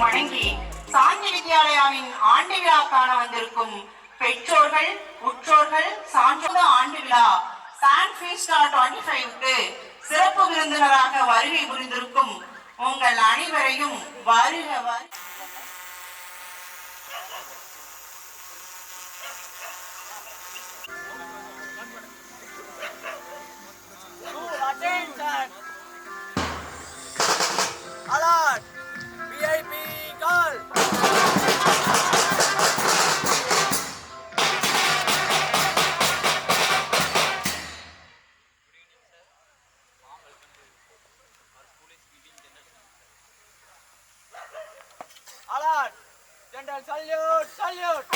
வணங்கி சாந்தி வித்யாலயாவின் ஆண்டு விழா காண வந்திருக்கும் பெற்றோர்கள், உற்றோர்கள், சான்றோர் ஆண்டு விழா சான் ஃபீஸ்டா 25க்கு சிறப்பு விருந்தினராக வருகை புரிந்திருக்கும் உங்கள் அனைவரையும் வருக General salute, salute.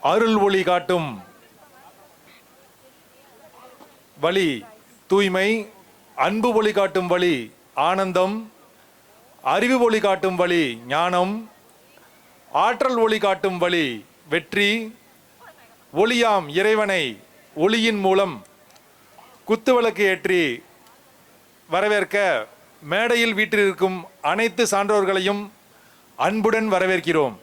அருள் ஒளி காட்டும் வழி தூய்மை, அன்பு ஒளி காட்டும் வழி ஆனந்தம், அறிவு ஒளி காட்டும் வழி ஞானம், ஆற்றல் ஒளி காட்டும் வழி வெற்றி, ஒளியாம் இறைவனை ஒளியின் மூலம் குத்துவிளக்கு ஏற்றி வரவேற்க மேடையில் வீற்றிருக்கும் அனைத்து சான்றோர்களையும் அன்புடன் வரவேற்கிறோம்.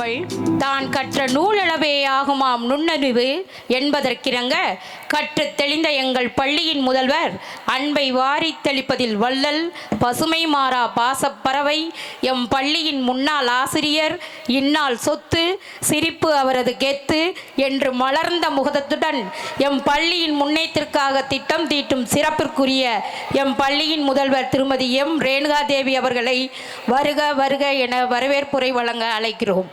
அறியாமல் தான் கற்ற நூலளவே ஆகுமாம் நுண்ணறிவு என்பதற்கிறங்க கற்று தெளிந்த எங்கள் பள்ளியின் முதல்வர் அன்பை வாரித் தெளிப்பதில் வள்ளல் பசுமை மாறா பாசப்பறவை எம் பள்ளியின் முன்னாள் ஆசிரியர் இந்நாள் சொத்து சிரிப்பு அவரது கெத்து என்று மலர்ந்த முகத்துடன் எம் பள்ளியின் முன்னேற்றத்திற்காக திட்டம் தீட்டும் சிறப்பிற்குரிய எம் பள்ளியின் முதல்வர் திருமதி எம் ரேணுகா தேவி அவர்களை வருக வருக என வரவேற்புரை வழங்க அழைக்கிறோம்.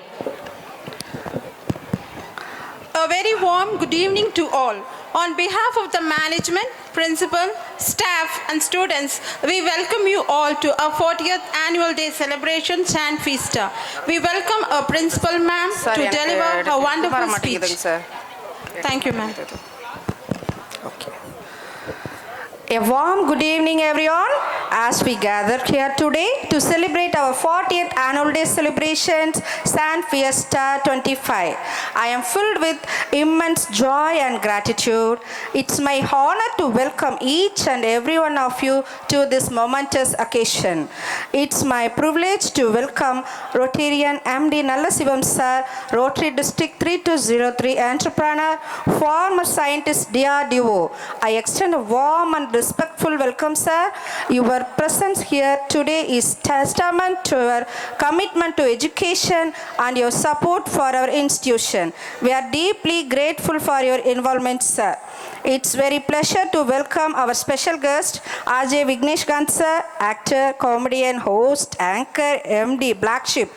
A very warm good evening to all. On behalf of the management, principal, staff and students, we welcome you all to our 40th annual day celebration San Fiesta. We welcome our principal ma'am to deliver her wonderful speech. Thank you ma'am. A warm good evening everyone as we gather here today to celebrate our 40th annual day celebrations San Fiesta 25. I am filled with immense joy and gratitude. It's my honor to welcome each and every one of you to this momentous occasion. It's my privilege to welcome Rotarian MD Nallasivam sir, Rotary District 3203 entrepreneur, former scientist DRDO. I extend a warm and respectful welcome sir. Your presence here today is testament to your commitment to education and your support for our institution. We are deeply grateful for your involvement sir. It's very pleasure to welcome our special guest RJ Vignesh Gant sir, actor, comedian, host, anchor, MD, Black Sheep.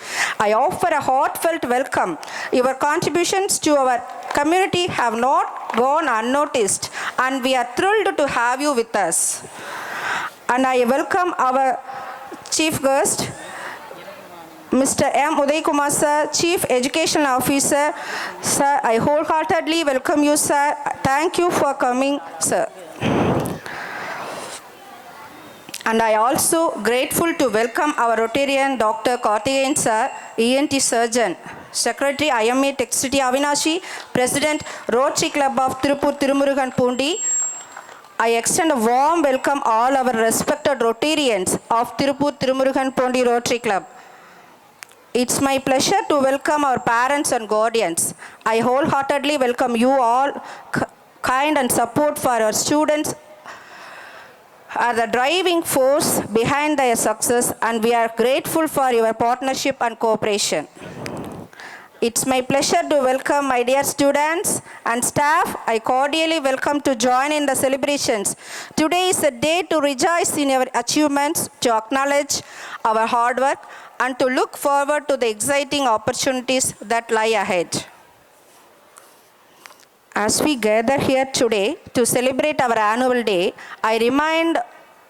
I offer a heartfelt welcome. Your contributions to our community have not gone unnoticed and we are thrilled to have you with us. And I welcome our chief guest Mr. M. Uday Kumar sir, Chief Education Officer. Sir, I wholeheartedly welcome you sir. Thank you for coming sir. And I also grateful to welcome our Rotarian Dr. Karthikeyan sir, ENT surgeon, Secretary IMA Tech City Avinashi, President Rotary Club of Tirupur Tirumurugan Pundi. I extend a warm welcome all our respected Rotarians of Tirupur Tirumurugan Pundi Rotary Club. It's my pleasure to welcome our parents and guardians. I wholeheartedly welcome you all. Kind and support for our students are the driving force behind their success and we are grateful for your partnership and cooperation. It's my pleasure to welcome my dear students and staff. I cordially welcome to join in the celebrations. Today is a day to rejoice in your achievements, to acknowledge our hard work and to look forward to the exciting opportunities that lie ahead. As we gather here today to celebrate our annual day, I remind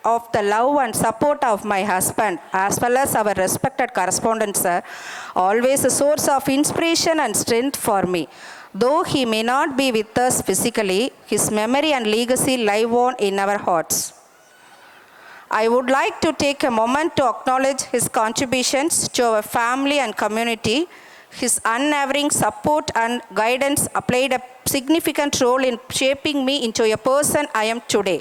of the love and support of my husband as well as our respected correspondent sir, always a source of inspiration and strength for me. Though he may not be with us physically, his memory and legacy live on in our hearts. I would like to take a moment to acknowledge his contributions to our family and community. His unwavering support and guidance played a significant role in shaping me into a person I am today.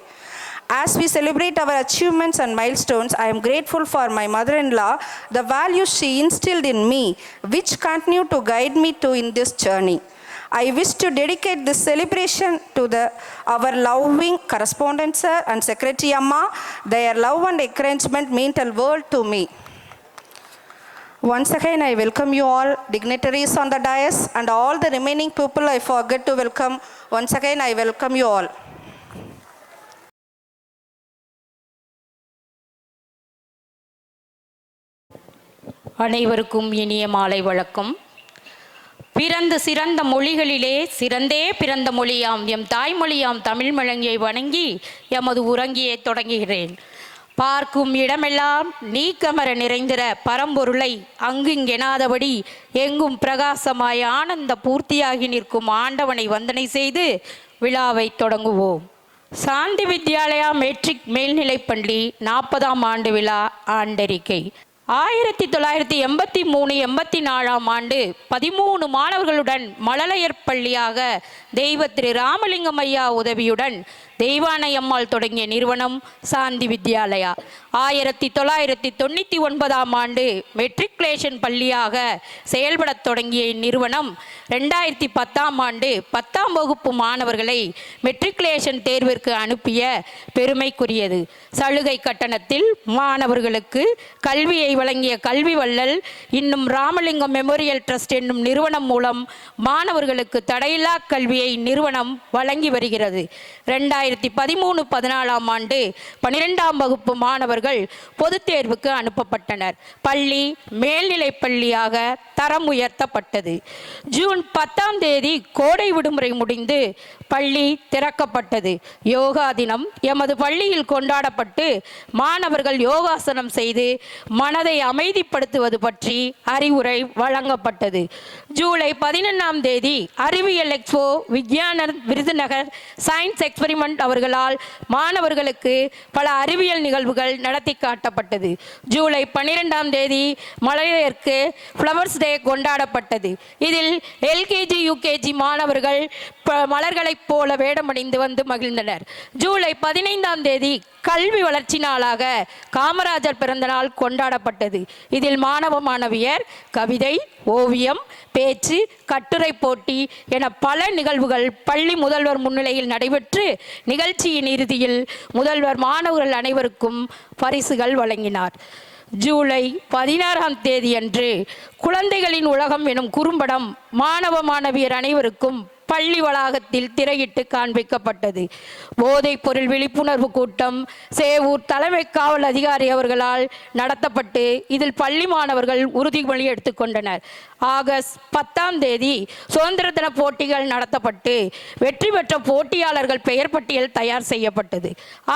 As we celebrate our achievements and milestones, I am grateful for my mother-in-law, the values she instilled in me, which continue to guide me in this journey. I wish to dedicate this celebration to our loving correspondent sir and Secretary Amma. Their love and encouragement mean the world to me. Once again, I welcome you all, dignitaries on the dais, and all the remaining people I forget to welcome. Once again, I welcome you all. அனைவருக்கும் இனிய மாலை வணக்கம். பிறந்த சிறந்த மொழிகளிலே சிறந்தே பிறந்த மொழியாம் M தாய்மொழியாம் Tamil மொழியை வணங்கி எமது உறங்கியை தொடங்குகிறேன். பார்க்கும் இடமெல்லாம் நீக்கமர நிறைந்திர பரம்பொருளை அங்குங்கெனாதபடி எங்கும் பிரகாசமாய் ஆனந்த பூர்த்தியாகி நிற்கும் ஆண்டவனை வந்தனை செய்து விழாவை தொடங்குவோம். சாந்தி வித்யாலயா மெட்ரிக் மேல்நிலைப்பள்ளி 40ஆம் ஆண்டு விழா ஆண்டறிக்கை. 1983-84ஆம் ஆண்டு 13 மாணவர்களுடன் மழலையர் பள்ளியாக தெய்வ திரு ராமலிங்கம் ஐயா உதவியுடன் தெய்வானை அம்மாள் தொடங்கிய நிறுவனம் சாந்தி வித்யாலயா. 1999ஆம் ஆண்டு மெட்ரிகுலேஷன் பள்ளியாக செயல்படத் தொடங்கிய இந்நிறுவனம் 2010ஆம் ஆண்டு 10ஆம் வகுப்பு மாணவர்களை மெட்ரிகுலேஷன் தேர்விற்கு அனுப்பிய பெருமைக்குரியது. சலுகை கட்டணத்தில் மாணவர்களுக்கு கல்வியை வழங்கிய கல்வி வள்ளல் இன்னும் ராமலிங்கம் மெமோரியல் ட்ரஸ்ட் என்னும் நிறுவனம் மூலம் மாணவர்களுக்கு தடையில்லா கல்வியை நிறுவனம் வழங்கி வருகிறது. 2013-14ஆம் ஆண்டு 12ஆம் வகுப்பு மாணவர்கள் பொதுத் தேர்வுக்கு அனுப்பப்பட்டனர். பள்ளி மேல்நிலைப் பள்ளியாக தரம் உயர்த்தப்பட்டது. ஜூன் 10ஆம் தேதி கோடை விடுமுறை முடிந்து பள்ளி திறக்கப்பட்டது. யோகா தினம் எமது பள்ளியில் கொண்டாடப்பட்டு மாணவர்கள் யோகாசனம் செய்து மனதை அமைதிப்படுத்துவது பற்றி அறிவுரை வழங்கப்பட்டது. ஜூலை 11ஆம் தேதி அறிவியல் எக்ஸ்போ விஞ்ஞான விருதுநகர் சயின்ஸ் எக்ஸ்பெரிமெண்ட் அவர்களால் மாணவர்களுக்கு பல அறிவியல் நிகழ்வுகள் நடத்தி காட்டப்பட்டது. ஜூலை 12ஆம் தேதி மழலையருக்கு ஃப்ளவர்ஸ் டே கொண்டாடப்பட்டது. இதில் எல்கேஜி யூகேஜி மாணவர்கள் மலர்களைப் போல வேடமணிந்து வந்து மகிழ்ந்தனர். ஜூலை 15ஆம் தேதி கல்வி வளர்ச்சி நாளாக காமராஜர் பிறந்த நாள் கொண்டாடப்பட்டது. இதில் மாணவ மாணவியர் கவிதை, ஓவியம், பேச்சு, கட்டுரை போட்டி என பல நிகழ்வுகள் பள்ளி முதல்வர் முன்னிலையில் நடைபெற்று நிகழ்ச்சியின் இறுதியில் முதல்வர் மாணவர்கள் அனைவருக்கும் பரிசுகள் வழங்கினார். ஜூலை 16ஆம் தேதியன்று குழந்தைகளின் உலகம் எனும் குறும்படம் மாணவ மாணவியர் அனைவருக்கும் பள்ளி வளாகத்தில் திரையிட்டு காண்பிக்கப்பட்டது. போதைப் பொருள் விழிப்புணர்வு கூட்டம் சேவூர் தலைமை காவல் அதிகாரி அவர்களால் நடத்தப்பட்டு இதில் பள்ளி மாணவர்கள் உறுதிமொழி எடுத்துக்கொண்டனர். ஆகஸ்ட் 10ஆம் தேதி சுதந்திர தின போட்டிகள் நடத்தப்பட்டு வெற்றி பெற்ற போட்டியாளர்கள் பெயர் பட்டியல் தயார் செய்யப்பட்டது.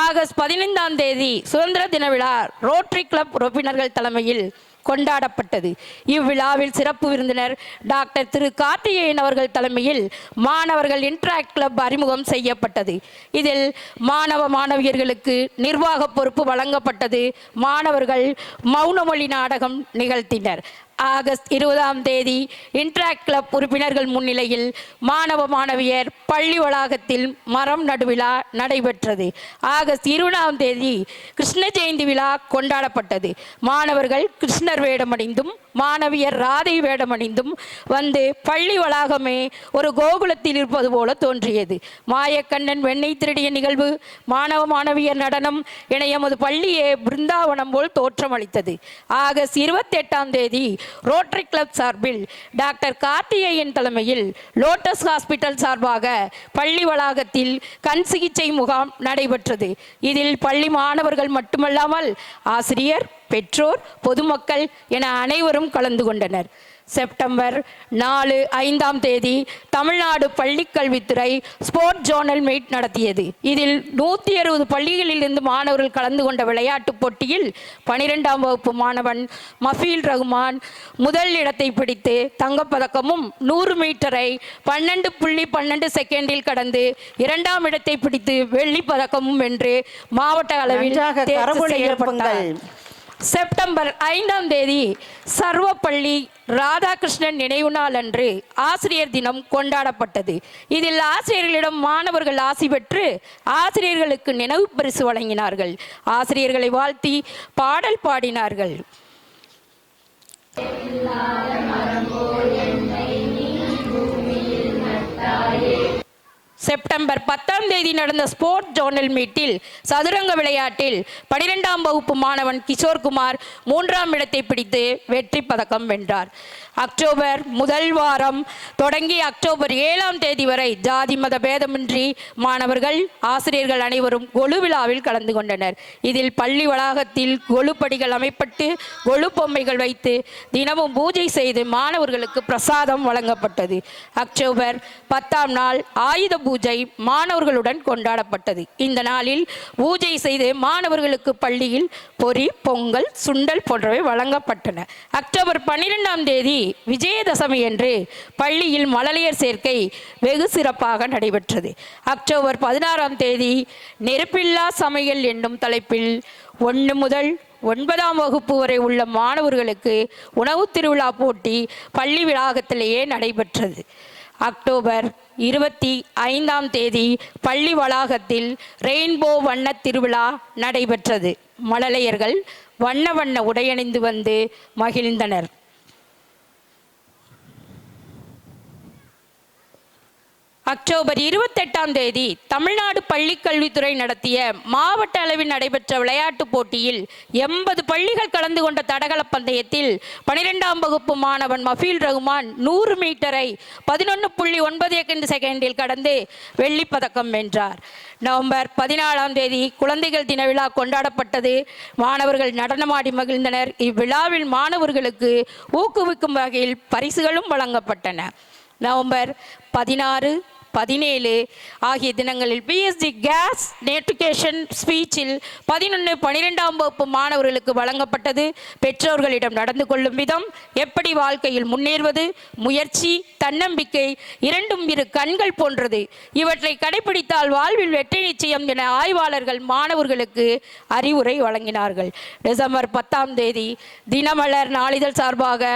ஆகஸ்ட் 15ஆம் தேதி சுதந்திர தின விழா ரோட்டரி கிளப் உறுப்பினர்கள் தலைமையில் கொண்டாடப்பட்டது. இவ்விழாவில் சிறப்பு விருந்தினர் டாக்டர் திரு கார்த்திகேயன் அவர்கள் தலைமையில் மாணவர்கள் இன்டராக்ட் கிளப் அறிமுகம் செய்யப்பட்டது. இதில் மாணவ மாணவியர்களுக்கு நிர்வாக பொறுப்பு வழங்கப்பட்டது. மாணவர்கள் மௌனமொழி நாடகம் நிகழ்த்தினர். ஆகஸ்ட் 20ஆம் தேதி இன்டராக்ட் கிளப் உறுப்பினர்கள் முன்னிலையில் மாணவ மாணவியர் பள்ளி வளாகத்தில் மரம் நடுவிழா நடைபெற்றது. ஆகஸ்ட் 20ஆம் தேதி கிருஷ்ண ஜெயந்தி விழா கொண்டாடப்பட்டது. மாணவர்கள் கிருஷ்ணர் வேடமணிந்தும் மாணவியர் ராதை வேடமணிந்தும் வந்து பள்ளி வளாகமே ஒரு கோகுலத்தில் இருப்பது போல தோன்றியது. மாயக்கண்ணன் வெண்ணெய் திருடிய நிகழ்வு, மாணவ மாணவியர் நடனம் என எமது பள்ளியே பிருந்தாவனம் போல் தோற்றமளித்தது. ஆகஸ்ட் 28ஆம் தேதி ரோட்டரி கிளப் சார்பில் டாக்டர் கார்த்திகேயன் தலைமையில் லோட்டஸ் ஹாஸ்பிட்டல் சார்பாக பள்ளி வளாகத்தில் கண் சிகிச்சை முகாம் நடைபெற்றது. இதில் பள்ளி மாணவர்கள் மட்டுமல்லாமல் ஆசிரியர், பெற்றோர், பொதுமக்கள் என அனைவரும் கலந்து கொண்டனர். செப்டம்பர் 4-5ஆம் தேதி தமிழ்நாடு பள்ளிக்கல்வித்துறை ஸ்போர்ட் ஜோனல் மீட் நடத்தியது. இதில் 160 பள்ளிகளிலிருந்து மாணவர்கள் கலந்து கொண்ட விளையாட்டுப் போட்டியில் 12ஆம் வகுப்பு மாணவன் மஃபீல் ரகுமான் முதல் இடத்தை பிடித்து தங்கப்பதக்கமும் 100 மீட்டரை 12.12 செகண்டில் கடந்து 2ஆம் இடத்தை பிடித்து வெள்ளிப் பதக்கமும் வென்று மாவட்ட அளவில் தேர்வு செய்யப்பட்டார். செப்டம்பர் 5ஆம் தேதி சர்வப்பள்ளி ராதாகிருஷ்ணன் நினைவு நாள் அன்று ஆசிரியர் தினம் கொண்டாடப்பட்டது. இதில் ஆசிரியர்களிடம் மாணவர்கள் ஆசி பெற்று ஆசிரியர்களுக்கு நினைவு பரிசு வழங்கினார்கள். ஆசிரியர்களை வாழ்த்தி பாடல் பாடினார்கள். செப்டம்பர் 10ஆம் தேதி நடந்த ஸ்போர்ட் ஜோனல் மீட்டில் சதுரங்க விளையாட்டில் 12ஆம் வகுப்பு மாணவன் கிஷோர்குமார் 3ஆம் இடத்தை பிடித்து வெற்றி பதக்கம் வென்றார். அக்டோபர் முதல் வாரம் தொடங்கி அக்டோபர் 7ஆம் தேதி வரை ஜாதி மத பேதமின்றி மாணவர்கள் ஆசிரியர்கள் அனைவரும் கொலு விழாவில் கலந்து கொண்டனர். இதில் பள்ளி வளாகத்தில் கொலு படிகள் அமைப்பட்டு கொலு பொம்மைகள் வைத்து தினமும் பூஜை செய்து மாணவர்களுக்கு பிரசாதம் வழங்கப்பட்டது. அக்டோபர் 10ஆம் நாள் ஆயுத பூஜை மாணவர்களுடன் கொண்டாடப்பட்டது. இந்த நாளில் பூஜை செய்து மாணவர்களுக்கு பள்ளியில் பொரி, பொங்கல், சுண்டல் போன்றவை வழங்கப்பட்டன. அக்டோபர் 12ஆம் தேதி விஜயதசமி என்று பள்ளியில் மழலையர் சேர்க்கை வெகு சிறப்பாக நடைபெற்றது. அக்டோபர் 16ஆம் தேதி நெருப்பில்லா சமையல் என்னும் தலைப்பில் 1 முதல் 9ஆம் வகுப்பு வரை உள்ள மாணவர்களுக்கு உணவு திருவிழா போட்டி பள்ளி வளாகத்திலேயே நடைபெற்றது. அக்டோபர் 25 பள்ளி வளாகத்தில் ரெயின்போ வண்ண திருவிழா நடைபெற்றது. மழலையர்கள் வண்ண வண்ண உடையணிந்து வந்து மகிழ்ந்தனர். அக்டோபர் 28 தமிழ்நாடு பள்ளிக்கல்வித்துறை நடத்திய மாவட்ட அளவில் நடைபெற்ற விளையாட்டுப் போட்டியில் 80 பள்ளிகள் கலந்து கொண்ட தடகள பந்தயத்தில் 12ஆம் வகுப்பு மாணவன் மஃபீல் ரகுமான் 100 மீட்டரை 11.9 செகண்டில் கடந்து வெள்ளிப் பதக்கம் வென்றார். நவம்பர் 14 குழந்தைகள் தின விழா கொண்டாடப்பட்டது. மாணவர்கள் நடனமாடி மகிழ்ந்தனர். இவ்விழாவில் மாணவர்களுக்கு ஊக்குவிக்கும் வகையில் பரிசுகளும் வழங்கப்பட்டன. நவம்பர் 16, 17 ஆகிய தினங்களில் பிஎஸ்டி கேஸ் நோட்டிஃபிகேஷன் ஸ்பீச்சில் 11, 12ஆம் வகுப்பு மாணவர்களுக்கு வழங்கப்பட்டது. பெற்றோர்களிடம் நடந்து கொள்ளும் விதம், எப்படி வாழ்க்கையில் முன்னேறுவது, முயற்சி, தன்னம்பிக்கை இரண்டும் இரு கண்கள் போன்றது. இவற்றை கடைபிடித்தால் வாழ்வில் வெற்றி நிச்சயம் என ஆய்வாளர்கள் மாணவர்களுக்கு அறிவுரை வழங்கினார்கள். டிசம்பர் 10 தினமலர் நாளிதழ் சார்பாக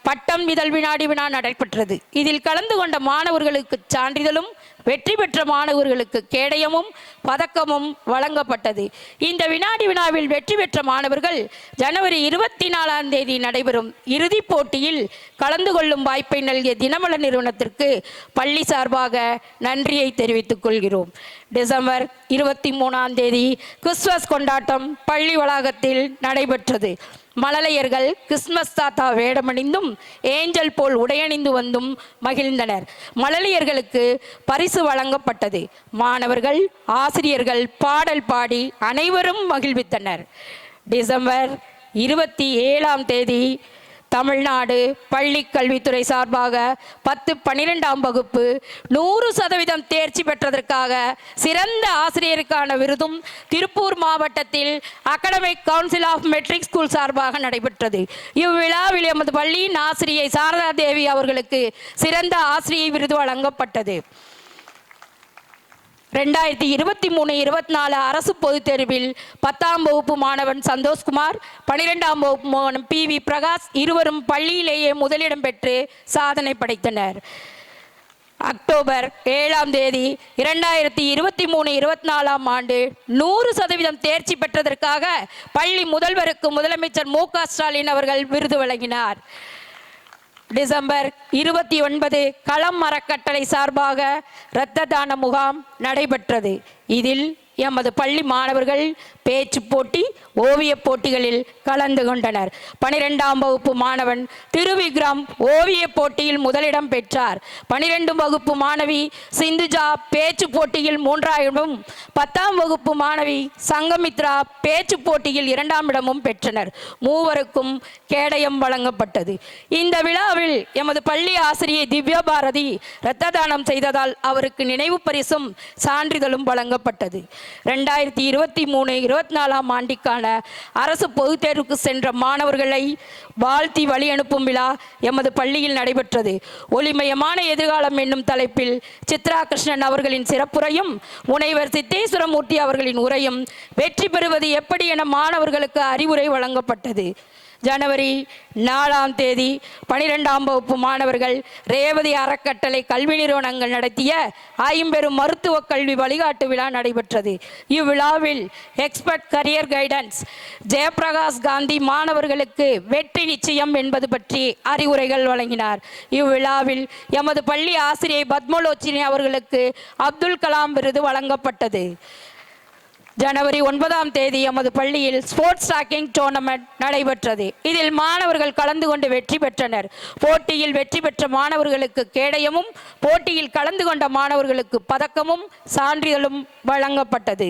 பட்டம் இதழ் வினாடி வினா நடைபெற்றது. இதில் கலந்து கொண்ட மாணவர்களுக்கு சான்றிதழும் வெற்றி பெற்ற மாணவர்களுக்கு கேடயமும் பதக்கமும் வழங்கப்பட்டது. இந்த வினாடி வினாவில் வெற்றி பெற்ற மாணவர்கள் ஜனவரி 24 நடைபெறும் இறுதிப் போட்டியில் கலந்து கொள்ளும் வாய்ப்பை நல்கிய தினமலர் நிறுவனத்திற்கு பள்ளி சார்பாக நன்றியை தெரிவித்துக் கொள்கிறோம். டிசம்பர் 23 கிறிஸ்துமஸ் கொண்டாட்டம் பள்ளி வளாகத்தில் நடைபெற்றது. மழலையர்கள் கிறிஸ்துமஸ் தாத்தா வேடமணிந்தும் ஏஞ்சல் போல் உடையணிந்து வந்தும் மகிழ்ந்தனர். மழலையர்களுக்கு பரிசு வழங்கப்பட்டது. மாணவர்கள், ஆசிரியர்கள் பாடல் பாடி அனைவரும் மகிழ்வித்தனர். டிசம்பர் 27 தமிழ்நாடு பள்ளிக் கல்வித்துறை சார்பாக 10, 12ஆம் வகுப்பு 100% தேர்ச்சி பெற்றதற்காக சிறந்த ஆசிரியருக்கான விருதும் திருப்பூர் மாவட்டத்தில் academic council of matric school சார்பாக நடைபெற்றது. இவ்விழாவில் எமது பள்ளியின் ஆசிரியை சாரதா தேவி அவர்களுக்கு சிறந்த ஆசிரியை விருது வழங்கப்பட்டது. 2023-24 அரசு பொதுத் தேர்வில் 10ஆம் வகுப்பு மாணவன் சந்தோஷ்குமார், 12ஆம் வகுப்பு மாணவன் PV பிரகாஷ் இருவரும் பள்ளியிலேயே முதலிடம் பெற்று சாதனை படைத்தனர். அக்டோபர் 7 2023-24 ஆண்டு 100% தேர்ச்சி பெற்றதற்காக பள்ளி முதல்வருக்கு முதலமைச்சர் மு.க. ஸ்டாலின் அவர்கள் விருது வழங்கினார். டிசம்பர் 29 களம் அறக்கட்டளை சார்பாக இரத்த தான முகாம் நடைபெற்றது. இதில் எமது பள்ளி மாணவர்கள் பேச்சு போட்டி, ஓவியப் போட்டிகளில் கலந்து கொண்டனர். 12ஆம் வகுப்பு மாணவன் திருவிக்ரம் ஓவியப் போட்டியில் முதலிடம் பெற்றார். 12 வகுப்பு மாணவி சிந்துஜா பேச்சு போட்டியில் 3ஆம் இடமும், 10ஆம் வகுப்பு மாணவி சங்கமித்ரா பேச்சு போட்டியில் 2ஆம் இடமும் பெற்றனர். மூவருக்கும் கேடயம் வழங்கப்பட்டது. இந்த விழாவில் எமது பள்ளி ஆசிரியை திவ்யா பாரதி இரத்த தானம் செய்ததால் அவருக்கு நினைவு பரிசும் சான்றிதழும் வழங்கப்பட்டது. 2023-24 ஆண்டிற்கான அரசு பொதுத் தேர்வுக்கு சென்ற மாணவர்களை வாழ்த்தி வழி அனுப்பும் விழா எமது பள்ளியில் நடைபெற்றது. ஒளிமயமான எதிர்காலம் என்னும் தலைப்பில் சித்ரா கிருஷ்ணன் அவர்களின் சிறப்புரையும் முனைவர் சித்தேஸ்வரமூர்த்தி அவர்களின் உரையும், வெற்றி பெறுவது எப்படி என மாணவர்களுக்கு அறிவுரை வழங்கப்பட்டது. ஜனவரி 4 12ஆம் வகுப்பு மாணவர்கள் ரேவதி அறக்கட்டளை கல்வி நிறுவனங்கள் நடத்திய ஐம்பெரும் மருத்துவ கல்வி வழிகாட்டு விழா நடைபெற்றது. இவ்விழாவில் expert career guidance Jayaprakash Gandhi மாணவர்களுக்கு வெற்றி நிச்சயம் என்பது பற்றி அறிவுரைகள் வழங்கினார். இவ்விழாவில் எமது பள்ளி ஆசிரியை பத்மலோச்சினி அவர்களுக்கு அப்துல் கலாம் விருது வழங்கப்பட்டது. ஜனவரி 9 எமது பள்ளியில் ஸ்போர்ட்ஸ் ட்ராக்கிங் டோர்னமெண்ட் நடைபெற்றது. இதில் மாணவர்கள் கலந்து கொண்டு வெற்றி பெற்றனர். போட்டியில் வெற்றி பெற்ற மாணவர்களுக்கு கேடயமும், போட்டியில் கலந்து கொண்ட மாணவர்களுக்கு பதக்கமும் சான்றிதழும் வழங்கப்பட்டது.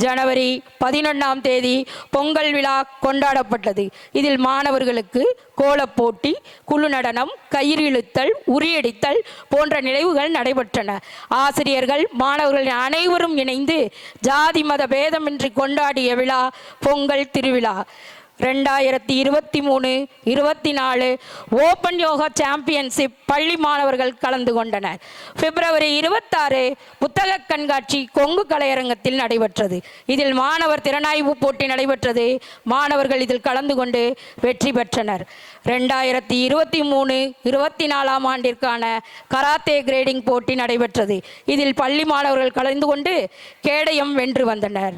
ஜனவரி 11 பொங்கல் விழா கொண்டாடப்பட்டது. இதில் மாணவர்களுக்கு கோலப் போட்டி, குழு நடனம், கயிறு இழுத்தல், உரியடித்தல் போன்ற நிகழ்வுகள் நடைபெற்றன. ஆசிரியர்கள் மாணவர்கள் அனைவரும் இணைந்து ஜாதி மத பேதமின்றி கொண்டாடிய விழா பொங்கல் திருவிழா. 2023-24 ஓபன் யோகா சாம்பியன்ஷிப் பள்ளி மாணவர்கள் கலந்து கொண்டனர். பிப்ரவரி 26 புத்தக கண்காட்சி கொங்கு கலையரங்கத்தில் நடைபெற்றது. இதில் மாணவர் திறனாய்வு போட்டி நடைபெற்றது. மாணவர்கள் இதில் கலந்து கொண்டு வெற்றி பெற்றனர். 2023-24 ஆண்டிற்கான கராத்தே கிரேடிங் போட்டி நடைபெற்றது. இதில் பள்ளி மாணவர்கள் கலந்து கொண்டு கேடயம் வென்று வந்தனர்.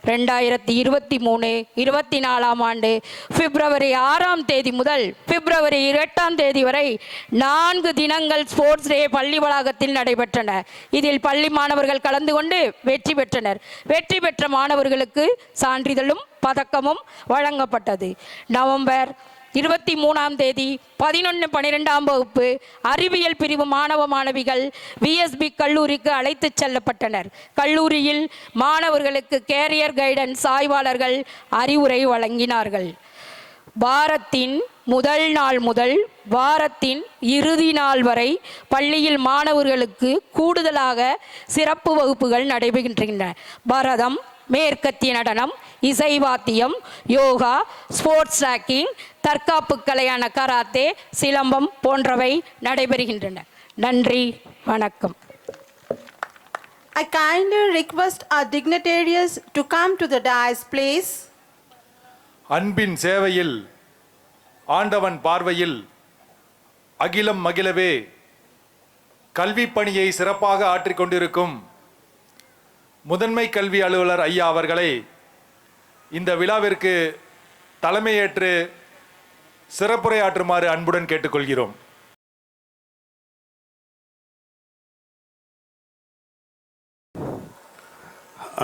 2023-24 ஆண்டு பிப்ரவரி 6ஆம் தேதி முதல் பிப்ரவரி 8ஆம் தேதி வரை 4 தினங்கள் ஸ்போர்ட்ஸ் டே பள்ளி வளாகத்தில் நடைபெற்றன. இதில் பள்ளி மாணவர்கள் கலந்து கொண்டு வெற்றி பெற்றனர். வெற்றி பெற்ற மாணவர்களுக்கு சான்றிதழும் பதக்கமும் வழங்கப்பட்டது. நவம்பர் 23ஆம் தேதி 11-12ஆம் வகுப்பு அறிவியல் பிரிவு மாணவ மாணவிகள் விஎஸ்பி கல்லூரிக்கு அழைத்து செல்லப்பட்டனர். கல்லூரியில் மாணவர்களுக்கு கேரியர் கைடன்ஸ் ஆய்வாளர்கள் அறிவுரை வழங்கினார்கள். வாரத்தின் முதல் நாள் முதல் வாரத்தின் இறுதி நாள் வரை பள்ளியில் மாணவர்களுக்கு கூடுதலாக சிறப்பு வகுப்புகள் நடைபெறுகின்றன. பரதம், மேற்கத்திய நடனம், இசைவாத்தியம், யோகா, ஸ்போர்ட்ஸ் ட்ராக்கிங், தற்காப்பு கலையான கராத்தே, சிலம்பம் போன்றவை நடைபெறுகின்றன. நன்றி, வணக்கம். I kindly request our dignitaries to come to the dais, please. அன்பின் சேவையில் ஆண்டவன் பார்வையில் அகிலம் மகிழவே கல்வி பணியை சிறப்பாக ஆற்றிக் கொண்டிருக்கும் முதன்மை கல்வி அலுவலர் ஐயா அவர்களை இந்த விழாவிற்கு தலைமையேற்று சிறப்புரையாற்றுமாறு அன்புடன் கேட்டுக்கொள்கிறோம்.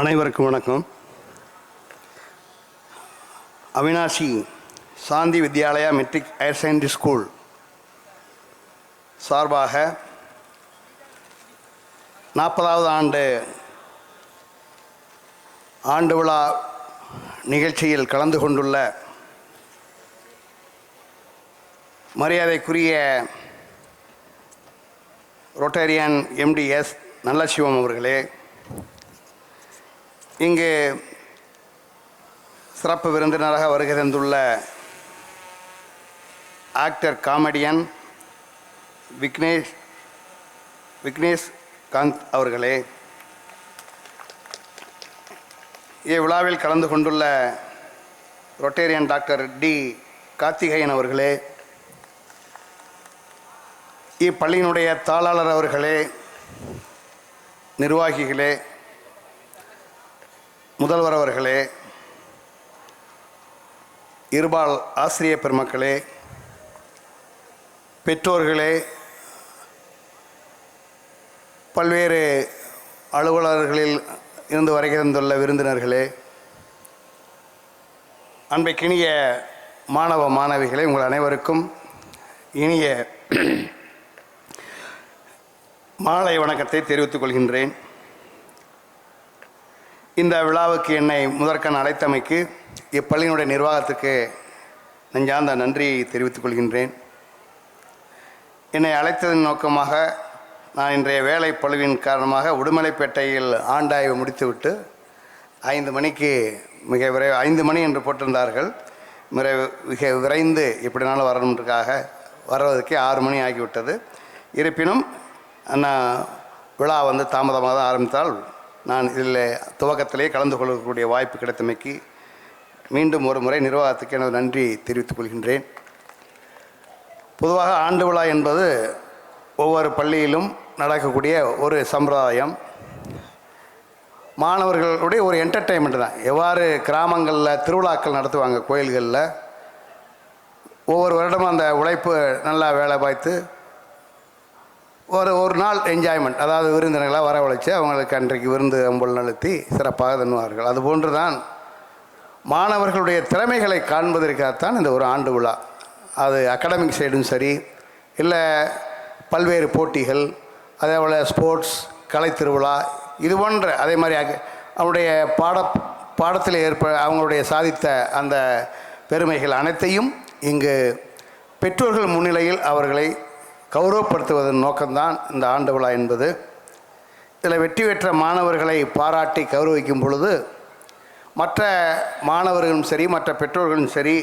அனைவருக்கும் வணக்கம். Avinashi Shanti Vidyalaya matric higher secondary school சார்பாக 40வது ஆண்டு விழா நிகழ்ச்சியில் கலந்து கொண்டுள்ள மரியாதைக்குரிய ரோட்டரியன் எம்டிஎஸ் நல்லசிவம் அவர்களே, இங்கு சிறப்பு விருந்தினராக வருகை தந்துள்ள ஆக்டர் காமெடியன் விக்னேஷ் காந்த் அவர்களே, இவ்விழாவில் கலந்து கொண்டுள்ள ரொட்டேரியன் டாக்டர் டி கார்த்திகேயன் அவர்களே, இப்பள்ளியினுடைய தாளாளர் அவர்களே, நிர்வாகிகளே, முதல்வர் அவர்களே, இருபால் ஆசிரியர் பெருமக்களே, பெற்றோர்களே, பல்வேறு அலுவலர்களில் இருந்து வருகை தந்துள்ள விருந்தினர்களே, அன்பைக்கினிய மாணவ மாணவிகளே, உங்கள் அனைவருக்கும் இனிய மாலை வணக்கத்தை தெரிவித்துக் கொள்கின்றேன். இந்த விழாவுக்கு என்னை முதற்கண் அழைத்தமைக்கு இப்பள்ளியினுடைய நிர்வாகத்துக்கு நெஞ்சார்ந்த நன்றியை தெரிவித்துக் கொள்கின்றேன். என்னை அழைத்ததன் நோக்கமாக நான் இன்றைய வேலை பளுவின் காரணமாக உடுமலைப்பேட்டையில் ஆண்டாய்வு முடித்துவிட்டு 5 மணிக்கு மிக 5 மணி என்று போட்டிருந்தார்கள். மிக விரைந்து எப்படினாலும் வரணுன்றதுக்காக வர்றதுக்கே 6 மணி ஆகிவிட்டது. இருப்பினும் விழா தாமதமாக தான் ஆரம்பித்தால் நான் இதில் துவக்கத்திலே கலந்து கொள்ளக்கூடிய வாய்ப்பு கிடைத்தமைக்கு மீண்டும் ஒரு முறை நிர்வாகத்துக்கு எனது நன்றி தெரிவித்துக் கொள்கின்றேன். பொதுவாக ஆண்டு விழா என்பது ஒவ்வொரு பள்ளியிலும் நடக்கக்கூடிய ஒரு சம்பிரதாயம். மாணவர்களுடைய ஒரு என்டர்டெயின்மெண்ட் தான். எவ்வாறு கிராமங்களில் திருவிழாக்கள் நடத்துவாங்க, கோயில்களில் ஒவ்வொரு வருடமும் அந்த உழைப்பு நல்லா வேலை பார்த்து ஒரு நாள் என்ஜாய்மெண்ட், அதாவது விருந்தினர்களாக வரவழைச்சு அவங்களுக்கு அன்றைக்கு விருந்து அம்பல் நடத்தி சிறப்பாக தண்ணுவார்கள். அதுபோன்று தான் மாணவர்களுடைய திறமைகளை காண்பதற்காகத்தான் இந்த ஒரு ஆண்டு விழா. அது அகாடமிக் சைடும் சரி, இல்லை பல்வேறு போட்டிகள், அதே போல் ஸ்போர்ட்ஸ், கலை திருவிழா, இது போன்ற அதே மாதிரி அவங்களுடைய பாடத்தில் அவங்களுடைய சாதித்த அந்த பெருமைகள் அனைத்தையும் இங்கு பெற்றோர்கள் முன்னிலையில் அவர்களை கௌரவப்படுத்துவதன் நோக்கம்தான் இந்த ஆண்டு விழா என்பது. இதில் வெற்றி பெற்ற மாணவர்களை பாராட்டி கௌரவிக்கும் பொழுது மற்ற மாணவர்களும் சரி, மற்ற பெற்றோர்களும் சரி,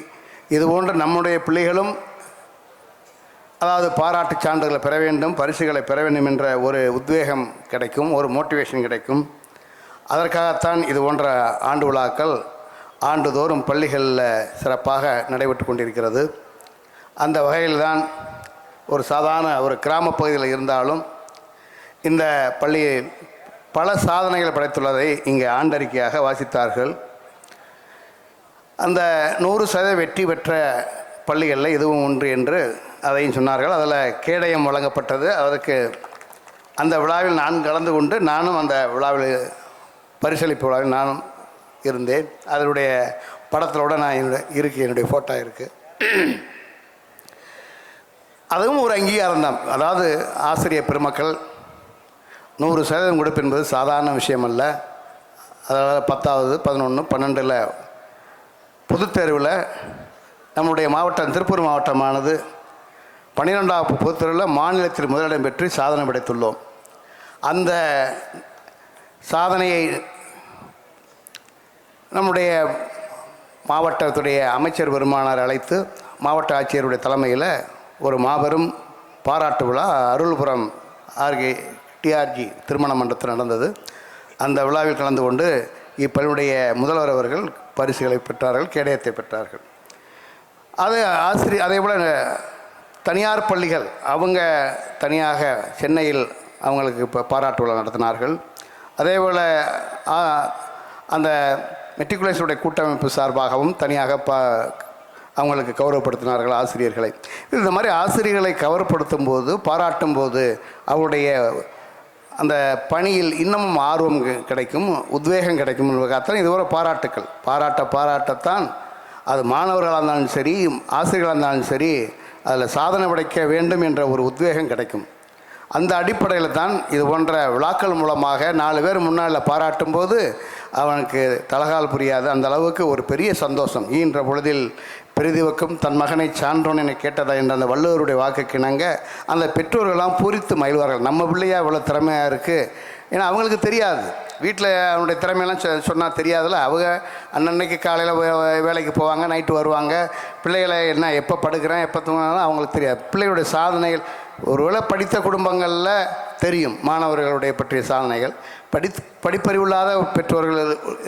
இதுபோன்ற நம்முடைய பிள்ளைகளும் அதாவது பாராட்டு சான்றுகளை பெற வேண்டும், பரிசுகளை பெற வேண்டும் என்ற ஒரு உத்வேகம் கிடைக்கும், ஒரு மோட்டிவேஷன் கிடைக்கும். அதற்காகத்தான் இது போன்ற ஆண்டு விழாக்கள் ஆண்டுதோறும் பள்ளிகளில் சிறப்பாக நடைபெற்று கொண்டிருக்கிறது. அந்த வகையில்தான் ஒரு சாதாரண ஒரு கிராம பகுதியில் இருந்தாலும் இந்த பள்ளி பல சாதனைகள் படைத்துள்ளதை இங்கே ஆண்டறிக்கையாக வாசித்தார்கள். அந்த 100% வெற்றி பெற்ற பள்ளிகளில் இதுவும் ஒன்று என்று அதையும் சொன்னார்கள். அதில் கேடயம் வழங்கப்பட்டது. அதற்கு அந்த விழாவில் நான் கலந்து கொண்டு நானும் அந்த விழாவில் பரிசளிப்பு விழாவில் நானும் இருந்தேன். அதனுடைய படத்திலோட நான் என்னுடைய ஃபோட்டோ இருக்குது. அதுவும் ஒரு அங்கீகாரம் தான். அதாவது ஆசிரியர் பெருமக்கள் 100% கொடுப்பு என்பது சாதாரண விஷயம் அல்ல. அதாவது 10வது 11 12 பொதுத் தேர்வில் நம்முடைய மாவட்டம் திருப்பூர் மாவட்டமானது 12வது பொதுத் தேர்வில் மாநிலத்தில் முதலிடம் பெற்று சாதனை படைத்துள்ளோம். அந்த சாதனையை நம்முடைய மாவட்டத்துடைய அமைச்சர் பெருமானார் அழைத்து மாவட்ட ஆட்சியருடைய தலைமையில் ஒரு மாபெரும் பாராட்டு விழா அருள்புரம் டிஆர்ஜி திருமண மண்டபத்தில் நடந்தது. அந்த விழாவில் கலந்து கொண்டு இப்பள்ளியுடைய முதல்வர் அவர்கள் பரிசுகளை பெற்றார்கள், கேடயத்தை பெற்றார்கள். அது அதே போல் தனியார் பள்ளிகள் அவங்க தனியாக சென்னையில் அவங்களுக்கு இப்போ பாராட்டு விழா நடத்தினார்கள். அதேபோல் அந்த மெட்ரிகுலேஷனுடைய கூட்டமைப்பு சார்பாகவும் தனியாக அவங்களுக்கு கௌரவப்படுத்தினார்கள் ஆசிரியர்களை. இந்த மாதிரி ஆசிரியர்களை கௌரவப்படுத்தும் போது பாராட்டும் போது அவருடைய அந்த பணியில் இன்னமும் ஆர்வம் கிடைக்கும், உத்வேகம் கிடைக்கும் என்பதற்காகத்தான் இதுவரை பாராட்டுக்கள் பாராட்டத்தான் அது மாணவர்களாக இருந்தாலும் சரி ஆசிரியர்களாக இருந்தாலும் சரி அதில் சாதனை படைக்க வேண்டும் என்ற ஒரு உத்வேகம் கிடைக்கும். அந்த அடிப்படையில் தான் இது போன்ற விழாக்கள் மூலமாக 4 பேர் முன்னால் பாராட்டும் போது அவனுக்கு தலகால் புரியாது. அந்த அளவுக்கு ஒரு பெரிய சந்தோஷம். ஈன்ற பொழுதில் பெரிதுவக்கும் தன் மகனை சான்றோன் என கேட்டதா என்ற அந்த வள்ளுவருடைய வாக்குக்கு இணங்க அந்த பெற்றோர்களெல்லாம் பூரித்து மகிழ்வார்கள். நம்ம பிள்ளையா இவ்வளோ திறமையாக இருக்குது. ஏன்னா அவங்களுக்கு தெரியாது, வீட்டில் அவனுடைய திறமையெல்லாம் சொன்னால் தெரியாதுல்ல. அவங்க அன்னன்னைக்கு காலையில் வேலைக்கு போவாங்க, நைட்டு வருவாங்க. பிள்ளைகளை என்ன எப்போ படுக்கிறேன் எப்போ தூங்கினாலும் அவங்களுக்கு தெரியாது. பிள்ளைகளுடைய சாதனைகள் ஒருவேளை படித்த குடும்பங்களில் தெரியும் மாணவர்களுடைய பற்றிய சாதனைகள். படிப்பறிவில்லாத பெற்றோர்கள்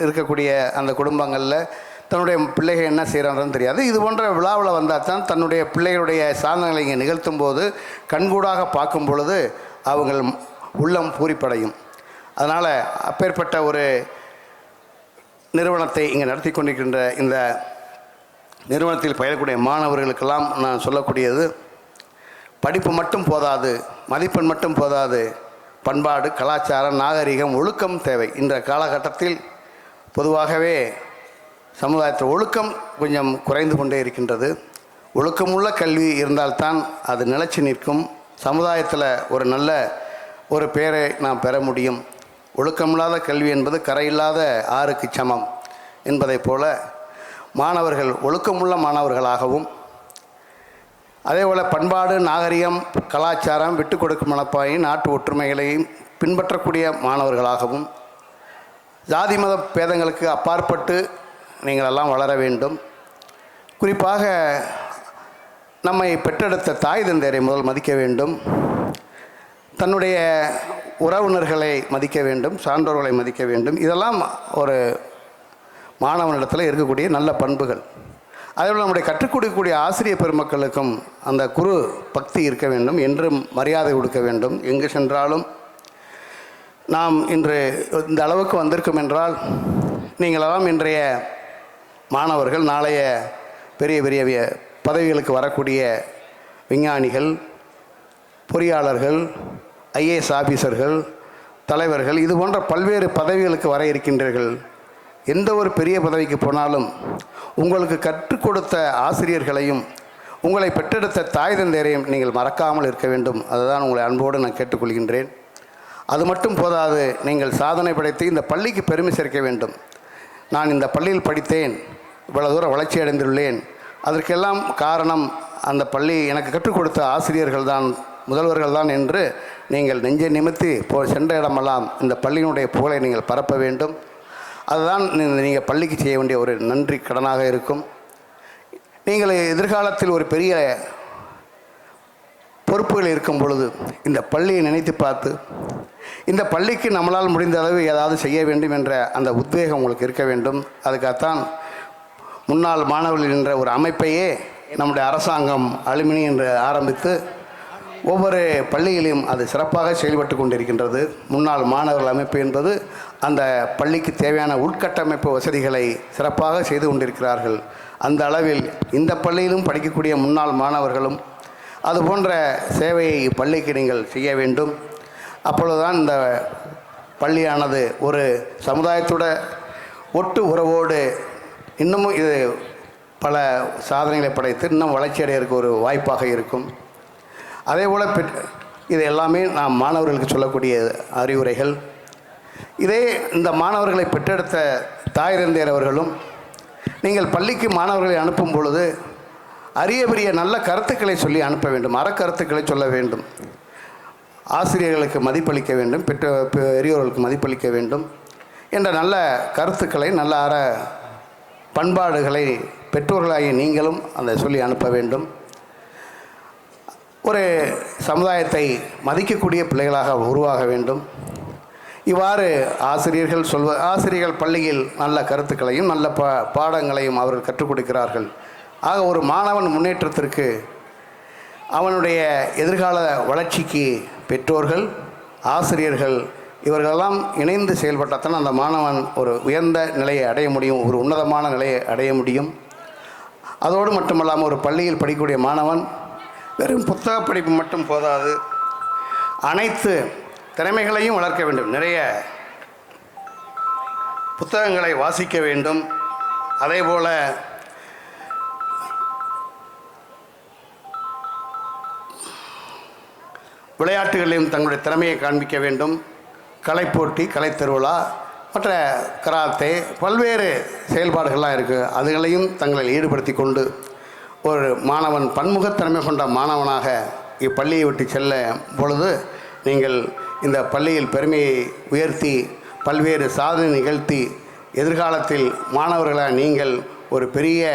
இருக்கக்கூடிய அந்த குடும்பங்களில் தன்னுடைய பிள்ளைகள் என்ன செய்கிறாங்கன்னு தெரியாது. இது போன்ற விழாவில் வந்தால் தான் தன்னுடைய பிள்ளைகளுடைய சாதனைகளை இங்கே நிகழ்த்தும் போது கண்கூடாக பார்க்கும் பொழுது அவங்கள் உள்ளம் பூரிப்படையும். அதனால் அப்பேற்பட்ட ஒரு நிறுவனத்தை இங்கே நடத்தி கொண்டிருக்கின்ற இந்த நிறுவனத்தில் பயிலக்கூடிய மாணவர்களுக்கெல்லாம் நான் சொல்லக்கூடியது, படிப்பு மட்டும் போதாது, மதிப்பெண் மட்டும் போதாது, பண்பாடு, கலாச்சாரம், நாகரிகம், ஒழுக்கம் தேவை. இந்த காலகட்டத்தில் பொதுவாகவே சமுதாயத்தில் ஒழுக்கம் கொஞ்சம் குறைந்து கொண்டே இருக்கின்றது. ஒழுக்கமுள்ள கல்வி இருந்தால்தான் அது நிலைச்சி நிற்கும். சமுதாயத்தில் ஒரு நல்ல ஒரு பெயரை நாம் பெற முடியும். ஒழுக்கமில்லாத கல்வி என்பது கரையில்லாத ஆறுக்கு சமம் என்பதைப் போல மாணவர்கள் ஒழுக்கமுள்ள மாணவர்களாகவும் அதேபோல் பண்பாடு, நாகரிகம், கலாச்சாரம், விட்டு கொடுக்கும் மனப்பாயை, நாட்டு ஒற்றுமைகளையும் பின்பற்றக்கூடிய மாணவர்களாகவும் ஜாதி மத பேதங்களுக்கு அப்பாற்பட்டு நீங்களெல்லாம் வளர வேண்டும். குறிப்பாக நம்மை பெற்றெடுத்த தாய் தந்தையரை முதல் மதிக்க வேண்டும். தன்னுடைய உறவினர்களை மதிக்க வேண்டும், சான்றோர்களை மதிக்க வேண்டும். இதெல்லாம் ஒரு மாணவனிடத்தில் இருக்கக்கூடிய நல்ல பண்புகள். அதேபோல் நம்முடைய கற்றுக் கொடுக்கக்கூடிய ஆசிரியர் பெருமக்களுக்கும் அந்த குரு பக்தி இருக்க வேண்டும், என்றும் மரியாதை கொடுக்க வேண்டும். எங்கு சென்றாலும் நாம் இன்று இந்த அளவுக்கு வந்திருக்கும் என்றால் நீங்களெல்லாம் இன்றைய மாணவர்கள் நாளைய பெரிய பெரிய பதவிகளுக்கு வரக்கூடிய விஞ்ஞானிகள், பொறியாளர்கள், ஐஏஎஸ் ஆஃபீஸர்கள், தலைவர்கள், இது போன்ற பல்வேறு பதவிகளுக்கு வர இருக்கின்றீர்கள். எந்த ஒரு பெரிய பதவிக்கு போனாலும் உங்களுக்கு கற்றுக் கொடுத்த ஆசிரியர்களையும் உங்களை பெற்றெடுத்த தாய் தந்தையரையும் நீங்கள் மறக்காமல் இருக்க வேண்டும். அதுதான் உங்களை அன்போடு நான் கேட்டுக்கொள்கின்றேன். அது மட்டும் போதாது, நீங்கள் சாதனை படைத்து இந்த பள்ளிக்கு பெருமை சேர்க்க வேண்டும். நான் இந்த பள்ளியில் படித்தேன், இவ்வளவு தூரம் வளர்ச்சி அடைந்துள்ளேன், அதற்கெல்லாம் காரணம் அந்த பள்ளி எனக்கு கற்றுக் கொடுத்த ஆசிரியர்கள் தான், முதல்வர்கள் தான் என்று நீங்கள் நெஞ்சை நிமித்தி சென்ற இடமெல்லாம் இந்த பள்ளியினுடைய புகழை நீங்கள் பரப்ப வேண்டும். அதுதான் நீங்கள் பள்ளிக்கு செய்ய வேண்டிய ஒரு நன்றி கடனாக இருக்கும். நீங்கள் எதிர்காலத்தில் ஒரு பெரிய பொறுப்புகள் இருக்கும் பொழுது இந்த பள்ளியை நினைத்து பார்த்து இந்த பள்ளிக்கு நம்மளால் முடிந்த அளவு ஏதாவது செய்ய வேண்டும் என்ற அந்த உத்வேகம் உங்களுக்கு இருக்க வேண்டும். அதுக்காகத்தான் முன்னாள் மாணவர்கள் என்ற ஒரு அமைப்பையே நம்முடைய அரசாங்கம் அலுமினி என்று ஆரம்பித்து ஒவ்வொரு பள்ளியிலும் அது சிறப்பாக செயல்பட்டு கொண்டிருக்கின்றது. முன்னாள் மாணவர்கள் அமைப்பு என்பது அந்த பள்ளிக்கு தேவையான உள்கட்டமைப்பு வசதிகளை சிறப்பாக செய்து கொண்டிருக்கிறார்கள். அந்த அளவில் இந்த பள்ளியிலும் படிக்கக்கூடிய முன்னாள் மாணவர்களும் அதுபோன்ற சேவையை இப்பள்ளிக்கு நீங்கள் செய்ய வேண்டும். அப்பொழுதுதான் இந்த பள்ளியானது ஒரு சமுதாயத்தோட ஒட்டு உறவோடு இன்னமும் இது பல சாதனைகளை படைத்து இன்னும் வளர்ச்சி அடையிறதுக்கு ஒரு வாய்ப்பாக இருக்கும். அதே போல் இது எல்லாமே நாம் மாணவர்களுக்கு சொல்லக்கூடிய அறிவுரைகள். இதே இந்த மாணவர்களை பெற்றெடுத்த தாய் தந்தையர் அவர்களும் நீங்கள் பள்ளிக்கு மாணவர்களை அனுப்பும் பொழுது அரிய பெரிய நல்ல கருத்துக்களை சொல்லி அனுப்ப வேண்டும். அறக்கருத்துக்களை சொல்ல வேண்டும். ஆசிரியர்களுக்கு மதிப்பளிக்க வேண்டும், பெரியோர்களுக்கு மதிப்பளிக்க வேண்டும் என்ற நல்ல கருத்துக்களை, நல்ல அற பண்பாடுகளை பெற்றோர்களாகிய நீங்களும் அந்த சொல்லி அனுப்ப வேண்டும். ஒரு சமுதாயத்தை மதிக்கக்கூடிய பிள்ளைகளாக உருவாக வேண்டும். இவ்வாறு ஆசிரியர்கள் பள்ளியில் நல்ல கருத்துக்களையும் நல்ல பாடங்களையும் அவர்கள் கற்றுக் கொடுக்கிறார்கள். ஆக ஒரு மாணவன் முன்னேற்றத்திற்கு, அவனுடைய எதிர்கால வளர்ச்சிக்கு பெற்றோர்கள், ஆசிரியர்கள் இவர்களெல்லாம் இணைந்து செயல்பட்டால்தான் அந்த மாணவன் ஒரு உயர்ந்த நிலையை அடைய முடியும், ஒரு உன்னதமான நிலையை அடைய முடியும். அதோடு மட்டுமல்லாமல் ஒரு பள்ளியில் படிக்கக்கூடிய மாணவன் வெறும் புத்தக படிப்பு மட்டும் போதாது, அனைத்து திறமைகளையும் வளர்க்க வேண்டும். நிறைய புத்தகங்களை வாசிக்க வேண்டும். அதேபோல் விளையாட்டுகளிலும் தங்களுடைய திறமையை காண்பிக்க வேண்டும். கலைப்போட்டி, கலை திருவிழா, மற்ற கராத்தே, பல்வேறு செயல்பாடுகள்லாம் இருக்குது. அதுகளையும் தங்களை ஈடுபடுத்தி கொண்டு ஒரு மாணவன் பன்முகத்திறமை கொண்ட மாணவனாக இப்பள்ளியை விட்டு செல்ல பொழுது நீங்கள் இந்த பள்ளியில் பெருமையை உயர்த்தி பல்வேறு சாதனை நிகழ்த்தி எதிர்காலத்தில் மாணவர்களாக நீங்கள் ஒரு பெரிய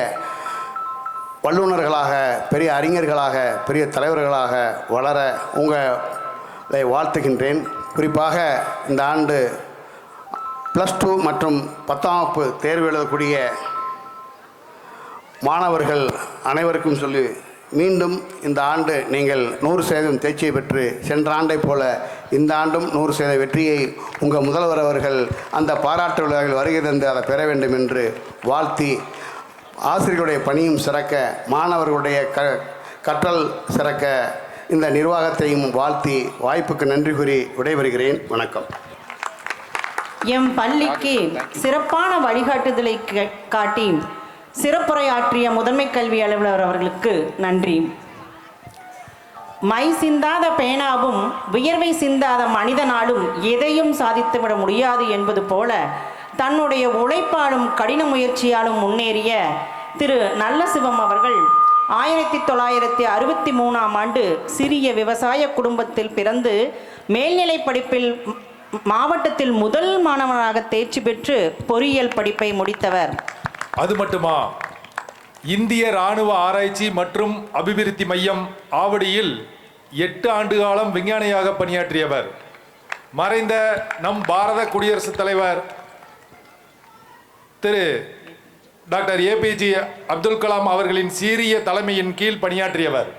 வல்லுநர்களாக, பெரிய அறிஞர்களாக, பெரிய தலைவர்களாக வளர உங்களை வாழ்த்துகின்றேன். குறிப்பாக இந்த ஆண்டு +2 மற்றும் 10ஆம் வகுப்பு தேர்வு எழுதக்கூடிய மாணவர்கள் அனைவருக்கும் சொல்லி மீண்டும் இந்த ஆண்டு நீங்கள் 100% தேர்ச்சியை பெற்று சென்ற ஆண்டை போல இந்த ஆண்டும் 100% வெற்றியை உங்கள் முதல்வர் அவர்கள் அந்த பாராட்டு விழாவில் வருகை தந்து அதை பெற வேண்டும் என்று வாழ்த்தி, ஆசிரியர்களுடைய பணியும் சிறக்க, மாணவர்களுடைய கற்றல் சிறக்க இந்த நிர்வாகத்தையும் வாழ்த்தி வாய்ப்புக்கு நன்றி கூறி விடைபெறுகிறேன். வணக்கம். எம் பள்ளிக்கு சிறப்பான வழிகாட்டுதலை காட்டி சிறப்புரையாற்றிய முதன்மை கல்வி அலுவலர் அவர்களுக்கு நன்றி. மை சிந்தாத பேனாவும் வியர்வை சிந்தாத மனிதனாலும் எதையும் சாதித்துவிட முடியாது என்பது போல தன்னுடைய உழைப்பாலும் கடின முயற்சியாலும் முன்னேறிய திரு நல்லசிவம் அவர்கள் 1963ஆம் ஆண்டு சிறிய விவசாய குடும்பத்தில் பிறந்து மேல்நிலை படிப்பில் மாவட்டத்தில் முதல் மாணவனாக தேர்ச்சி பெற்று பொறியியல் படிப்பை முடித்தவர். அது மட்டுமா, இந்திய இராணுவ ஆராய்ச்சி மற்றும் அபிவிருத்தி மையம் ஆவடியில் 8 ஆண்டு காலம் விஞ்ஞானியாக பணியாற்றியவர். மறைந்த நம் பாரத குடியரசுத் தலைவர் திரு டாக்டர் APJ அப்துல் கலாம் அவர்களின் சீரிய தலைமையின் கீழ் பணியாற்றியவர்.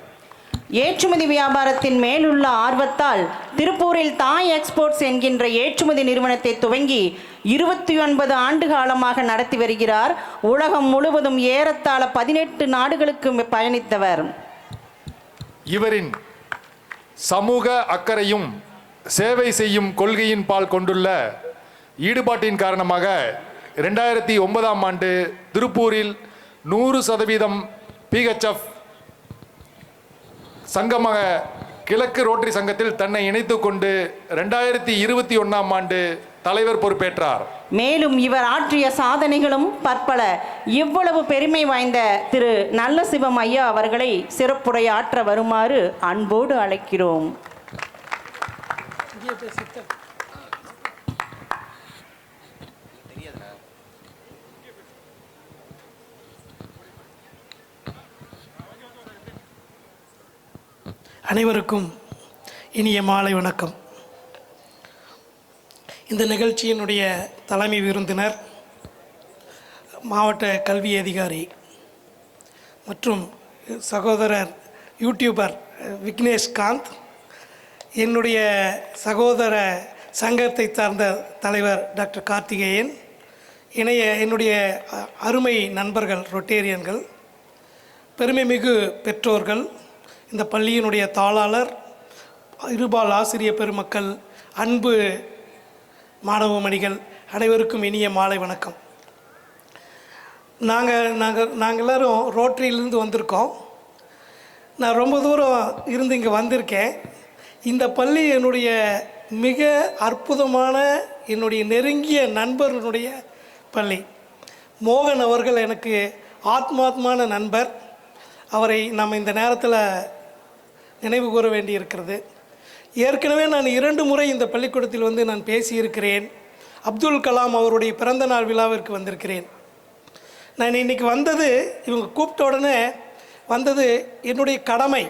ஏற்றுமதி வியாபாரத்தின் மேலுள்ள ஆர்வத்தால் திருப்பூரில் தாய் எக்ஸ்போர்ட்ஸ் என்கின்ற ஏற்றுமதி நிறுவனத்தை துவங்கி 29 ஆண்டு காலமாக நடத்தி வருகிறார். உலகம் முழுவதும் ஏறத்தாழ 18 நாடுகளுக்கு பயணித்தவர். இவரின் சமூக அக்கறையும் சேவை செய்யும் கொள்கையின் பால் கொண்டுள்ள ஈடுபாட்டின் காரணமாக 2009ஆம் ஆண்டு திருப்பூரில் 100% PHF சங்கமாக கிழக்கு ரோட்டரி சங்கத்தில் தன்னை இணைத்து கொண்டு 2021ஆம் ஆண்டு தலைவர் பொறுப்பேற்றார். மேலும் இவர் ஆற்றிய சாதனைகளும் பற்பல. இவ்வளவு பெருமை வாய்ந்த திரு நல்லசிவம் ஐயா அவர்களை சிறப்புரையாற்ற வருமாறு அன்போடு அழைக்கிறோம். அனைவருக்கும் இனிய மாலை வணக்கம். இந்த நிகழ்ச்சியினுடைய தலைமை விருந்தினர், மாவட்ட கல்வி அதிகாரி மற்றும் சகோதரர் யூடியூபர் விக்னேஷ் காந்த், என்னுடைய சகோதர சங்கத்தை சார்ந்த தலைவர் டாக்டர் கார்த்திகேயன், என்னுடைய அருமை நண்பர்கள் ரொட்டேரியன்கள், பெருமைமிகு பெற்றோர்கள், இந்த பள்ளியினுடைய தாளாளர், இருபால் ஆசிரியர் பெருமக்கள், அன்பு மாணவமணிகள் அனைவருக்கும் இனிய மாலை வணக்கம். நாங்கள் எல்லோரும் ரோட்டரியிலேருந்து வந்திருக்கோம். நான் ரொம்ப தூரம் இருந்து இங்கே வந்திருக்கேன். இந்த பள்ளி என்னுடைய மிக அற்புதமான என்னுடைய நெருங்கிய நண்பர்களுடைய பள்ளி. மோகன் அவர்கள் எனக்கு ஆத்மாத்மான நண்பர். அவரை நாம் இந்த நேரத்தில் நினைவு கூற வேண்டியிருக்கிறது. ஏற்கனவே நான் 2 முறை இந்த பள்ளிக்கூடத்தில் வந்து நான் பேசியிருக்கிறேன். அப்துல் கலாம் அவருடைய பிறந்தநாள் விழாவிற்கு வந்திருக்கிறேன். நான் இன்றைக்கி வந்தது, இவங்க கூப்பிட்ட உடனே வந்தது என்னுடைய கடமை.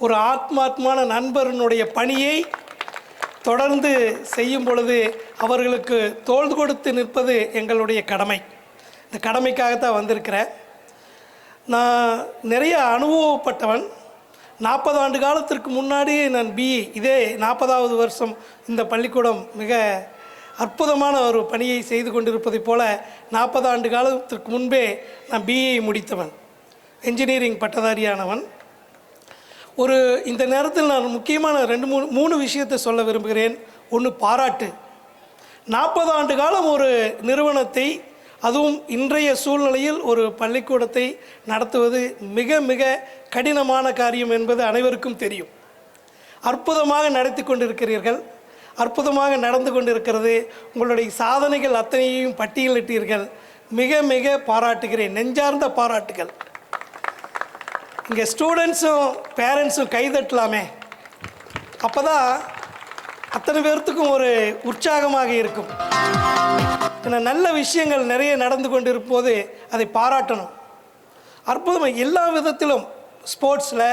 ஒரு ஆத்மாத்மான நண்பர்களுடைய பணியை தொடர்ந்து செய்யும் பொழுது அவர்களுக்கு தோள் கொடுத்து நிற்பது எங்களுடைய கடமை. இந்த கடமைக்காகத்தான் வந்திருக்கிறேன். நான் நிறைய அனுபவப்பட்டவன். 40 ஆண்டு காலத்திற்கு முன்னாடி நான் இதே 40வது வருஷம் இந்த பள்ளிக்கூடம் மிக அற்புதமான ஒரு பணியை செய்து கொண்டிருப்பதைப் போல 40 ஆண்டு காலத்திற்கு முன்பே நான் பிஏ முடித்தவன், என்ஜினியரிங் பட்டதாரியானவன். இந்த நேரத்தில் நான் முக்கியமான 3 விஷயத்தை சொல்ல விரும்புகிறேன். ஒன்று, பாராட்டு. 40 ஆண்டு காலம் ஒரு நிறுவனத்தை, அதுவும் இன்றைய சூழ்நிலையில் ஒரு பள்ளிக்கூடத்தை நடத்துவது மிக மிக கடினமான காரியம் என்பது அனைவருக்கும் தெரியும். அற்புதமாக நடத்தி கொண்டிருக்கிறீர்கள், அற்புதமாக நடந்து கொண்டிருக்கிறது. உங்களுடைய சாதனைகள் அத்தனையையும் பட்டியலிட்டீர்கள். மிக மிக பாராட்டுகிறேன், நெஞ்சார்ந்த பாராட்டுகள். இங்கே ஸ்டூடெண்ட்ஸும் பேரண்ட்ஸும் கைதட்டலாமே, அப்போ தான் அத்தனை பேர்த்துக்கும் ஒரு உற்சாகமாக இருக்கும். ஏன்னா நல்ல விஷயங்கள் நிறைய நடந்து கொண்டு இருக்கும்போது அதை பாராட்டணும். அற்புதமாக எல்லா விதத்திலும், ஸ்போர்ட்ஸில்,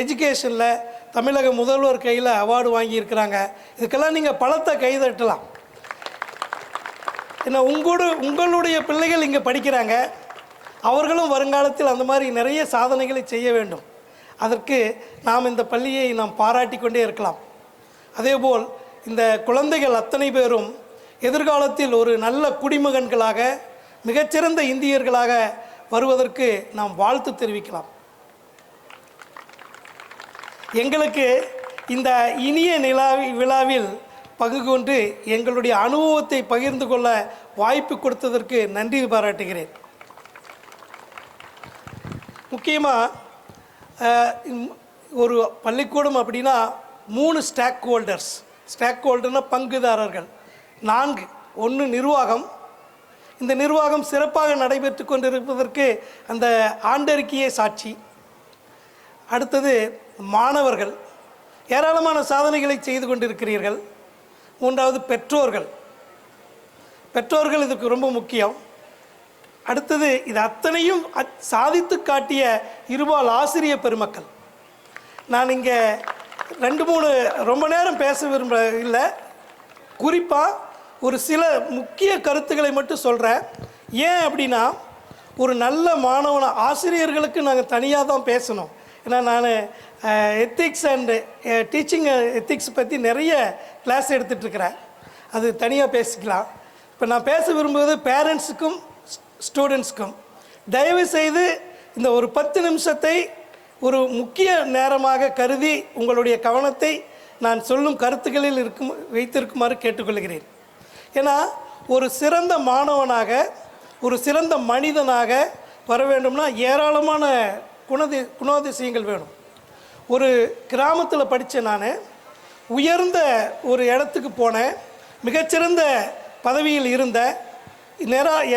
எஜுகேஷனில் தமிழக முதல்வர் கையில் அவார்டு வாங்கியிருக்கிறாங்க. இதுக்கெல்லாம் நீங்கள் பலத்தை கைதட்டலாம். ஏன்னா உங்களுடைய பிள்ளைகள் இங்கே படிக்கிறாங்க. அவர்களும் வருங்காலத்தில் அந்த மாதிரி நிறைய சாதனைகளை செய்ய வேண்டும். அதற்கு நாம் இந்த பள்ளியை நாம் பாராட்டி கொண்டே இருக்கலாம். அதேபோல் இந்த குழந்தைகள் அத்தனை பேரும் எதிர்காலத்தில் ஒரு நல்ல குடிமகன்களாக, மிகச்சிறந்த இந்தியர்களாக வருவதற்கு நாம் வாழ்த்து தெரிவிக்கலாம். எங்களுக்கு இந்த இனிய விழாவில் பங்கு கொண்டு எங்களுடைய அனுபவத்தை பகிர்ந்து கொள்ள வாய்ப்பு கொடுத்ததற்கு நன்றி பாராட்டுகிறேன். முக்கியமாக ஒரு பள்ளிக்கூடம் அப்படின்னா 3 ஸ்டேக் ஹோல்டர்னா பங்குதாரர்கள், 4. 1 நிர்வாகம். இந்த நிர்வாகம் சிறப்பாக நடைபெற்று கொண்டிருப்பதற்கு அந்த ஆண்டறிக்கையே சாட்சி. அடுத்தது மாணவர்கள், ஏராளமான சாதனைகளை செய்து கொண்டிருக்கிறீர்கள். 3வது பெற்றோர்கள் இதுக்கு ரொம்ப முக்கியம். அடுத்தது இது அத்தனையும் சாதித்து காட்டிய இருபால் ஆசிரியர் பெருமக்கள். நான் இங்கே 2-3 ரொம்ப நேரம் பேச இல்லை, குறிப்பாக ஒரு சில முக்கிய கருத்துக்களை மட்டும் சொல்கிறேன். ஏன் அப்படின்னா, ஒரு நல்ல மாணவன ஆசிரியர்களுக்கு நாங்கள் தனியாக தான் பேசணும். ஏன்னா நான் எத்திக்ஸ் அண்டு டீச்சிங் எத்திக்ஸ் பற்றி நிறைய கிளாஸ் எடுத்துகிட்ருக்கிறேன். அது தனியாக பேசிக்கலாம். இப்போ நான் பேச விரும்புவது பேரண்ட்ஸுக்கும் ஸ்டூடெண்ட்ஸுக்கும். தயவுசெய்து இந்த ஒரு 10 நிமிஷத்தை ஒரு முக்கிய நேரமாக கருதி உங்களுடைய கவனத்தை நான் சொல்லும் கருத்துக்களில் வைத்திருக்குமாறு கேட்டுக்கொள்கிறேன். ஏன்னா ஒரு சிறந்த மாணவனாக, ஒரு சிறந்த மனிதனாக வர வேண்டும்னா ஏராளமான குணாதிசயங்கள் வேணும். ஒரு கிராமத்தில் படித்த நான் உயர்ந்த ஒரு இடத்துக்கு போனேன், மிகச்சிறந்த பதவியில் இருந்த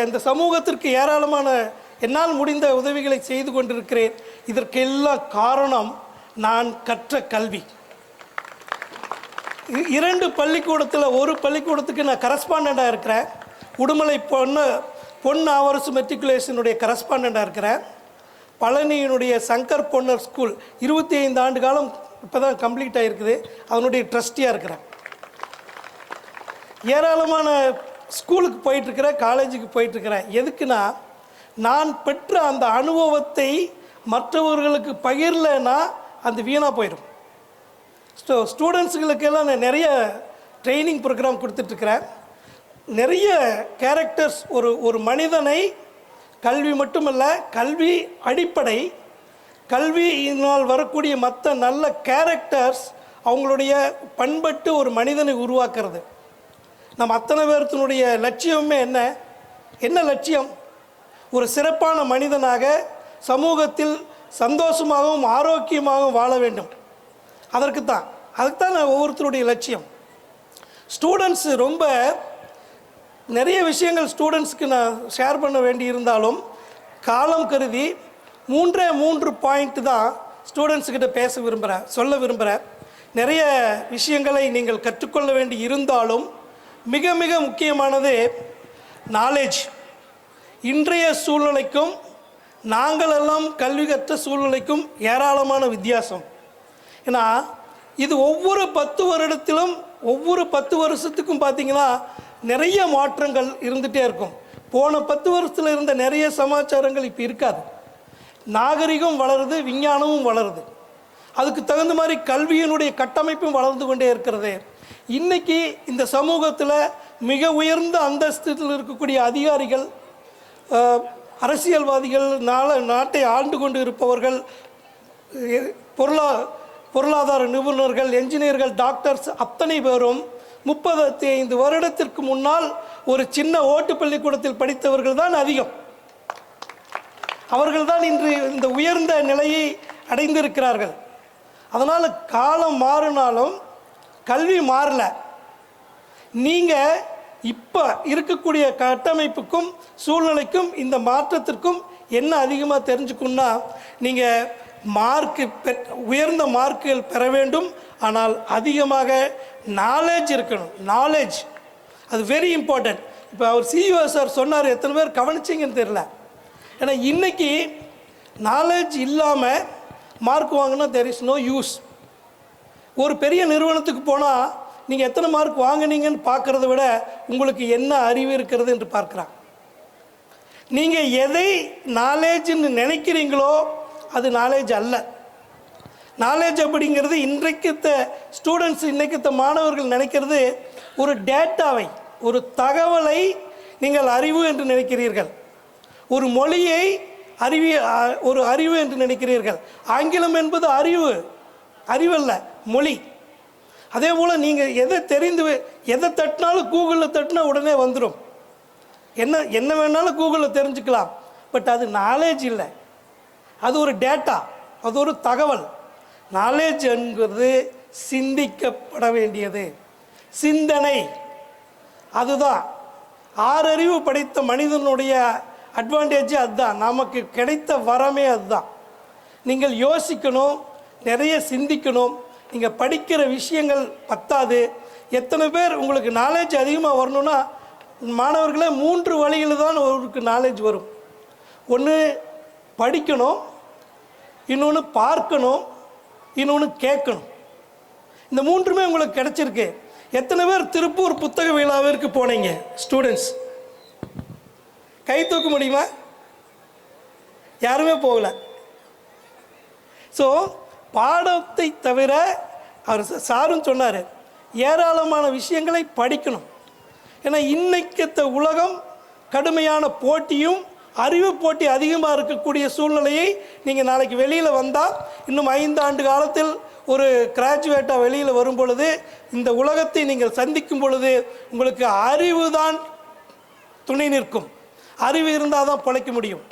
இந்த சமூகத்திற்கு ஏராளமான என்னால் முடிந்த உதவிகளை செய்து கொண்டிருக்கிறேன். இதற்கெல்லாம் காரணம் நான் கற்ற கல்வி. 2 பள்ளிக்கூடத்தில், ஒரு பள்ளிக்கூடத்துக்கு நான் கரஸ்பாண்டண்ட்டாக இருக்கிறேன். உடுமலை பொன் ஆவரசு மெட்ரிகுலேஷனுடைய கரஸ்பாண்டண்ட்டாக இருக்கிறேன். பழனியினுடைய சங்கர் பொன்னர் ஸ்கூல் 25 ஆண்டு காலம் இப்போ தான் கம்ப்ளீட் ஆகிருக்குது, அதனுடைய ட்ரஸ்டியாக இருக்கிறேன். ஏராளமான ஸ்கூலுக்கு போயிட்டுருக்கிறேன், காலேஜுக்கு போயிட்டுருக்கிறேன். எதுக்குன்னா, நான் பெற்ற அந்த அனுபவத்தை மற்றவர்களுக்கு பகிரலைன்னா அது வீணாக போயிடும். ஸ்டூடெண்ட்ஸுகளுக்கெல்லாம் நான் நிறைய ட்ரைனிங் ப்ரோக்ராம் கொடுத்துட்ருக்கிறேன். நிறைய கேரக்டர்ஸ், ஒரு மனிதனை கல்வி மட்டுமல்ல, கல்வி அடிப்படை, கல்வியினால் வரக்கூடிய மற்ற நல்ல கேரக்டர்ஸ் அவங்களுடைய பண்பட்டு ஒரு மனிதனை உருவாக்குறது. நம்ம அத்தனை பேர்த்தினுடைய லட்சியமே என்ன லட்சியம்? ஒரு சிறப்பான மனிதனாக சமூகத்தில் சந்தோஷமாகவும் ஆரோக்கியமாகவும் வாழ வேண்டும். அதுக்கு தான் நான் ஒவ்வொருத்தருடைய லட்சியம். ஸ்டூடெண்ட்ஸ் ரொம்ப நிறைய விஷயங்கள் ஸ்டூடெண்ட்ஸ்க்கு நான் ஷேர் பண்ண வேண்டி இருந்தாலும் காலம் கருதி 3 பாயிண்ட் தான் ஸ்டூடெண்ட்ஸுக்கிட்ட சொல்ல விரும்புகிறேன். நிறைய விஷயங்களை நீங்கள் கற்றுக்கொள்ள வேண்டி இருந்தாலும் மிக மிக முக்கியமானது நாலேஜ். இன்றைய சூழ்நிலைக்கும் நாங்களெல்லாம் கல்வி கற்ற சூழ்நிலைக்கும் ஏராளமான வித்தியாசம். ஏன்னா இது ஒவ்வொரு 10 வருடத்திலும் ஒவ்வொரு 10 வருஷத்துக்கும் பார்த்திங்கன்னா நிறைய மாற்றங்கள் இருந்துகிட்டே இருக்கும். போன 10 வருஷத்தில் இருந்த நிறைய சமாச்சாரங்கள் இப்போ இருக்காது. நாகரிகம் வளருது, விஞ்ஞானமும் வளருது, அதுக்கு தகுந்த மாதிரி கல்வியினுடைய கட்டமைப்பும் வளர்ந்து கொண்டே இருக்கிறது. இன்றைக்கி இந்த சமூகத்தில் மிக உயர்ந்த அந்தஸ்தில் இருக்கக்கூடிய அதிகாரிகள், அரசியல்வாதிகள், நாட்டை ஆண்டு கொண்டு இருப்பவர்கள், பொருளாதார நிபுணர்கள், என்ஜினியர்கள், டாக்டர்ஸ் அத்தனை பேரும் 35 வருடத்திற்கு முன்னால் ஒரு சின்ன ஓட்டு பள்ளிக்கூடத்தில் படித்தவர்கள் தான் அதிகம். அவர்கள்தான் இன்று இந்த உயர்ந்த நிலையை அடைந்திருக்கிறார்கள். அதனால் காலம் மாறினாலும் கல்வி மாறல. நீங்கள் இப்போ இருக்கக்கூடிய கட்டமைப்புக்கும் சூழ்நிலைக்கும் இந்த மாற்றத்திற்கும் என்ன அதிகமாக தெரிஞ்சுக்கணும்னா, நீங்கள் உயர்ந்த மார்க்குகள் பெற வேண்டும். ஆனால் அதிகமாக நாலேஜ் இருக்கணும். நாலேஜ் அது வெரி இம்பார்ட்டன்ட். இப்போ அவர் சிஇஓ சார் சொன்னார், எத்தனை பேர் கவனிச்சிங்கன்னு தெரியல. ஏன்னா இன்றைக்கி நாலேஜ் இல்லாமல் மார்க் வாங்கினா தெர் இஸ் நோ யூஸ். ஒரு பெரிய நிறுவனத்துக்கு போனால் நீங்கள் எத்தனை மார்க் வாங்கினீங்கன்னு பார்க்குறத விட உங்களுக்கு என்ன அறிவு இருக்கிறது என்று பார்க்குறாங்க. நீங்கள் எதை நாலேஜ்னு நினைக்கிறீங்களோ அது நாலேஜ் அல்ல. நாலேஜ் அப்படிங்கிறது இன்றைக்குத்த ஸ்டூடெண்ட்ஸ், இன்றைக்குத்த மாணவர்கள் நினைக்கிறது ஒரு டேட்டாவை, ஒரு தகவலை நீங்கள் அறிவு என்று நினைக்கிறீர்கள். ஒரு மொழியை ஒரு அறிவு என்று நினைக்கிறீர்கள். ஆங்கிலம் என்பது அறிவல்ல, மொழி. அதே போல் நீங்கள் எதை தட்டினாலும் கூகுளில் தட்டினா உடனே வந்துடும். என்ன வேணாலும் கூகுளில் தெரிஞ்சுக்கலாம். பட் அது நாலேஜ் இல்லை, அது ஒரு டேட்டா, அது ஒரு தகவல். நாலேஜ் என்கிறது சிந்திக்கப்பட வேண்டியது, சிந்தனை. அதுதான் 6 அறிவு படைத்த மனிதனுடைய அட்வான்டேஜ். அதுதான் நமக்கு கிடைத்த வரமே. அதுதான் நீங்கள் யோசிக்கணும், நிறைய சிந்திக்கணும். நீங்கள் படிக்கிற விஷயங்கள் பத்தாது. எத்தனை பேர் உங்களுக்கு நாலேஜ் அதிகமாக வரணும்னா, மாணவர்களே 3 வழியில் தான் அவருக்கு நாலேஜ் வரும். ஒன்று படிக்கணும், இன்னொன்று பார்க்கணும், இன்னொன்று கேட்கணும். இந்த 3மே உங்களுக்கு கிடச்சிருக்கு. எத்தனை பேர் திருப்பூர் புத்தக விழாவிற்கு போனீங்க? ஸ்டூடெண்ட்ஸ் கை தூக்க முடியுமா? யாருமே போகல. ஸோ பாடத்தை தவிர அவர் சாரும் சொன்னார், ஏராளமான விஷயங்களை படிக்கணும். ஏன்னா இன்னைக்கத்த உலகம் கடுமையான போட்டியும் அறிவு போட்டி அதிகமாக இருக்கக்கூடிய சூழ்நிலையை நீங்கள் நாளைக்கு வெளியில் வந்தால், இன்னும் 5 ஆண்டு காலத்தில் ஒரு கிராஜுவேட்டாக வெளியில் வரும் பொழுது, இந்த உலகத்தை நீங்கள் சந்திக்கும் பொழுது உங்களுக்கு அறிவு தான் துணை நிற்கும். அறிவு இருந்தால் தான் பிழைக்க முடியும்.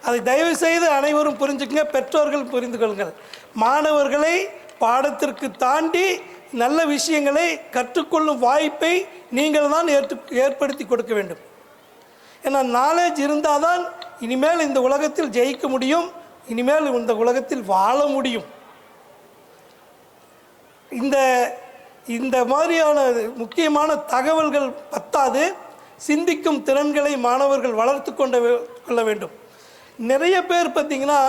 அதை தயவு செய்து அனைவரும் புரிஞ்சுக்கங்க, பெற்றோர்கள் புரிந்து கொள்ளுங்கள். மாணவர்களை பாடத்திற்கு தாண்டி நல்ல விஷயங்களை கற்றுக்கொள்ளும் வாய்ப்பை நீங்கள் தான் ஏற்படுத்தி கொடுக்க வேண்டும். ஏன்னா நாலேஜ் இருந்தால் தான் இனிமேல் இந்த உலகத்தில் ஜெயிக்க முடியும், இனிமேல் இந்த உலகத்தில் வாழ முடியும். இந்த மாதிரியான முக்கியமான தகவல்கள் பத்தாது, சிந்திக்கும் திறன்களை மாணவர்கள் வளர்த்து கொள்ள வேண்டும். நிறைய பேர் பார்த்திங்கன்னா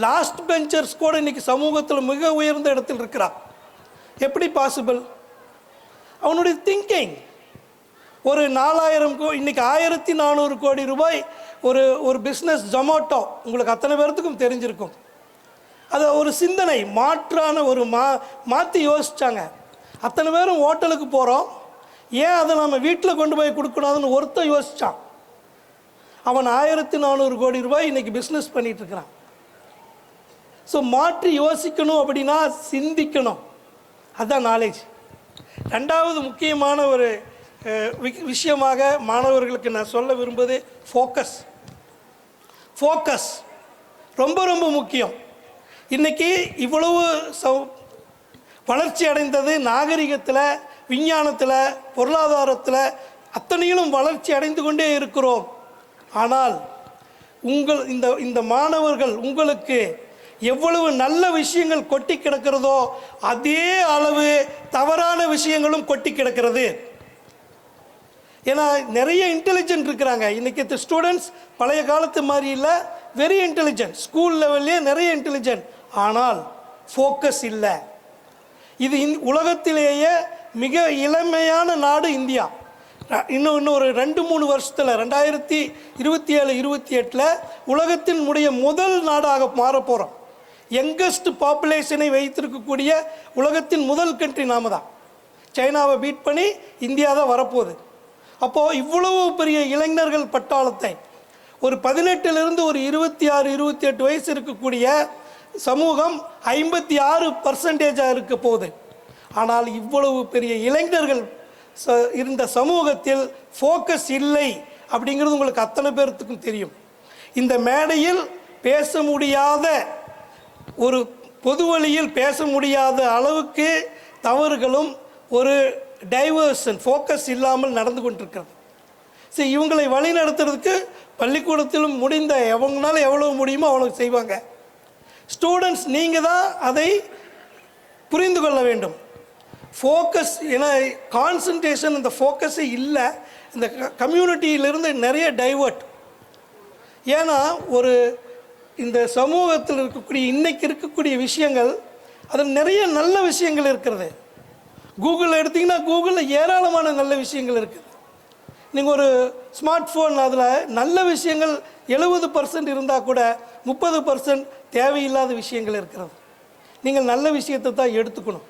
லாஸ்ட் பெஞ்சர்ஸ் கூட இன்றைக்கி சமூகத்தில் மிக உயர்ந்த இடத்தில் இருக்கிறான். எப்படி பாசிபிள்? அவனுடைய திங்கிங், ஒரு 4000 இன்னைக்கு 1400 கோடி ரூபாய் ஒரு பிஸ்னஸ் ஜொமேட்டோ உங்களுக்கு அத்தனை பேர்த்துக்கும் தெரிஞ்சிருக்கும். அது ஒரு சிந்தனை மாற்றான ஒரு மாற்றி யோசித்தாங்க. அத்தனை பேரும் ஹோட்டலுக்கு போகிறோம், ஏன் அதை நம்ம வீட்டில் கொண்டு போய் கொடுக்கக்கூடாதுன்னு ஒருத்தன் யோசித்தான். அவன் 1400 கோடி ரூபாய் இன்றைக்கி பிஸ்னஸ் பண்ணிகிட்ருக்கிறான். ஸோ மாற்றி யோசிக்கணும் அப்படின்னா சிந்திக்கணும், அதுதான் நாலேஜ். ரெண்டாவது முக்கியமான ஒரு விஷயமாக மாணவர்களுக்கு நான் சொல்ல விரும்புவது ஃபோக்கஸ் ரொம்ப ரொம்ப முக்கியம். இன்றைக்கி இவ்வளவு வளர்ச்சி அடைந்தது நாகரிகத்தில், விஞ்ஞானத்தில், பொருளாதாரத்தில் அத்தனையிலும் வளர்ச்சி அடைந்து கொண்டே இருக்கிறோம். ஆனால் இந்த மாணவர்கள் உங்களுக்கு எவ்வளவு நல்ல விஷயங்கள் கொட்டி கிடக்கிறதோ அதே அளவு தவறான விஷயங்களும் கொட்டி கிடக்கிறது. ஏன்னா நிறைய இன்டெலிஜென்ட் இருக்கிறாங்க இன்றைக்கி. ஸ்டூடெண்ட்ஸ் பழைய காலத்து மாதிரி இல்லை, வெரி இன்டெலிஜென்ட், ஸ்கூல் லெவல்லே நிறைய இன்டெலிஜென்ட். ஆனால் ஃபோக்கஸ் இல்லை. இது உலகத்திலேயே மிக இளமையான நாடு இந்தியா. இன்னும் ஒரு 2-3 வருஷத்தில் 2027-28 உலகத்தின் முதல் நாடாக மாறப்போகிறோம். யங்கஸ்ட் பாப்புலேஷனை வைத்திருக்கக்கூடிய உலகத்தின் முதல் கண்ட்ரி நாம தான். சைனாவை பீட் பண்ணி இந்தியா தான் வரப்போகுது. அப்போது இவ்வளவு பெரிய இளைஞர்கள் பட்டாளத்தை ஒரு 18 ஒரு 26-28 வயசு இருக்கக்கூடிய சமூகம் 56% இருக்க போகுது. ஆனால் இவ்வளவு பெரிய இளைஞர்கள் இருந்த சமூகத்தில் ஃபோக்கஸ் இல்லை அப்படிங்கிறது உங்களுக்கு அத்தனை பேர்த்துக்கும் தெரியும். இந்த மேடையில் பேச முடியாத, ஒரு பொது வழியில் பேச முடியாத அளவுக்கு தவறுகளும் ஒரு டைவர்ஷன், ஃபோக்கஸ் இல்லாமல் நடந்து கொண்டிருக்கிறது. சரி, இவங்களை வழி நடத்துறதுக்கு பள்ளிக்கூடத்திலும் முடிந்த எவங்களால எவ்வளோ முடியுமோ அவ்வளோ செய்வாங்க. ஸ்டூடெண்ட்ஸ் நீங்கள் தான் அதை புரிந்து கொள்ள வேண்டும். ஃபோக்கஸ், ஏன்னா கான்சன்ட்ரேஷன், இந்த ஃபோக்கஸே இல்லை. இந்த கம்யூனிட்டியிலிருந்து நிறைய டைவர்ட். ஏன்னா இந்த சமூகத்தில் இருக்கக்கூடிய இன்றைக்கி இருக்கக்கூடிய விஷயங்கள், அதில் நிறைய நல்ல விஷயங்கள் இருக்கிறது. கூகுளில் எடுத்திங்கன்னா கூகுளில் ஏராளமான நல்ல விஷயங்கள் இருக்குது. நீங்கள் ஒரு ஸ்மார்ட் ஃபோன், அதில் நல்ல விஷயங்கள் 70% இருந்தால் கூட 30% தேவையில்லாத விஷயங்கள் இருக்கிறது. நீங்கள் நல்ல விஷயத்தை தான் எடுத்துக்கணும்.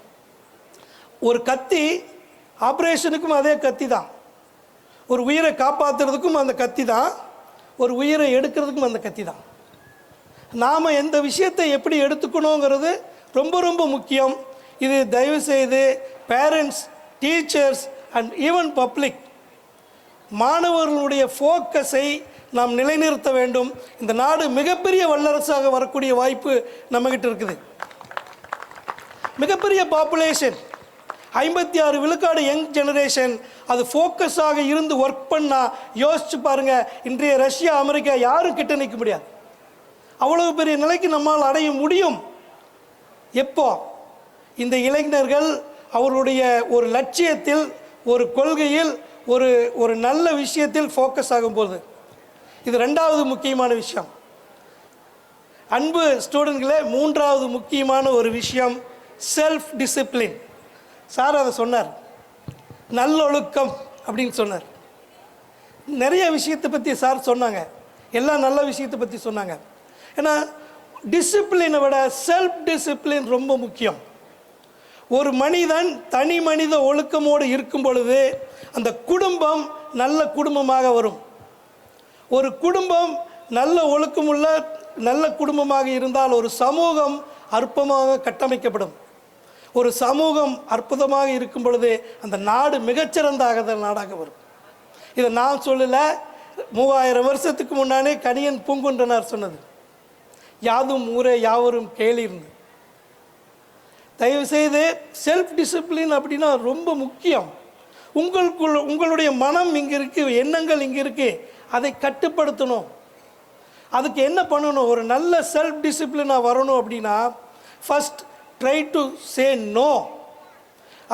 ஒரு கத்தி ஆப்ரேஷனுக்கும் அதே கத்தி தான், ஒரு உயிரை காப்பாற்றுறதுக்கும் அந்த கத்தி தான், ஒரு உயிரை எடுக்கிறதுக்கும் அந்த கத்தி தான். நாம் எந்த விஷயத்தை எப்படி எடுத்துக்கணுங்கிறது ரொம்ப ரொம்ப முக்கியம். இது தயவுசெய்து parents, teachers and even public, மாணவர்களுடைய ஃபோக்கஸை நாம் நிலைநிறுத்த வேண்டும். இந்த நாடு மிகப்பெரிய வல்லரசாக வரக்கூடிய வாய்ப்பு நம்மகிட்ட இருக்குது. மிகப்பெரிய பாப்புலேஷன், 56 விழுக்காடு யங் ஜெனரேஷன். அது ஃபோக்கஸாக இருந்து ஒர்க் பண்ணால் யோசிச்சு பாருங்கள், இன்றைய ரஷ்யா, அமெரிக்கா யாரும் கிட்ட நிற்க முடியாது. அவ்வளவு பெரிய நிலைக்கு நம்மால் அடைய முடியும். எப்போ இந்த இளைஞர்கள் அவருடைய ஒரு லட்சியத்தில், ஒரு கொள்கையில், ஒரு நல்ல விஷயத்தில் ஃபோக்கஸ் ஆகும்போது. இது ரெண்டாவது முக்கியமான விஷயம். அன்பு ஸ்டூடெண்ட்களே, மூன்றாவது முக்கியமான ஒரு விஷயம் செல்ஃப் டிசிப்ளின். சார் அதை சொன்னார், நல்லொழுக்கம் அப்படின்னு சொன்னார். நிறைய விஷயத்தை பற்றி சார் சொன்னாங்க, எல்லா நல்ல விஷயத்தை பற்றி சொன்னாங்க. ஏன்னா டிசிப்ளினை விட செல்ஃப் டிசிப்ளின் ரொம்ப முக்கியம். ஒரு மனிதன் தனி மனித ஒழுக்கமோடு இருக்கும் பொழுது அந்த குடும்பம் நல்ல குடும்பமாக வரும். ஒரு குடும்பம் நல்ல ஒழுக்கமுள்ள நல்ல குடும்பமாக இருந்தால் ஒரு சமூகம் அற்புதமாக கட்டமைக்கப்படும். ஒரு சமூகம் அற்புதமாக இருக்கும் பொழுது அந்த நாடு மிகச்சிறந்த நாடாக வரும். இதை நான் சொல்லலை, 3000 வருஷத்துக்கு முன்னாலே கணியன் பூங்குன்றனார் சொன்னது. யாதும் ஊரே யாவரும் கேளிர்ந்து. தயவுசெய்து செல்ஃப் டிசிப்ளின் அப்படின்னா ரொம்ப முக்கியம். உங்களுடைய மனம் இங்கே இருக்குது, எண்ணங்கள் இங்கே இருக்குது, அதை கட்டுப்படுத்தணும். அதுக்கு என்ன பண்ணணும்? ஒரு நல்ல செல்ஃப் டிசிப்ளினாக வரணும் அப்படின்னா first try to say no.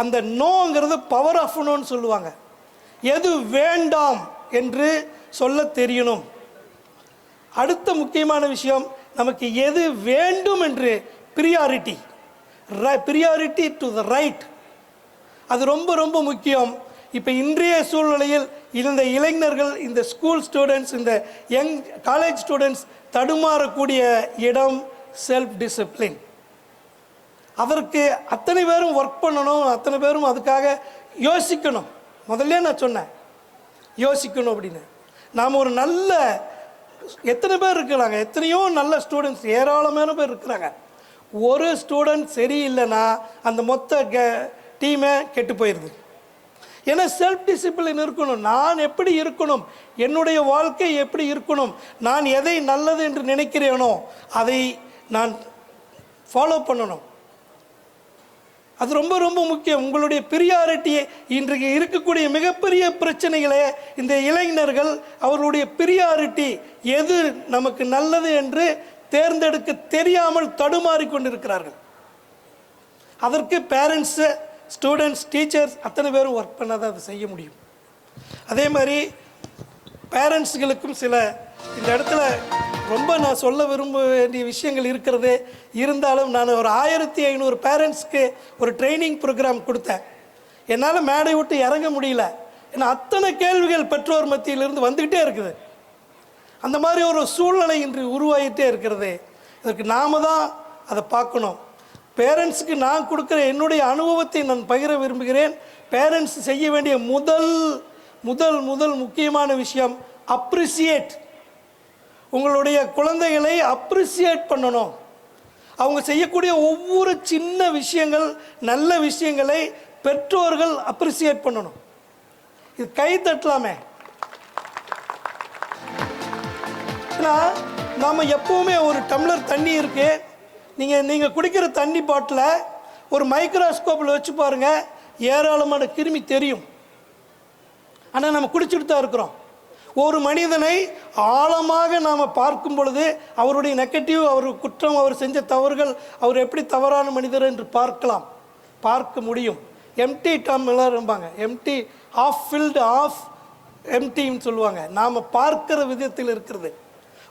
அந்த நோங்கிறது பவர் ஆஃப் நோன்னு சொல்லுவாங்க. எது வேண்டாம் என்று சொல்ல தெரியணும். அடுத்த முக்கியமான விஷயம், நமக்கு எது வேண்டும் என்று ப்ரியாரிட்டி டு த ரைட், அது ரொம்ப ரொம்ப முக்கியம். இப்போ இன்றைய சூழ்நிலையில் இந்த இளைஞர்கள், இந்த ஸ்கூல் ஸ்டூடெண்ட்ஸ், இந்த யங் காலேஜ் ஸ்டூடெண்ட்ஸ் தடுமாறக்கூடிய இடம் செல்ஃப் டிசிப்ளின். அதற்கு அத்தனை பேரும் ஒர்க் பண்ணணும், அத்தனை பேரும் அதுக்காக யோசிக்கணும். முதல்ல நான் சொன்னேன் யோசிக்கணும் அப்படின்னு. நாம் ஒரு நல்ல எத்தனை பேர் இருக்கிறாங்க, எத்தனையோ நல்ல ஸ்டூடெண்ட்ஸ் ஏராளமான பேர் இருக்கிறாங்க. ஒரு ஸ்டூடெண்ட் சரியில்லைன்னா அந்த மொத்த டீமே கெட்டு போயிடுது. ஏன்னா செல்ஃப் டிசிப்ளின் இருக்கணும். நான் எப்படி இருக்கணும், என்னுடைய வாழ்க்கை எப்படி இருக்கணும், நான் எதை நல்லது என்று நினைக்கிறேனோ அதை நான் ஃபாலோ பண்ணணும். அது ரொம்ப ரொம்ப முக்கியம். உங்களுடைய பிரியாரிட்டியை இன்றைக்கு இருக்கக்கூடிய மிகப்பெரிய பிரச்சனைகளே இந்த இளைஞர்கள் அவர்களுடைய பிரியாரிட்டி எது நமக்கு நல்லது என்று தேர்ந்தெடுக்க தெரியாமல் தடுமாறி கொண்டிருக்கிறார்கள். அதற்கு பேரண்ட்ஸு, ஸ்டூடெண்ட்ஸ், டீச்சர்ஸ் அத்தனை பேரும் ஒர்க் பண்ணாதான் அதை செய்ய முடியும். அதே மாதிரி பேரண்ட்ஸுகளுக்கும் சில இந்த இடத்துல ரொம்ப நான் சொல்ல விரும்ப வேண்டிய விஷயங்கள் இருக்கிறது. இருந்தாலும் நான் ஒரு 1500 பேரண்ட்ஸ்க்கு ஒரு ட்ரைனிங் ப்ரோக்ராம் கொடுத்தேன். என்னால் மேடை விட்டு இறங்க முடியல. ஏன்னா அத்தனை கேள்விகள் பெற்றோர் மத்தியிலிருந்து வந்துக்கிட்டே இருக்குது. அந்த மாதிரி ஒரு சூழ்நிலை இன்று உருவாகிட்டே இருக்கிறது. இதற்கு நாம் தான் அதை பார்க்கணும். பேரண்ட்ஸுக்கு நான் கொடுக்குற என்னுடைய அனுபவத்தை நான் பகிர விரும்புகிறேன். பேரண்ட்ஸ் செய்ய வேண்டிய முதல் முக்கியமான விஷயம் அப்ரிசியேட். உங்களுடைய குழந்தைகளை அப்ரிசியேட் பண்ணணும். அவங்க செய்யக்கூடிய ஒவ்வொரு சின்ன விஷயங்கள், நல்ல விஷயங்களை பெற்றோர்கள் அப்ரிசியேட் பண்ணணும். இது கை தட்டலாமே. ஏன்னா நாம் எப்பவுமே ஒரு டம்ளர் தண்ணி இருக்கு, நீங்கள் குடிக்கிற தண்ணி பாட்டில் ஒரு மைக்ரோஸ்கோப்பில் வச்சு பாருங்கள், ஏராளமான கிருமி தெரியும். ஆனால் நம்ம குடிச்சுட்டு தான் இருக்கிறோம். ஒரு மனிதனை ஆழமாக நாம் பார்க்கும் பொழுது அவருடைய நெகட்டிவ், அவர் குற்றம், அவர் செஞ்ச தவறுகள், அவர் எப்படி தவறான மனிதர் என்று பார்க்க முடியும். எம்டி டம்ளர் இருப்பாங்க, எம்டி ஆஃப் ஃபில்டு ஆஃப் எம்டின்னு சொல்லுவாங்க. நாம் பார்க்கிற விதத்தில் இருக்கிறது.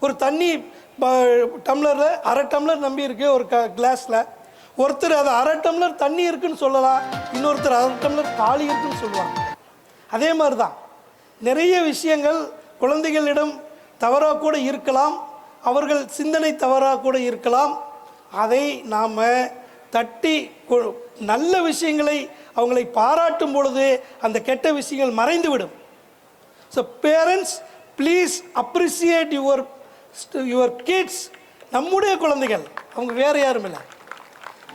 ஒரு தண்ணி டம்ளரில் அரை டம்ளர் நம்பி இருக்கு ஒரு கிளாஸில். ஒருத்தர் அது அரை டம்ளர் தண்ணி இருக்குன்னு சொல்லலாம், இன்னொருத்தர் அரை டம்ளர் காலி இருக்குன்னு சொல்லுவாங்க. அதே மாதிரி தான் நிறைய விஷயங்கள் குழந்தைகளிடம் தவறாக கூட இருக்கலாம், அவர்கள் சிந்தனை தவறாக கூட இருக்கலாம். அதை நாம் தட்டி நல்ல விஷயங்களை அவங்களை பாராட்டும் பொழுது அந்த கெட்ட விஷயங்கள் மறைந்துவிடும். So parents please appreciate your kids. நம்முடைய குழந்தைகள், அவங்க வேறு யாரும் இல்லை,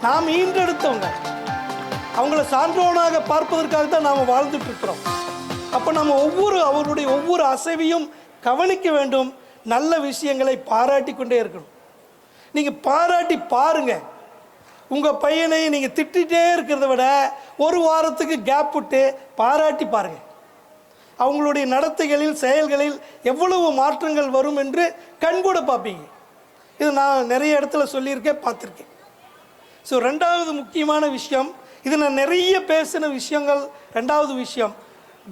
நாம் ஈன்றெடுத்தவங்க. அவங்கள சான்றோனாக பார்ப்பதற்காக தான் நாம் வாழ்ந்துட்டு இருக்கிறோம். அப்போ நம்ம அவருடைய ஒவ்வொரு அசைவையும் கவனிக்க வேண்டும். நல்ல விஷயங்களை பாராட்டி கொண்டே இருக்கணும். நீங்கள் பாராட்டி பாருங்கள். உங்கள் பையனை நீங்கள் திட்டிகிட்டே இருக்கிறத விட ஒரு வாரத்துக்கு கேப் விட்டு பாராட்டி பாருங்கள். அவங்களுடைய நடத்தைகளில், செயல்களில் எவ்வளவு மாற்றங்கள் வரும் என்று கண்கூட பார்ப்பீங்க. இது நான் நிறைய இடத்துல சொல்லியிருக்கேன், பார்த்துருக்கேன். ஸோ ரெண்டாவது முக்கியமான விஷயம், இது நான் நிறைய பேசின விஷயங்கள். ரெண்டாவது விஷயம்,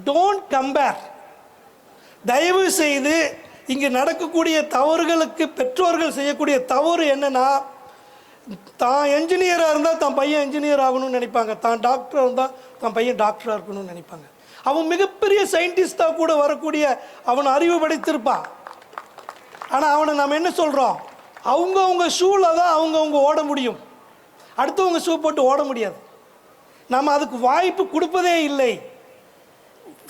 டோன்ட் கம்பேர். தயவு செய்து இங்கே நடக்கக்கூடிய தவறுகளுக்கு பெற்றோர்கள் செய்யக்கூடிய தவறு என்னன்னா, தான் என்ஜினியராக இருந்தால் தான் பையன் என்ஜினியர் ஆகணும்னு நினைப்பாங்க, தான் டாக்டராக இருந்தால் தான் பையன் டாக்டராக இருக்கணும்னு நினைப்பாங்க. அவன் மிகப்பெரிய சயின்டிஸ்டாக கூட வரக்கூடிய அவன் அறிவு படைத்திருப்பான். ஆனால் அவனை நாம் என்ன சொல்கிறோம், அவங்கவுங்க ஷூவில் தான் அவங்கவுங்க ஓட முடியும், அடுத்தவங்க ஷூ போட்டு ஓட முடியாது. நாம் அதுக்கு வாய்ப்பு கொடுப்பதே இல்லை.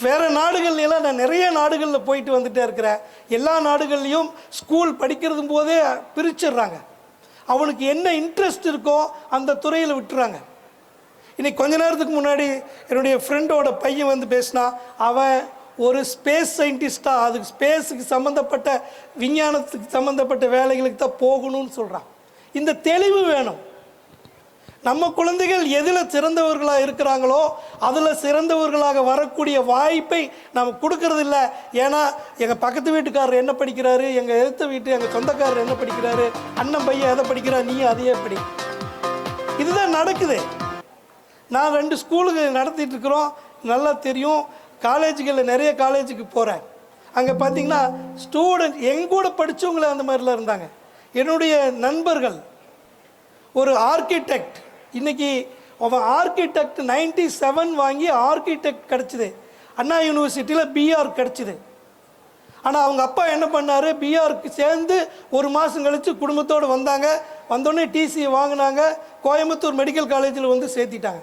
வேறு நாடுகள்லாம் நான் நிறைய நாடுகளில் போயிட்டு வந்துகிட்டே இருக்கிறேன். எல்லா நாடுகள்லையும் ஸ்கூல் படிக்கிறதும் போதே பிரிச்சிடுறாங்க. அவனுக்கு என்ன இன்ட்ரெஸ்ட் இருக்கோ அந்த துறையில் விட்டுறாங்க. இன்றைக்கி கொஞ்ச நேரத்துக்கு முன்னாடி என்னுடைய ஃப்ரெண்டோட பையன் வந்து பேசினா, அவன் ஒரு ஸ்பேஸ் சயின்டிஸ்டாக, அதுக்கு ஸ்பேஸுக்கு சம்மந்தப்பட்ட விஞ்ஞானத்துக்கு சம்மந்தப்பட்ட வேலைகளுக்கு தான் போகணும்னு சொல்கிறான். இந்த தெளிவு வேணும். நம்ம குழந்தைகள் எதில் சிறந்தவர்களாக இருக்கிறாங்களோ அதில் சிறந்தவர்களாக வரக்கூடிய வாய்ப்பை நம்ம கொடுக்கறதில்ல. ஏன்னா எங்கள் பக்கத்து வீட்டுக்காரர் என்ன படிக்கிறாரு, எங்கள் எதிர்த்த வீட்டு எங்கள் சொந்தக்காரர் என்ன படிக்கிறாரு, அண்ணன் பையன் எதை படிக்கிறார், நீ அதையே படி. இதுதான் நடக்குது. நான் 2 ஸ்கூலுக்கு நடத்திட்டு இருக்கிறோம், நல்லா தெரியும். காலேஜுகளில் நிறைய காலேஜுக்கு போகிறேன். அங்கே பார்த்தீங்கன்னா ஸ்டூடெண்ட் எங்கூட படித்தவங்களே அந்த மாதிரிலாம் இருந்தாங்க. என்னுடைய நண்பர்கள் ஒரு ஆர்கிடெக்ட், இன்றைக்கி அவன் ஆர்கிடெக்ட் 97 வாங்கி ஆர்கிடெக்ட் கிடச்சிது. அண்ணா யூனிவர்சிட்டியில் பிஆர் கிடச்சிது. ஆனால் அவங்க அப்பா என்ன பண்ணார், பிஆருக்கு சேர்ந்து ஒரு மாதம் கழித்து குடும்பத்தோடு வந்தாங்க. வந்தோடனே டிசியை வாங்கினாங்க, கோயம்புத்தூர் மெடிக்கல் காலேஜில் வந்து சேர்த்திட்டாங்க.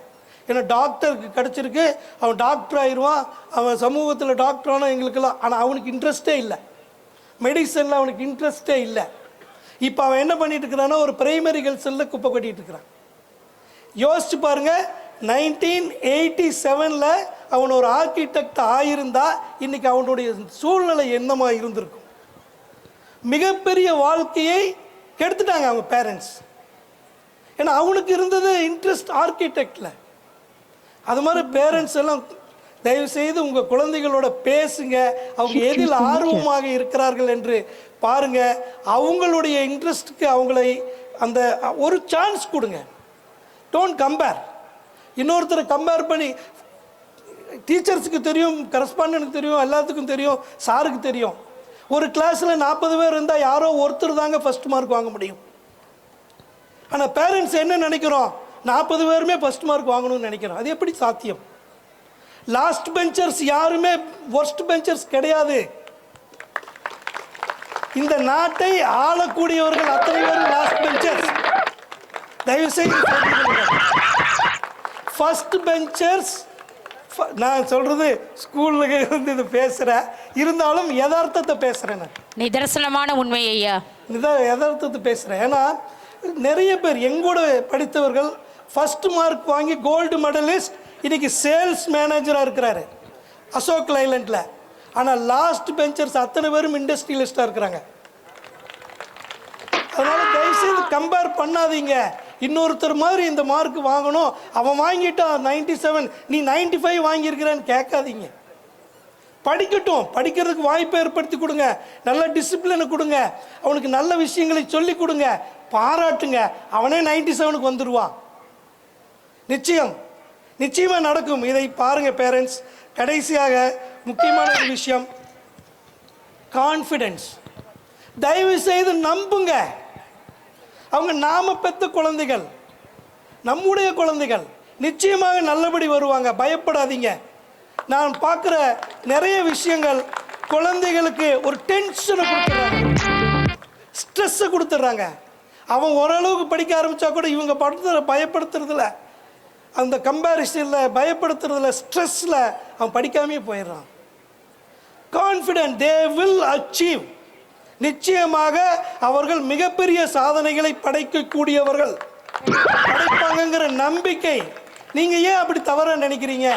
ஏன்னா டாக்டருக்கு கிடச்சிருக்கு, அவன் டாக்டர் ஆயிடுவான், அவன் சமூகத்தில் டாக்டரான எங்களுக்கெல்லாம். ஆனால் அவனுக்கு இன்ட்ரெஸ்டே இல்லை, மெடிசனில் அவனுக்கு இன்ட்ரெஸ்டே இல்லை. இப்போ அவன் என்ன பண்ணிட்டு இருக்கிறான்னா ஒரு பிரைமரி ஹெல்த் செல்லில் குப்பை கொட்டிகிட்டு இருக்கிறான். யோசிச்சு பாருங்கள், 1987 அவன் ஒரு ஆர்கிடெக்ட் ஆயிருந்தா இன்னைக்கு அவனுடைய சூழ்நிலை என்னமாக இருந்திருக்கும். மிகப்பெரிய வாழ்க்கையை கெடுத்துட்டாங்க அவங்க பேரண்ட்ஸ். ஏன்னா அவனுக்கு இருந்தது இன்ட்ரெஸ்ட் ஆர்கிடெக்டில். அது மாதிரி பேரண்ட்ஸ் எல்லாம் தயவுசெய்து உங்கள் குழந்தைகளோட பேசுங்க, அவங்க எதில் ஆர்வமாக இருக்கிறார்கள் என்று பாருங்க. அவங்களுடைய இன்ட்ரெஸ்ட்டுக்கு அவங்களை அந்த ஒரு சான்ஸ் கொடுங்க. Don't compare. இன்னொருத்தரை கம்பேர் பண்ணி, டீச்சர்ஸுக்கு தெரியும், கரஸ்பாண்டனுக்கு தெரியும், எல்லாத்துக்கும் தெரியும், சாருக்கு தெரியும். ஒரு கிளாஸில் 40 பேர் இருந்தால் யாரோ ஒருத்தர் தாங்க ஃபஸ்ட் மார்க் வாங்க முடியும். ஆனால் பேரண்ட்ஸ் என்ன நினைக்கிறோம், 40 பேருமே ஃபஸ்ட் மார்க் வாங்கணும்னு நினைக்கிறோம். அது எப்படி சாத்தியம்? லாஸ்ட் பெஞ்சர்ஸ் யாருமே ஒர்ஸ்ட் பெஞ்சர்ஸ் கிடையாது. இந்த நாட்டை ஆளக்கூடியவர்கள் அத்தனை பேரும் லாஸ்ட் பெஞ்சர்ஸ். தயவுசெய்து ஃபர்ஸ்ட் பெஞ்சர்ஸ். நான் சொல்றது ஸ்கூலுக்கு வந்து இது பேசுகிறேன், இருந்தாலும் யதார்த்தத்தை பேசுகிறேன். நான் நிதர்சனமான உண்மை ஐயா, யதார்த்தத்தை பேசுகிறேன். ஏன்னா நிறைய பேர் எங்கூட படித்தவர்கள் ஃபர்ஸ்ட் மார்க் வாங்கி கோல்டு மெடலிஸ்ட் இன்னைக்கு சேல்ஸ் மேனேஜராக இருக்கிறாரு அசோக் லைலண்டில். ஆனால் லாஸ்ட் பெஞ்சர்ஸ் அத்தனை பேரும் இண்டஸ்ட்ரியலிஸ்டாக இருக்கிறாங்க. அதனால் தயவுசெய்து கம்பேர் பண்ணாதீங்க. இன்னொருத்தர் மாதிரி இந்த மார்க் வாங்கணும், அவன் வாங்கிட்டான் 97, நீ 95 வாங்கியிருக்கிறேன்னு கேட்காதீங்க. படிக்கட்டும், படிக்கிறதுக்கு வாய்ப்பை ஏற்படுத்தி கொடுங்க, நல்ல டிசிப்ளினை கொடுங்க, அவனுக்கு நல்ல விஷயங்களை சொல்லி கொடுங்க, பாராட்டுங்க. அவனே 97க்கு வந்துடுவான். நிச்சயமாக நடக்கும். இதை பாருங்கள் பேரண்ட்ஸ். கடைசியாக முக்கியமான ஒரு விஷயம், கான்ஃபிடென்ஸ். தயவு செய்து நம்புங்க. அவங்க நாம பெற்ற குழந்தைகள், நம்முடைய குழந்தைகள் நிச்சயமாக நல்லபடி வருவாங்க. பயப்படாதீங்க. நான் பார்க்குற நிறைய விஷயங்கள் குழந்தைகளுக்கு ஒரு டென்ஷனை கொடுத்துட்றாங்க, ஸ்ட்ரெஸ்ஸை கொடுத்துட்றாங்க. அவன் ஓரளவுக்கு படிக்க ஆரம்பித்தா கூட இவங்க பயப்படுத்துறதில்ல, அந்த கம்பேரிசனில் பயப்படுத்துறதுல, ஸ்ட்ரெஸ்ஸில் அவன் படிக்காமே போயிடுறான். Confident, they will achieve. நிச்சயமாக அவர்கள் மிகப்பெரிய சாதனைகளை படைக்கக்கூடியவர்கள், படைப்பாங்கங்கிற நம்பிக்கை. நீங்கள் ஏன் அப்படி தவறாக நினைக்கிறீங்க?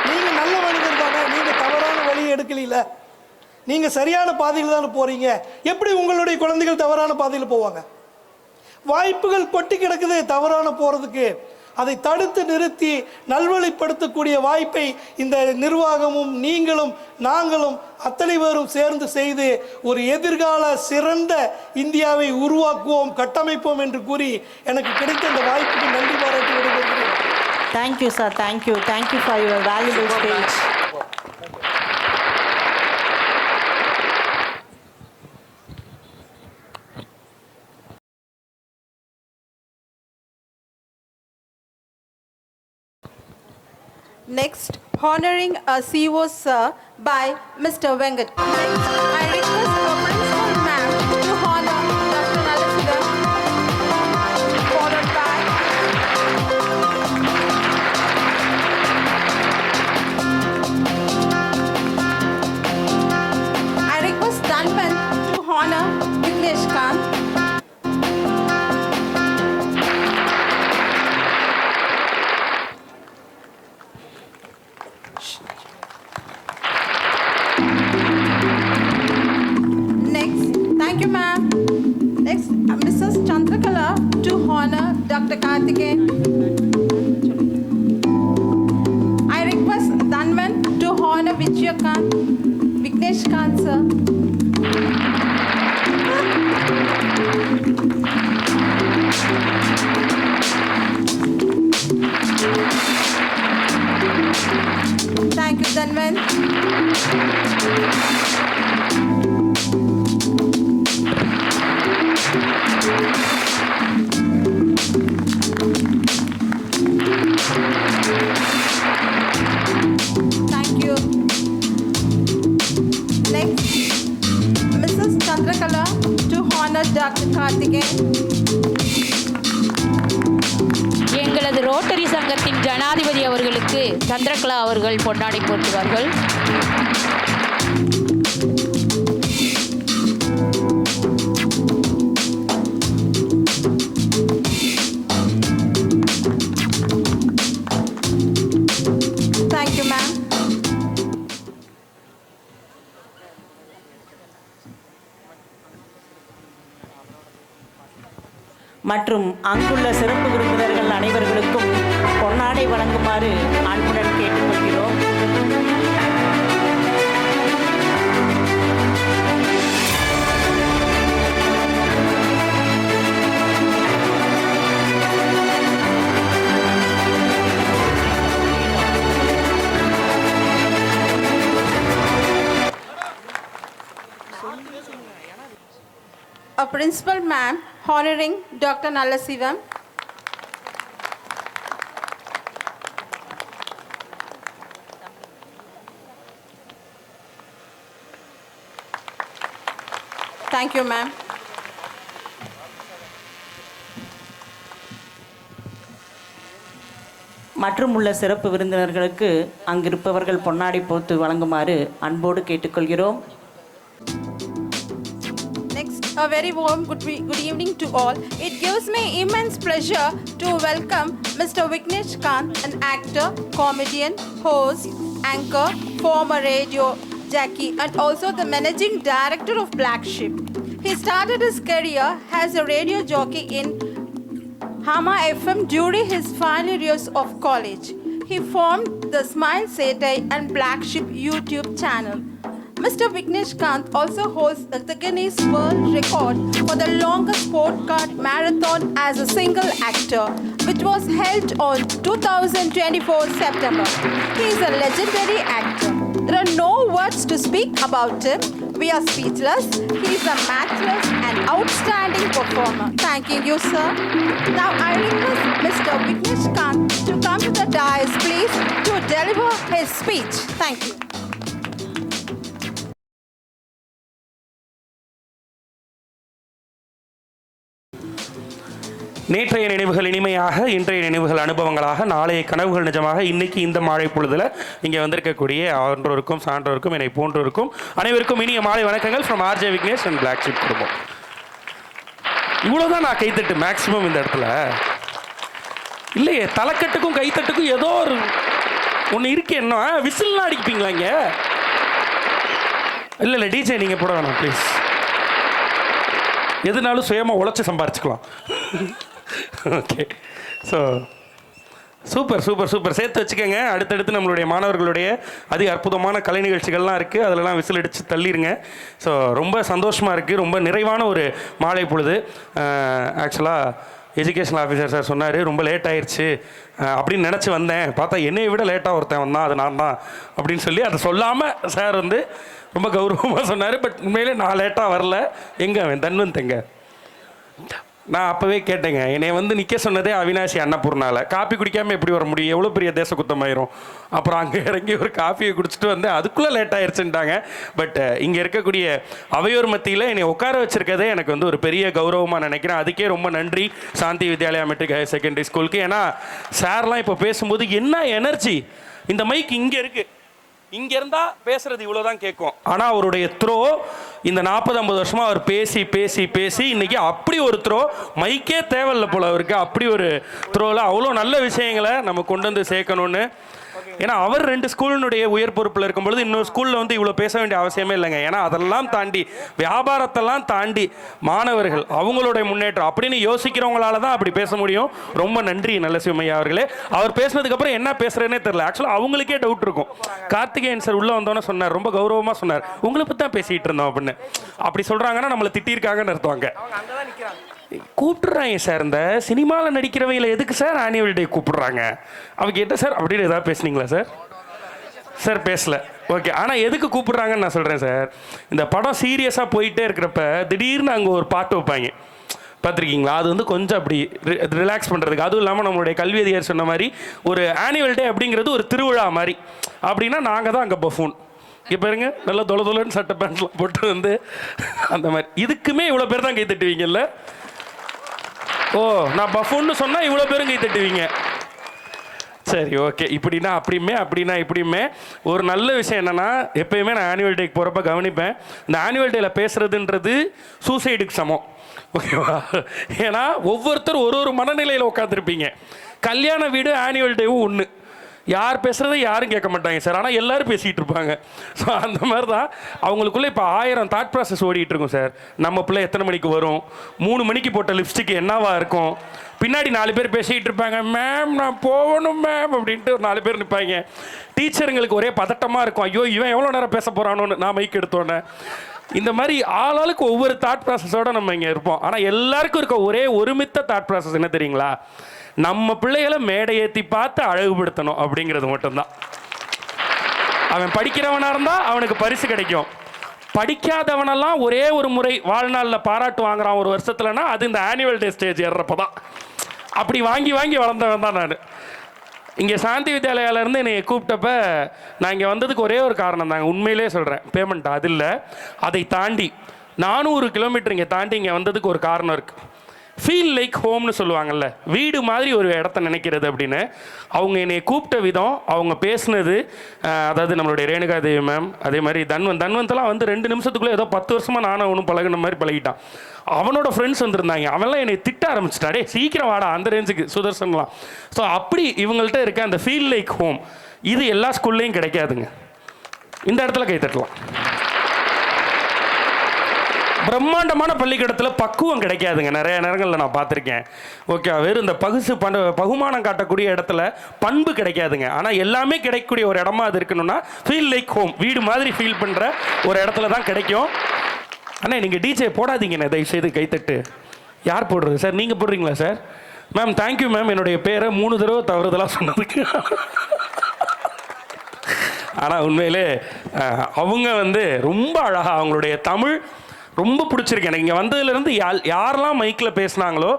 நீங்கள் நல்ல மனிதர் தானே, நீங்கள் தவறான வழியை எடுக்கல, நீங்கள் சரியான பாதையில் தானே போகிறீங்க. எப்படி உங்களுடைய குழந்தைகள் தவறான பாதையில் போவாங்க? வாய்ப்புகள் கொட்டி கிடக்குது தவறான போகிறதுக்கு. அதை தடுத்து நிறுத்தி நல்வழிப்படுத்தக்கூடிய வாய்ப்பை இந்த நிர்வாகமும் நீங்களும் நாங்களும் அத்தனை பேரும் சேர்ந்து செய்து ஒரு எதிர்கால சிறந்த இந்தியாவை உருவாக்குவோம், கட்டமைப்போம் என்று கூறி எனக்கு கிடைத்த இந்த வாய்ப்புக்கு நன்றி பாராட்டி விடுகிறேன். Thank you sir, thank you for your valuable speech. Next, honoring a CO Sir by Mr. Venkat. Next, I request our principal ma'am to honor Dr. Nalasivam, followed by I request Dhanpan to honor Vignesh Kant. Dr. Karthikeyan. எங்களது rotary சங்கத்தின் ஜனாதிபதி அவர்களுக்கு சந்திரகலா அவர்கள் பொன்னாடை போற்றுவார்கள். Thank you, ma'am. மற்றும் அங்குள்ள சிறப்பு விருந்தினர்கள் அனைவர்களுக்கும் பொன்னாடை வழங்குமாறு அன்புடன் கேட்டுக்கொள்கிறோம். A principal ma'am honoring Dr. Nallasivam. Thank you, ma'am. மற்றும் உள்ள சிறப்பு விருந்தினர்களுக்கு அங்கிருப்பவர்கள் பொன்னாடை போத்து வழங்குமாறு அன்போடு கேட்டுக்கொள்கிறோம். Next, a very warm good evening to all. It gives me immense pleasure to welcome Mr. Vignesh Kant, an actor, comedian, host, anchor, former radio jockey, and also the managing director of Black Sheep. He started his career as a radio jockey in Hama FM during his final years of college. He formed the Smile Satire and Black Sheep YouTube channel. Mr. Vignesh Kant also holds the Guinness World Record for the longest podcast marathon as a single actor, which was held on 2024 September. He is a legendary actor. There are no words to speak about him. We are speechless. He is a matchless and outstanding performer. Thanking you, sir. Now I request Mr. Vignesh Kant to come to the dais, please, to deliver his speech. Thank you. நேற்றைய நினைவுகள் இனிமையாக, இன்றைய நினைவுகள் அனுபவங்களாக, நாளைய கனவுகள் நிஜமாக. இன்னைக்கு இந்த மாலை பொழுதில் இங்கே வந்திருக்கக்கூடிய ஆன்றோருக்கும் சான்றோருக்கும் என்னை போன்றோருக்கும் அனைவருக்கும் இனிய மாலை வணக்கங்கள் from RJ Vignesh and black sheep குடும்பம். இவ்வளோதான் நான் கைத்தட்டு மேக்ஸிமம் இந்த இடத்துல இல்லையே. தலைக்கட்டுக்கும் கைத்தட்டுக்கும் ஏதோ ஒரு ஒன்று இருக்கு. என்ன விசில்லாம் அடிப்பீங்களா இங்கே? இல்லை டிஜே நீங்கள் போட வேணாம் ப்ளீஸ். எதுனாலும் சுயமாக உழைச்சி சம்பாரிச்சுக்கலாம். Okay, so super super super. சேர்த்து வச்சுக்கோங்க. அடுத்தடுத்து நம்மளுடைய மாணவர்களுடைய அதிக அற்புதமான கலை நிகழ்ச்சிகள்லாம் இருக்குது. அதிலலாம் விசில் அடித்து தள்ளிடுங்க. ஸோ ரொம்ப சந்தோஷமாக இருக்குது. ரொம்ப நிறைவான ஒரு மாலை பொழுது. ஆக்சுவலாக எஜுகேஷனல் ஆஃபீஸர் சார் சொன்னார் ரொம்ப லேட் ஆயிடுச்சு அப்படின்னு நினச்சி வந்தேன். பார்த்தா என்னை விட லேட்டாக ஒருத்தன் வந்தான், அது நான் தான் அப்படின்னு சொல்லி அதை சொல்லாமல் சார் வந்து ரொம்ப கௌரவமாக சொன்னார். பட் உண்மையிலே நான் லேட்டாக வரல. எங்கே அவன் தன்வந்தங்க? நான் அப்போவே கேட்டேங்க. என்னை வந்து நிற்க சொன்னதே அவினாசி அன்னபூர்னால. காப்பி குடிக்காமல் எப்படி வர முடியும்? எவ்வளோ பெரிய தேச குத்தமாயிரும். அப்புறம் அங்கே இறங்கி ஒரு காஃபியை குடிச்சிட்டு வந்து அதுக்குள்ளே லேட் ஆயிடுச்சுட்டாங்க. பட் இங்கே இருக்கக்கூடிய அவையோர் மத்தியில் என்னை உட்கார வச்சுருக்கதே எனக்கு வந்து ஒரு பெரிய கௌரவமாக நினைக்கிறேன். அதுக்கே ரொம்ப நன்றி சாந்தி வித்யாலயா மெட்ரிக் ஹையர் செகண்டரி ஸ்கூலுக்கு. ஏன்னா சார்லாம் இப்போ பேசும்போது என்ன எனர்ஜி. இந்த மைக் இங்கே இருக்குது, இங்கே இருந்தால் பேசுகிறது இவ்வளோ தான் கேட்கும். ஆனால் அவருடைய த்ரோ இந்த 40-50 வருஷமாக அவர் பேசி பேசி பேசி இன்றைக்கி அப்படி ஒரு த்ரோ, மைக்கே தேவையில்லை போல் அவருக்கு. அப்படி ஒரு த்ரோவில் அவ்வளோ நல்ல விஷயங்களை நம்ம கொண்டு வந்து சேர்க்கணும்னு. ஏன்னா அவர் 2 ஸ்கூலினுடைய உயர் பொறுப்பில் இருக்கும்பொழுது இன்னொரு ஸ்கூலில் வந்து இவ்வளோ பேச வேண்டிய அவசியமே இல்லைங்க. ஏன்னா அதெல்லாம் தாண்டி, வியாபாரத்தெல்லாம் தாண்டி மாணவர்கள் அவங்களுடைய முன்னேற்றம் அப்படின்னு யோசிக்கிறவங்களால தான் அப்படி பேச முடியும். ரொம்ப நன்றி நல்லசிவமையா அவர்களே. அவர் பேசினதுக்கப்புறம் என்ன பேசுகிறேன்னே தெரியல. ஆக்சுவலாக அவங்களுக்கே டவுட் இருக்கும். கார்த்திகேயன் சார் உள்ளே வந்தோன்னே சொன்னார், ரொம்ப கௌரவமாக சொன்னார், உங்களை பற்றி தான் பேசிகிட்டு இருந்தோம் அப்படின்னு. அப்படி சொல்கிறாங்கன்னா நம்மளை திட்டியிருக்காங்கன்னு அர்த்தவாங்க. கூப்பிடுறாங்க சார், இந்த சினிமாவில் நடிக்கிறவங்களை எதுக்கு சார் ஆனுவல் டே கூப்பிடுறாங்க? அவங்க கேட்ட சார் அப்படின்னு ஏதாவது பேசுனீங்களா சார்? சார் பேசல. ஓகே, ஆனால் எதுக்கு கூப்பிடுறாங்கன்னு நான் சொல்கிறேன் சார். இந்த படம் சீரியஸாக போயிட்டே இருக்கிறப்ப திடீர்னு அங்கே ஒரு பாட்டு வைப்பாங்க, பார்த்துருக்கீங்களா? அது வந்து கொஞ்சம் அப்படி ரிலாக்ஸ் பண்ணுறதுக்கு. அதுவும் இல்லாமல் நம்மளுடைய கல்வி அதிகாரி சொன்ன மாதிரி ஒரு ஆனுவல் டே அப்படிங்கிறது ஒரு திருவிழா மாதிரி. அப்படின்னா நாங்கள் தான் அங்கே பஃபூன். இங்கே பாருங்க நல்லா தொலைன்னு சட்டை பேண்ட்லாம் போட்டு வந்து அந்த மாதிரி இதுக்குமே இவ்வளோ பேர் தான் கை தட்டுவீங்கல்ல? ஓ, நான் பஃபுன்னு சொன்னால் இவ்வளோ பேரும் கை தட்டுவீங்க. சரி, ஓகே. இப்படின்னா இப்படியுமே ஒரு நல்ல விஷயம் என்னென்னா, எப்பயுமே நான் ஆனுவல் டேக்கு போகிறப்ப கவனிப்பேன், இந்த ஆனுவல் டேயில் பேசுகிறதுன்றது சூசைடுக்கு சமம். ஓகேவா? ஏன்னா ஒவ்வொருத்தரும் ஒரு மனநிலையில் உட்காந்துருப்பீங்க. கல்யாண வீடு ஆனுவல் டேவும் ஒன்று. யார் பேசுகிறத யாரும் கேட்க மாட்டாங்க சார், ஆனால் எல்லோரும் பேசிகிட்டு இருப்பாங்க. ஸோ அந்த மாதிரி தான் அவங்களுக்குள்ளே இப்போ 1000 தாட் ப்ராசஸ் ஓடிட்டு இருக்கும் சார். நம்ம பிள்ளை எத்தனை மணிக்கு வரும், 3 மணிக்கு போட்ட லிப்ஸ்டிக் என்னவா இருக்கும், பின்னாடி 4 பேர் பேசிகிட்டு இருப்பாங்க, மேம் நான் போகணும் மேம் அப்படின்ட்டு ஒரு 4 பேர் நிற்பாங்க. டீச்சருங்களுக்கு ஒரே பதட்டமாக இருக்கும், ஐயோ இவன் எவ்வளோ நேரம் பேச போகிறானோன்னு நான் மைக் எடுத்தோன்னே. இந்த மாதிரி ஆளாளுக்கு ஒவ்வொரு தாட் ப்ராசஸோடு நம்ம இங்கே இருப்போம். ஆனால் எல்லாருக்கும் இருக்க ஒரே ஒருமித்த தாட் ப்ராசஸ் என்ன தெரியுங்களா? நம்ம பிள்ளைகளை மேடை ஏற்றி பார்த்து அழகுபடுத்தணும் அப்படிங்கிறது மட்டும்தான். அவன் படிக்கிறவனாக இருந்தால் அவனுக்கு பரிசு கிடைக்கும். படிக்காதவனெல்லாம் ஒரே ஒரு முறை வாழ்நாளில் பாராட்டு வாங்குறான் ஒரு வருஷத்துலனா அது இந்த ஆனுவல் டே ஸ்டேஜ் ஏறுறப்ப தான். அப்படி வாங்கி வளர்ந்தவன் தான் நான். இங்கே சாந்தி வித்யாலயாவிலேருந்து என்னை கூப்பிட்டப்ப நான் இங்கே வந்ததுக்கு ஒரே ஒரு காரணம் தாங்க, உண்மையிலே சொல்கிறேன், பேமெண்ட் அது இல்லை. அதை தாண்டி 400 கிலோமீட்டர் இங்கே தாண்டி இங்கே வந்ததுக்கு ஒரு காரணம் இருக்குது. ஃபீல் லைக் ஹோம்னு சொல்லுவாங்கள்ல, வீடு மாதிரி ஒரு இடத்த நினைக்கிறது அப்படின்னு. அவங்க என்னை கூப்பிட்ட விதம், அவங்க பேசுனது, அதாவது நம்மளுடைய ரேணுகாதேவி மேம், அதே மாதிரி தன்வந்தெல்லாம் வந்து 2 நிமிஷத்துக்குள்ளே ஏதோ 10 வருஷமாக நானும் அவனும் பழகின மாதிரி பழகிட்டான். அவனோட ஃப்ரெண்ட்ஸ் வந்திருந்தாங்க, அவன்லாம் என்னை திட்ட ஆரம்பிச்சிட்டாடே சீக்கிரம் வாடா அந்த ரேஞ்சுக்கு சுதர்சன்லாம். ஸோ அப்படி இவங்கள்ட்ட இருக்க அந்த ஃபீல் லைக் ஹோம் இது எல்லா ஸ்கூல்லையும் கிடைக்காதுங்க. இந்த இடத்துல கை தட்டலாம். பிரம்மாண்டமான பள்ளிக்கூடத்தில் பக்குவம் கிடைக்காதுங்க, நிறைய நேரங்களில் நான் பார்த்துருக்கேன். ஓகே, வெறும் இந்த பகுமானம் காட்டக்கூடிய இடத்துல பண்பு கிடைக்காதுங்க. ஆனால் எல்லாமே கிடைக்கக்கூடிய ஒரு இடமா அது இருக்கணும்னா ஃபீல் லைக் ஹோம், வீடு மாதிரி ஃபீல் பண்ணுற ஒரு இடத்துல தான் கிடைக்கும். ஆனால் நீங்கள் டிஜே போடாதீங்கண்ணே தயவுசெய்து, கைத்தட்டு. யார் போடுறது சார்? நீங்கள் போடுறீங்களா சார்? மேம் தேங்க்யூ மேம், என்னுடைய பேரை 3 தடவை தவறுதலாக சொன்னதுக்கு. ஆனால் உண்மையிலே அவங்க வந்து ரொம்ப அழகாக அவங்களுடைய தமிழ் ரொம்ப பிடிச்சிருக்கு எனக்கு. இங்கே வந்ததுலேருந்து யாரெல்லாம் மைக்கில் பேசுனாங்களோ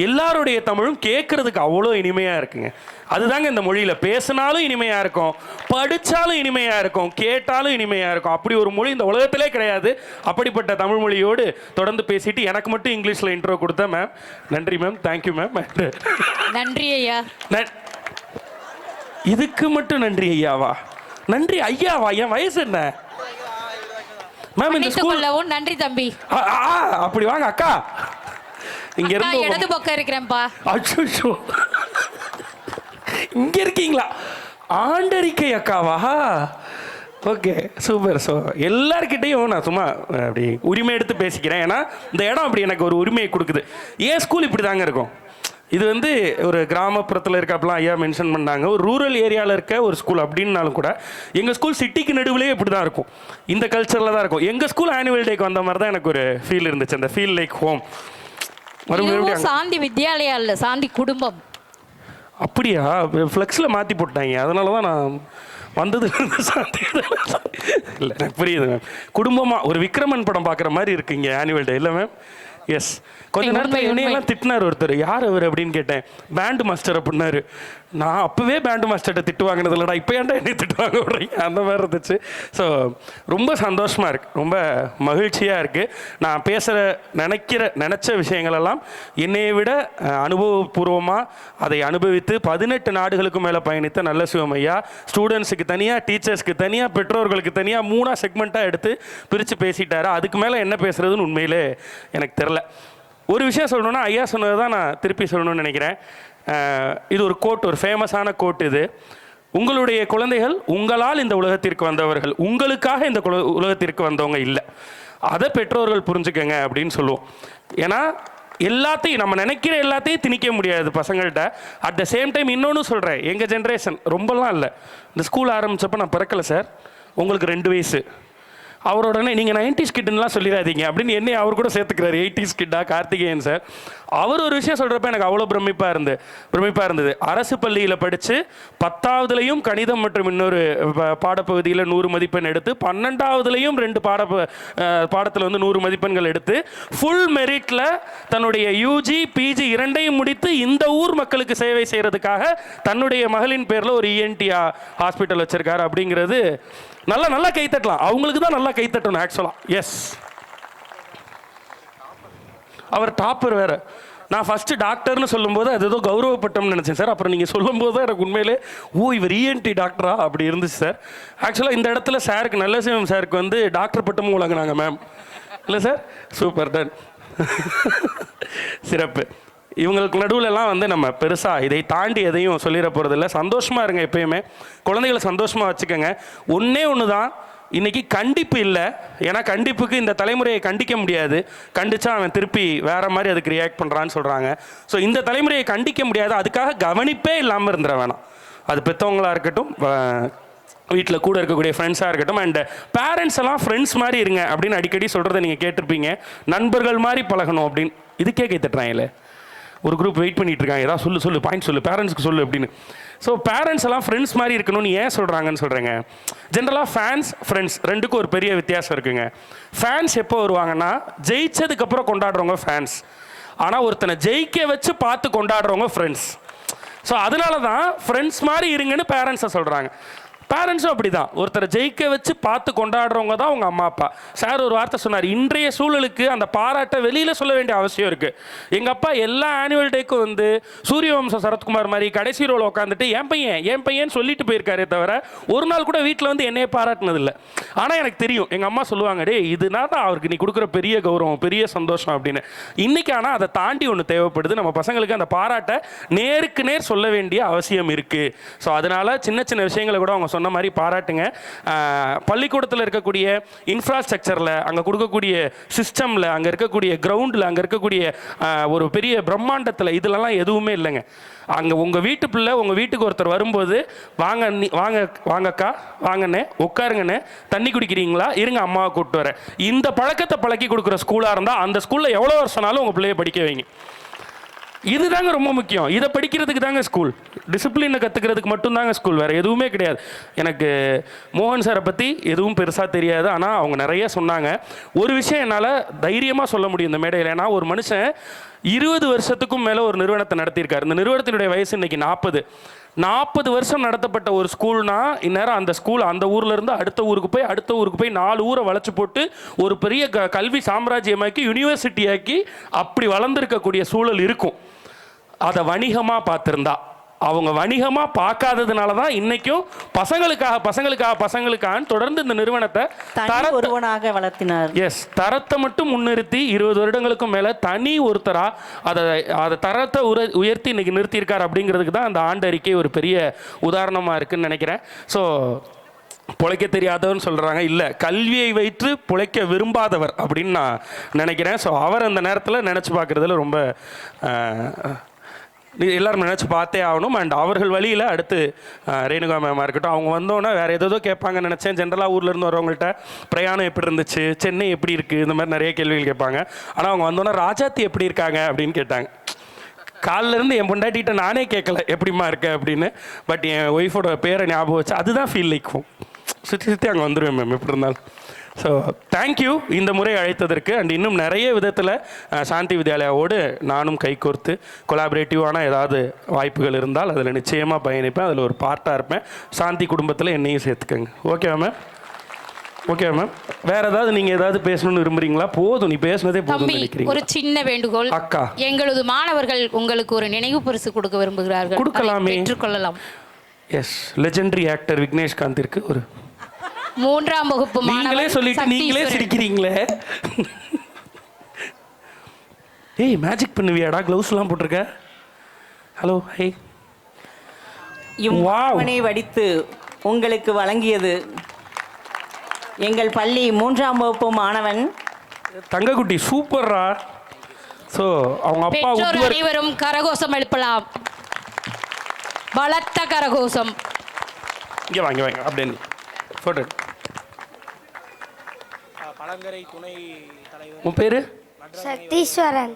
எல்லாருடைய தமிழும் கேட்குறதுக்கு அவ்வளோ இனிமையாக இருக்குங்க. அதுதாங்க இந்த மொழியில் பேசினாலும் இனிமையாக இருக்கும், படித்தாலும் இனிமையாக இருக்கும், கேட்டாலும் இனிமையாக இருக்கும். அப்படி ஒரு மொழி இந்த உலகத்திலே கிடையாது. அப்படிப்பட்ட தமிழ் மொழியோடு தொடர்ந்து பேசிட்டு எனக்கு மட்டும் இங்கிலீஷில் இன்ட்ரோ கொடுத்தேன் மேம். நன்றி மேம், தேங்க்யூ மேம். நன்றி ஐயா. இதுக்கு மட்டும் நன்றி ஐயாவா? நன்றி ஐயாவா? என் வயசு என்ன மேம்? இந்த ஸ்கூல்ல நன்றி தம்பி. அப்படி வாங்க அக்கா, இங்க இருந்து இடது பக்கம் இருக்கிறேன்ப்பா. அச்சோ, இங்க இருக்கீங்களா? ஆண்டரிக்கை அக்காவா? Okay, super. ஸோ எல்லார்கிட்டையும் நான் சும்மா அப்படி உரிமை எடுத்து பேசிக்கிறேன். ஏன்னா இந்த இடம் அப்படி எனக்கு ஒரு உரிமையை கொடுக்குது. ஏன் ஸ்கூல் இப்படி தாங்க இருக்கும். இது வந்து ஒரு கிராமப்புறத்தில் இருக்கப்பெல்லாம் ஐயா மென்ஷன் பண்ணாங்க, ஒரு ரூரல் ஏரியாவில் இருக்க ஒரு ஸ்கூல் அப்படின்னாலும் கூட எங்கள் ஸ்கூல் சிட்டிக்கு நடுவுலேயே இப்படி தான் இருக்கும், இந்த கல்ச்சரில் தான் இருக்கும். எங்கள் ஸ்கூல் ஆனுவல் டேக்கு வந்த மாதிரி தான் எனக்கு ஒரு ஃபீல் இருந்துச்சு, அந்த ஃபீல் லைக் ஹோம். மறுபடியும் சாந்தி வித்யாலயா இல்லை, சாந்தி குடும்பம். அப்படியா? ஃப்ளெக்ஸில் மாற்றி போட்டாங்க, அதனால தான் நான் வந்தது. சாந்தி இல்லை, எனக்கு புரியுது மேம். குடும்பமாக ஒரு விக்ரமன் படம் பார்க்குற மாதிரி இருக்குங்க ஆனுவல் டே இல்லை மேம்? எஸ். கொஞ்ச நேரத்தில் இவனையெல்லாம் திட்டினார் ஒருத்தர். யார் அவர் அப்படின்னு கேட்டேன். பேண்டு மாஸ்டர் அப்படின்னாரு. நான் அப்போவே பேண்டு மாஸ்டர்கிட்ட திட்டு வாங்கினது இல்லைடா, இப்போ ஏன்டா என்னை திட்டு வாங்க விட்றீங்க, அந்த மாதிரி இருந்துச்சு. ஸோ ரொம்ப சந்தோஷமாக இருக்குது, ரொம்ப மகிழ்ச்சியாக இருக்குது. நான் நினச்ச விஷயங்களெல்லாம் என்னையை விட அனுபவபூர்வமாக அதை அனுபவித்து 18 நாடுகளுக்கும் மேலே பயணித்த நல்ல சிவமையா ஸ்டூடெண்ட்ஸுக்கு தனியாக, டீச்சர்ஸ்க்கு தனியாக, பெற்றோர்களுக்கு தனியாக 3 செக்மெண்ட்டாக எடுத்து பிரித்து பேசிட்டாரு. அதுக்கு மேலே என்ன பேசுகிறதுன்னு உண்மையிலே எனக்கு தெரில. ஒரு விஷயம் சொல்லணுன்னா ஐயா சொன்னது தான் நான் திருப்பி சொல்லணும்னு நினைக்கிறேன். இது ஒரு கோட், ஒரு ஃபேமஸான கோட். இது உங்களுடைய குழந்தைகள் உங்களால் இந்த உலகத்திற்கு வந்தவர்கள், உங்களுக்காக இந்த உலகத்திற்கு வந்தவங்க இல்லை. அதை பெற்றோர்கள் புரிஞ்சுக்கங்க அப்படின்னு சொல்லுவோம். ஏன்னா எல்லாத்தையும் நம்ம நினைக்கிற எல்லாத்தையும் திணிக்க முடியாது பசங்கள்கிட்ட. அட் த சேம் டைம் இன்னொன்று சொல்கிறேன், எங்கள் ஜென்ரேஷன் ரொம்பலாம் இல்லை. இந்த ஸ்கூல் ஆரம்பித்தப்போ நான் பிறக்கலை சார், உங்களுக்கு 2 வயசு. அவரோடனே நீங்கள் 90s கிட்டுலாம் சொல்லிடாதீங்க அப்படின்னு என்னை அவர் கூட சேர்த்துக்கிறாரு. 80s கிட்டா கார்த்திகேயன் சார். அவர் ஒரு விஷயம் சொல்கிறப்ப எனக்கு அவ்வளோ பிரமிப்பாக இருந்தது. அரசு பள்ளியில் படித்து 10ஆவதுலேயும் கணிதம் மற்றும் இன்னொரு பாடப்பகுதியில் 100 மதிப்பெண் எடுத்து, 12ஆவதுலேயும் 2 பாடத்தில் வந்து 100 மதிப்பெண்கள் எடுத்து, ஃபுல் மெரிட்டில் தன்னுடைய யூஜி பிஜி 2ஐயும் முடித்து இந்த ஊர் மக்களுக்கு சேவை செய்கிறதுக்காக தன்னுடைய மகளின் பேரில் ஒரு ENT ஹாஸ்பிட்டல் வச்சுருக்காரு. அப்படிங்கிறது நல்லா நல்லா கை தட்டலாம், அவங்களுக்கு தான் நல்லா கை தட்டணும் ஆக்சுவலாக. எஸ், அவர் டாப்பர் வேற. நான் ஃபஸ்ட்டு டாக்டர்னு சொல்லும்போது அது ஏதோ கௌரவப்பட்டோம்னு நினச்சேன் சார். அப்புறம் நீங்கள் சொல்லும்போது தான் எனக்கு உண்மையிலே இவர் இஎன்டி டாக்டரா அப்படி இருந்துச்சு சார். ஆக்சுவலாக இந்த இடத்துல சாருக்கு, நல்லசிவம் சாருக்கு வந்து டாக்டர் பட்டமும் வழங்கினாங்க மேம். இல்லை சார், சூப்பர் டன். சிறப்பு. இவங்களுக்கு நடுவிலலாம் வந்து நம்ம பெருசாக இதை தாண்டி எதையும் சொல்லிட போகிறதில்ல. சந்தோஷமாக இருங்க, எப்பயுமே குழந்தைகளை சந்தோஷமாக வச்சுக்கோங்க. ஒன்றே ஒன்று தான், இன்றைக்கி கண்டிப்பு இல்லை. ஏன்னா கண்டிப்புக்கு இந்த தலைமுறையை கண்டிக்க முடியாது. கண்டிச்சா அவன் திருப்பி வேறு மாதிரி அதுக்கு ரியாக்ட் பண்ணுறான்னு சொல்கிறாங்க. ஸோ இந்த தலைமுறையை கண்டிக்க முடியாது, அதுக்காக கவனிப்பே இல்லாமல் இருந்துட வேணாம். அது பெற்றவங்களாக இருக்கட்டும், வீட்டில் கூட இருக்கக்கூடிய ஃப்ரெண்ட்ஸாக இருக்கட்டும். அண்ட் பேரண்ட்ஸ் எல்லாம் ஃப்ரெண்ட்ஸ் மாதிரி இருங்க அப்படின்னு அடிக்கடி சொல்கிறத நீங்கள் கேட்டிருப்பீங்க. நண்பர்கள் மாதிரி பழகணும் அப்படின்னு. இதுக்கே கை தட்டுறாங்களே, ஒரு குரூப் வெயிட் பண்ணிட்டு இருக்காங்க, ஏதாவது சொல்லு பாயிண்ட் சொல்லு, பேரண்ட்ஸ்க்கு சொல்லு அப்படின்னு. ஸோ பேரண்ட்ஸ் எல்லாம் ஃப்ரெண்ட்ஸ் மாதிரி இருக்கணும்னு ஏன் சொல்கிறாங்கன்னு சொல்கிறேங்க. ஜென்ரலாக ஃபேன்ஸ் ஃப்ரெண்ட்ஸ் ரெண்டுக்கும் ஒரு பெரிய வித்தியாசம் இருக்குங்க. ஃபேன்ஸ் எப்போ வருவாங்கன்னா ஜெயிச்சதுக்கப்புறம் கொண்டாடுறவங்க ஃபேன்ஸ். ஆனால் ஒருத்தனை ஜெயிக்க வச்சு பார்த்து கொண்டாடுறவங்க ஃப்ரெண்ட்ஸ். ஸோ அதனால தான் ஃப்ரெண்ட்ஸ் மாதிரி இருங்கன்னு பேரண்ட்ஸை சொல்கிறாங்க. பேரண்ட்ஸும் அப்படி தான், ஒருத்தரை ஜெயிக்க வச்சு பார்த்து கொண்டாடுறவங்க தான் உங்கள் அம்மா அப்பா. சார் ஒரு வார்த்தை சொன்னார், இன்றைய சூழலுக்கு அந்த பாராட்டை வெளியில் சொல்ல வேண்டிய அவசியம் இருக்குது. எங்கள் அப்பா எல்லா ஆனுவல் டேக்கும் வந்து சூரியவம்சம் சரத்குமார் மாதிரி கடைசி ரோல் உட்காந்துட்டு என் பையன் சொல்லிட்டு போயிருக்காரே தவிர ஒரு நாள் கூட வீட்டில் வந்து என்னையே பாராட்டினதில்லை. ஆனால் எனக்கு தெரியும், எங்கள் அம்மா சொல்லுவாங்க, டே இதுனா தான் அவருக்கு நீ கொடுக்குற பெரிய கௌரவம், பெரிய சந்தோஷம் அப்படின்னு. இன்றைக்கி ஆனால் அதை தாண்டி ஒன்று தேவைப்படுது. நம்ம பசங்களுக்கு அந்த பாராட்டை நேருக்கு நேர் சொல்ல வேண்டிய அவசியம் இருக்குது. ஸோ அதனால் சின்ன சின்ன விஷயங்களை கூட அவங்க சொன்ன மாதிரி பாராட்டுங்க. பள்ளிக்கூடத்தில் இருக்கக்கூடிய இன்ஃப்ராஸ்ட்ரக்சரில், அங்கே கொடுக்கக்கூடிய சிஸ்டமில், அங்கே இருக்கக்கூடிய கிரவுண்டில், அங்கே இருக்கக்கூடிய ஒரு பெரிய பிரம்மாண்டத்தில் இதிலலாம் எதுவுமே இல்லைங்க. அங்கே உங்கள் வீட்டு பிள்ளை உங்கள் வீட்டுக்கு ஒருத்தர் வரும்போது வாங்கக்கா, வாங்கண்ணே, உட்காருங்கண்ணே, தண்ணி குடிக்கிறீங்களா, இருங்க அம்மாவை கூப்பிட்டு வரேன், இந்த பழக்கத்தை பழக்கி கொடுக்குற ஸ்கூலாக இருந்தால் அந்த ஸ்கூலில் எவ்வளோ வருஷம்னாலும் உங்கள் பிள்ளைய படிக்க வைங்க. இதுதாங்க ரொம்ப முக்கியம். இதை படிக்கிறதுக்கு தாங்க ஸ்கூல், டிசிப்ளினை கற்றுக்கிறதுக்கு மட்டும்தாங்க ஸ்கூல், வேறு எதுவுமே கிடையாது. எனக்கு மோகன் சாரை பற்றி எதுவும் பெருசாக தெரியாது, ஆனால் அவங்க நிறைய சொன்னாங்க. ஒரு விஷயம் என்னால் தைரியமாக சொல்ல முடியும் இந்த மேடையில். ஏன்னா ஒரு மனுஷன் 20 வருஷத்துக்கும் மேலே ஒரு நிறுவனத்தை நடத்தியிருக்காரு. இந்த நிறுவனத்தினுடைய வயசு இன்றைக்கி 40 வருஷம் நடத்தப்பட்ட ஒரு ஸ்கூல்னா, இந்நேரம் அந்த ஸ்கூல் அந்த ஊர்லேருந்து அடுத்த ஊருக்கு போய் 4 ஊரை வளைச்சு போட்டு ஒரு பெரிய கல்வி சாம்ராஜ்யமாக்கி யூனிவர்சிட்டியாக்கி அப்படி வளர்ந்துருக்கக்கூடிய சூழல் இருக்கும். அதை வணிகமாக பார்த்துருந்தா, அவங்க வணிகமாக பார்க்காததுனால தான் இன்றைக்கும் பசங்களுக்காக தொடர்ந்து இந்த நிறுவனத்தை ஒருவனாக வளர்த்தினார். எஸ், தரத்தை மட்டும் முன்னிறுத்தி 20 வருடங்களுக்கும் மேலே தனி ஒருத்தராக அதை தரத்தை உயர்த்தி இன்னைக்கு நிறுத்தியிருக்கார். அப்படிங்கிறதுக்கு தான் அந்த ஆண்டு அறிக்கை ஒரு பெரிய உதாரணமாக இருக்குன்னு நினைக்கிறேன். ஸோ பிழைக்க தெரியாதவன்னு சொல்கிறாங்க, இல்லை கல்வியை வைத்து பிழைக்க விரும்பாதவர் அப்படின்னு நான் நினைக்கிறேன். ஸோ அவர் அந்த நேரத்தில் நினச்சி பார்க்குறதுல ரொம்ப எல்லாரும் நினச்சி பார்த்தே ஆகணும். அண்ட் அவர்கள் வழியில் அடுத்து ரேணுகா மேமாக இருக்கட்டும், அவங்க வந்தோன்னே வேறு ஏதோ கேட்பாங்கன்னு நினச்சேன். ஜென்ரலாக ஊர்லேருந்து வரவங்கள்ட்ட பிரயாணம் எப்படி இருந்துச்சு, சென்னை எப்படி இருக்குது, இந்த மாதிரி நிறைய கேள்விகள் கேட்பாங்க. ஆனால் அவங்க வந்தோன்னே ராஜாத்தி எப்படி இருக்காங்க அப்படின்னு கேட்டாங்க. காலிலேருந்து என் பொண்டாட்டிகிட்ட நானே கேட்கல எப்படிமா இருக்க அப்படின்னு. பட் என் ஒய்ஃபோட பேரை ஞாபகம் வச்சு அதுதான் ஃபீல் லைக்கும். சுற்றி அங்கே வந்துடுவேன் மேம் எப்படி இருந்தாலும். ஸோ தேங்க்யூ இந்த முறை அழைத்ததற்கு. அண்ட் இன்னும் நிறைய விதத்தில் சாந்தி வித்யாலயாவோடு நானும் கைகோர்த்து கொலாபரேட்டிவான ஏதாவது வாய்ப்புகள் இருந்தால் அதில் நிச்சயமாக பயணிப்பேன், அதில் ஒரு பார்ட்டாக இருப்பேன். சாந்தி குடும்பத்தில் என்னையும் சேர்த்துக்கங்க. ஓகேவா மேம்? Okay ma'am. வேற ஏதாவது நீங்க ஏதாவது பேசணும்னு விரும்புறீங்களா? போதும், நீ பேசுனதே போதும் நினைக்கிறீங்க. ஒரு சின்ன வேண்டுகோள் அக்கா, எங்களது மாணவர்கள் உங்களுக்கு ஒரு நினைவு பரிசு கொடுக்க விரும்புகிறார்கள். கொடுக்கலாமே, பெற்றுக்கொள்ளலாம். எஸ், லெஜெண்டரி ஆக்டர் விக்னேஷ்காந்திற்கு ஒரு 3ஆம் வகுப்பு மாணவர். நீங்களே சொல்லிட்டு நீங்களே சிரிக்கிறீங்களே. ஏய், மேஜிக் பண்ணுவியாடா? க்ளவுஸ் எல்லாம் போட்டிருக்க. ஹலோ, ஹே. இவ்வளவு வடித்து உங்களுக்கு வழங்கியது எங்கள் பள்ளி 3ஆம் வகுப்பு மாணவன் தங்கக்குட்டி. சூப்பர்ரா. ஸோ அவங்க அப்பா அனைவரும் கரகோஷம் எழுப்பலாம். பலத்த கரகோஷம். இங்கே வாங்க வாங்க அப்படின்னு போட்டு. பழங்கரை துணை தலைவர். உன் பேரு? சக்தீஸ்வரன்.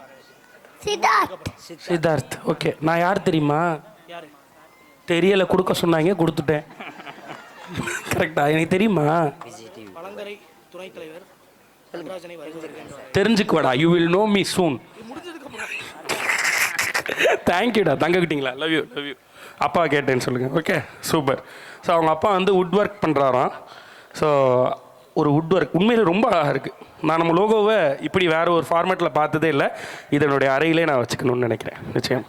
சித்தார்த். ஓகே, நான் யார் தெரியுமா? தெரியல, கொடுக்க சொன்னாங்க, கொடுத்துட்டேன். கரெக்டா? எனக்கு தெரியுமா? பழங்கரை துணை தலைவர் தெரிஞ்சுக்குவாடா. You will know me soon. தேங்க்யூடா தங்கக்கிட்டீங்களா. Love you love you. அப்பா கேட்டேன்னு சொல்லுங்கள். Okay, super. ஸோ அவங்க அப்பா வந்து வுட் ஒர்க் பண்ணுறாராம். ஸோ ஒரு வுட் ஒர்க் உண்மையிலே ரொம்ப அழகாக இருக்குது. நான் நம்ம லோகோவை இப்படி வேறு ஒரு ஃபார்மேட்டில் பார்த்ததே இல்லை. இதனுடைய அறையிலே நான் வச்சுக்கணும்னு நினைக்கிறேன். நிச்சயம்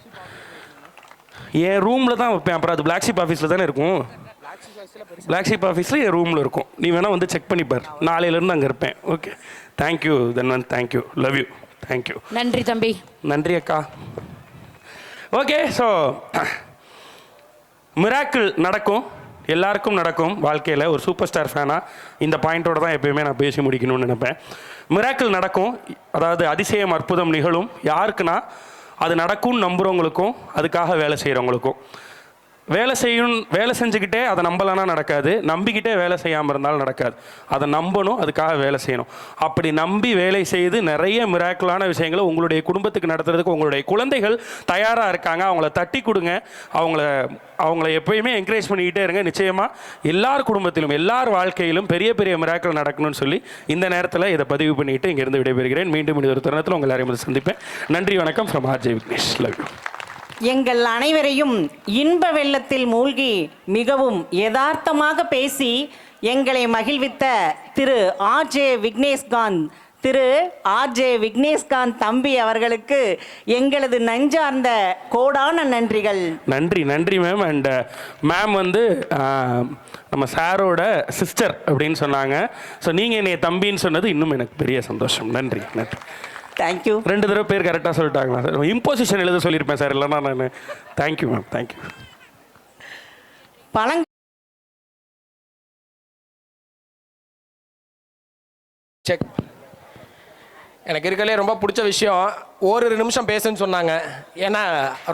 என் ரூமில் தான் வைப்பேன். அப்புறம் அது பிளாக் ஷீப் ஆஃபீஸில் தானே இருக்கும். பிளாக் ஷீப் ஆஃபீஸில் என் ரூமில் இருக்கும். நீ வேணால் வந்து செக் பண்ணிப்பார். நாளையிலேருந்து அங்கே இருப்பேன். Okay, thank you Thanvanth, thank you, love you, thank you. நன்றி தம்பி. நன்றி அக்கா. ஓகே, ஸோ மிராக்கிள் நடக்கும், எல்லாருக்கும் நடக்கும் வாழ்க்கையில். ஒரு சூப்பர் ஸ்டார் ஃபேனாக இந்த பாயிண்டோடு தான் எப்போயுமே நான் பேசி முடிக்கணும்னு நினைப்பேன். மிராக்கிள் நடக்கும், அதாவது அதிசயம் அற்புதம் நிகழும். யாருக்குன்னா அது நடக்கும்னு நம்புகிறவங்களுக்கும் அதுக்காக வேலை செய்கிறவங்களுக்கும். வேலை செஞ்சுக்கிட்டே அதை நம்பலைன்னா நடக்காது. நம்பிக்கிட்டே வேலை செய்யாமல் இருந்தாலும் நடக்காது. அதை நம்பணும், அதுக்காக வேலை செய்யணும். அப்படி நம்பி வேலை செய்து நிறைய மிராக்கிளான விஷயங்களை உங்களுடைய குடும்பத்துக்கு நடத்துறதுக்கு உங்களுடைய குழந்தைகள் தயாராக இருக்காங்க. அவங்கள தட்டி கொடுங்க, அவங்கள எப்பயுமே என்கரேஜ் பண்ணிக்கிட்டே இருங்க. நிச்சயமாக எல்லார் குடும்பத்திலும் எல்லார் வாழ்க்கையிலும் பெரிய பெரிய மிராக்கிள் நடக்கணும்னு சொல்லி இந்த நேரத்தில் இதை பதிவு பண்ணிட்டு இங்கேருந்து விடைபெறுகிறேன். மீண்டும் இந்த ஒரு தருணத்தில் உங்கள் எல்லாரையும் சந்திப்பேன். நன்றி, வணக்கம். From RJ Vignesh. Love you. எங்கள் அனைவரையும் இன்ப வெள்ளத்தில் மூழ்கி மிகவும் யதார்த்தமாக பேசி எங்களை மகிழ்வித்த திரு ஆர்ஜே விக்னேஷ்காந்த் தம்பி அவர்களுக்கு எங்களது நெஞ்சார்ந்த கோடான நன்றிகள். நன்றி மேம். அண்ட் மேம் வந்து நம்ம சாரோட சிஸ்டர் அப்படின்னு சொன்னாங்க. ஸோ நீங்கள் என்னை தம்பின்னு சொன்னது இன்னும் எனக்கு பெரிய சந்தோஷம். நன்றி. தேங்க்யூ. 2 தடவை பேர் கரெக்டாக சொல்லிட்டாங்களா சார்? இம்போசிஷன் எழுத சொல்லியிருப்பேன் சார், இல்லைன்னா நான். Thank you ma'am, thank you. செக். எனக்கு இருக்கலே ரொம்ப பிடிச்ச விஷயம், ஒரு நிமிஷம் பேசுன்னு சொன்னாங்க. ஏன்னா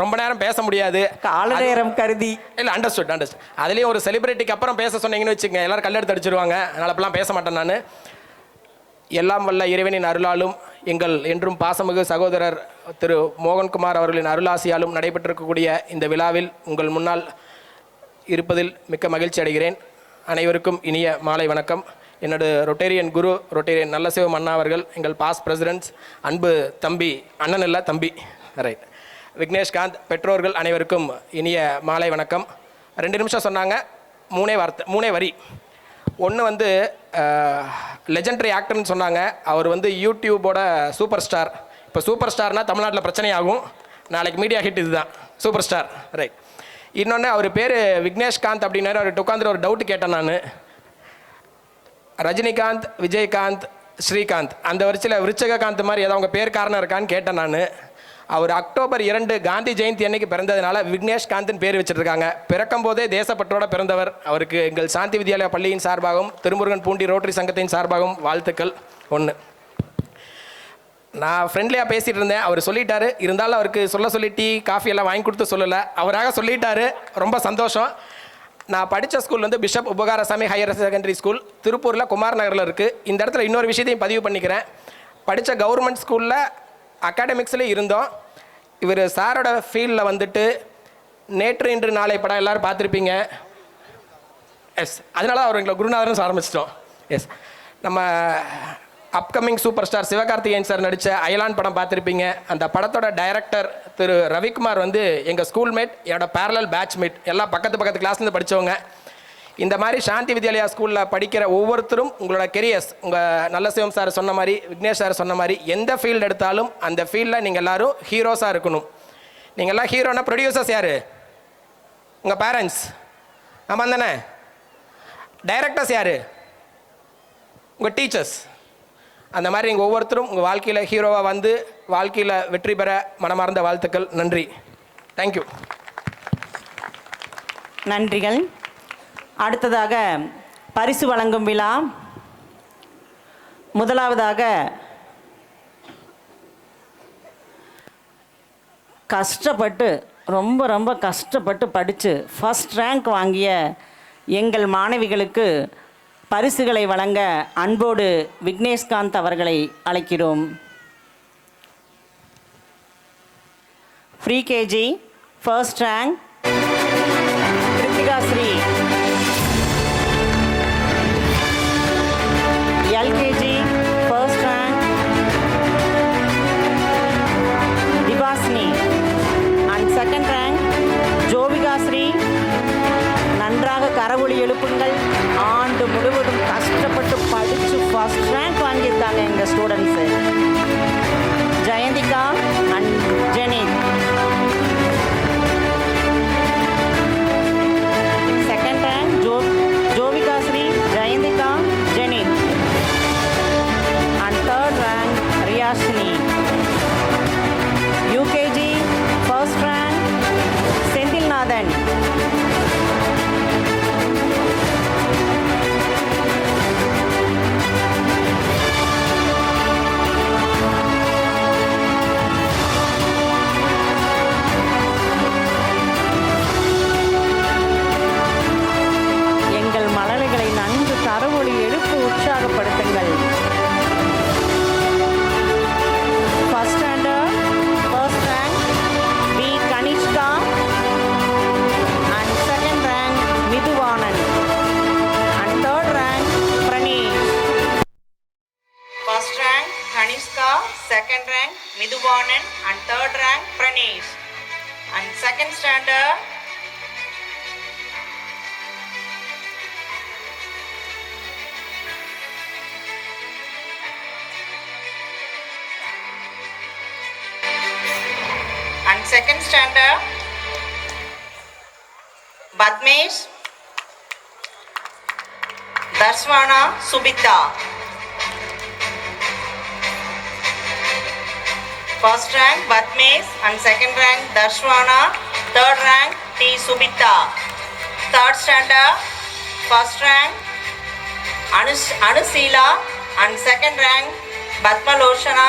ரொம்ப நேரம் பேச முடியாது, கால நேரம் கருதி. இல்லை, அண்டர்ஸ்டுட். அதுலேயும் ஒரு செலிபிரிட்டிக்கு அப்புறம் பேச சொன்னீங்கன்னு வச்சுக்கோங்க, எல்லோரும் கல்லெடுத்து அடிச்சிருவாங்க. அதனால் அப்பெல்லாம் பேச மாட்டேன் நான். எல்லாம் வல்ல இறைவனின் அருளாலும் எங்கள் என்றும் பாசமிகு சகோதரர் திரு மோகன்குமார் அவர்களின் அருளாசியாலும் நடைபெற்றிருக்கக்கூடிய இந்த விழாவில் உங்கள் முன்னால் இருப்பதில் மிக்க மகிழ்ச்சி அடைகிறேன். அனைவருக்கும் இனிய மாலை வணக்கம். என்னோட ரொட்டேரியன் குரு, ரொட்டேரியன் நல்லசிவம் அண்ணா அவர்கள், எங்கள் பாஸ் பிரசிடென்ட்ஸ், அன்பு தம்பி, அண்ணன் இல்லை தம்பி, ரைட், விக்னேஷ்காந்த், பெற்றோர்கள் அனைவருக்கும் இனிய மாலை வணக்கம். 2 நிமிஷம் சொன்னாங்க, 3 வரி. ஒன்று வந்து லெஜெண்டரி ஆக்டர்னு சொன்னாங்க. அவர் வந்து யூடியூபோட சூப்பர் ஸ்டார். இப்போ சூப்பர் ஸ்டார்னால் தமிழ்நாட்டில் பிரச்சனையாகும். நாளைக்கு மீடியா ஹிட் இதுதான், சூப்பர் ஸ்டார், ரைட். இன்னொன்று அவர் பேர் விக்னேஷ்காந்த் அப்படின்னாரு. அவர்கிட்ட உட்காந்துட்டு ஒரு டவுட் கேட்டேன் நான். ரஜினிகாந்த், விஜயகாந்த், ஸ்ரீகாந்த் அந்த வரிசையில் விருச்சகாந்த் மாதிரி ஏதாவது அவங்க பேர் காரணம் இருக்கான்னு கேட்டேன் நான். அவர் அக்டோபர் 2 காந்தி ஜெயந்தி அன்னைக்கு பிறந்ததுனால விக்னேஷ்காந்த்னு பேர் வச்சுருக்காங்க. பிறக்கும் போதே தேசப்பற்றோட பிறந்தவர். அவருக்கு எங்கள் சாந்தி வித்யாலயா பள்ளியின் சார்பாகவும் திருமுருகன் பூண்டி ரோட்டரி சங்கத்தின் சார்பாகவும் வாழ்த்துக்கள். 1. நான் ஃப்ரெண்ட்லியாக பேசிகிட்டு இருந்தேன், அவர் சொல்லிட்டாரு. இருந்தாலும் அவருக்கு சொல்லி டீ காஃபி எல்லாம் வாங்கி கொடுத்து சொல்லலை, அவராக சொல்லிட்டாரு. ரொம்ப சந்தோஷம். நான் படித்த ஸ்கூல் வந்து பிஷப் உபகாரசாமி ஹையர் செகண்டரி ஸ்கூல், திருப்பூரில் குமார் நகரில் இருக்குது. இந்த இடத்துல இன்னொரு விஷயத்தையும் பதிவு பண்ணிக்கிறேன். படித்த கவர்மெண்ட் ஸ்கூலில் அகாடமிக்ஸில் இருந்தோம். இவர் சாரோட ஃபீல்டில் வந்துட்டு நேற்று இன்று நாளை படம் எல்லோரும் பார்த்துருப்பீங்க. எஸ், அதனால அவர் எங்களை குருநாதர்னு ஆரம்பிச்சிட்டோம். எஸ், நம்ம upcoming super star Sivakarthikeyan sir நடித்த அயலான் படம் பார்த்துருப்பீங்க. அந்த படத்தோட டைரக்டர் திரு ரவிக்குமார் வந்து எங்கள் ஸ்கூல்மேட், என்னோட பேரலல் பேட்ச்மேட், எல்லாம் பக்கத்து கிளாஸ்லேருந்து படித்தவங்க. இந்த மாதிரி சாந்தி வித்யாலயா ஸ்கூலில் படிக்கிற ஒவ்வொருத்தரும் உங்களோட கெரியர்ஸ், உங்கள் நல்லசிவம் சார் சொன்ன மாதிரி, விக்னேஷ் சார் சொன்ன மாதிரி, எந்த ஃபீல்டு எடுத்தாலும் அந்த ஃபீல்டில் நீங்கள் எல்லோரும் ஹீரோஸாக இருக்கணும். நீங்கள் எல்லாம் ஹீரோனா ப்ரொடியூசர்ஸ் யார்? உங்கள் பேரண்ட்ஸ், ஆமாம் தானே? டைரக்டர்ஸ் யார்? உங்கள் டீச்சர்ஸ். அந்த மாதிரி நீங்கள் ஒவ்வொருத்தரும் உங்கள் வாழ்க்கையில் ஹீரோவாக வந்து வாழ்க்கையில் வெற்றி பெற மனமார்ந்த வாழ்த்துக்கள். நன்றி, தேங்க்யூ. நன்றிகள். அடுத்ததாக பரிசு வழங்கும் விழா. முதலாவதாக ரொம்ப கஷ்டப்பட்டு படித்து ஃபர்ஸ்ட் ரேங்க் வாங்கிய எங்கள் மாணவிகளுக்கு பரிசுகளை வழங்க அன்போடு விக்னேஷ்காந்த் அவர்களை அழைக்கிறோம். Pre KG first rank Kiruthika Sri, LKG first rank Dibasni, and second rank Jovika Sri. நன்றாக கரவொலி எழுப்புங்கள். ஆண்டு முழுவதும் கஷ்ட ஃபர்ஸ்ட் ரேங்க் வாங்கியிருக்காங்க எங்கள் students. Jayanthika and Jenith. Second rank Jovika Sri, Jayanthika, Jenith. And third rank Riyashini. UKG first rank Senthilnathan. எங்கள் மழலைகளை நன்கு கரவொலி எழுப்பு உற்சாகப்படுத்துங்கள். First standard first rank P Kanishka and second rank Mithuvanan and third rank Praneesh. First rank Kanishka, second rank Midhuvanan and third rank Pranesh. And second standard Badmesh, Darswana, Subita. First rank Badmesh and second rank Darshwana, third rank T. Subita. Third standard, first rank Anusila and second rank Badmaloshana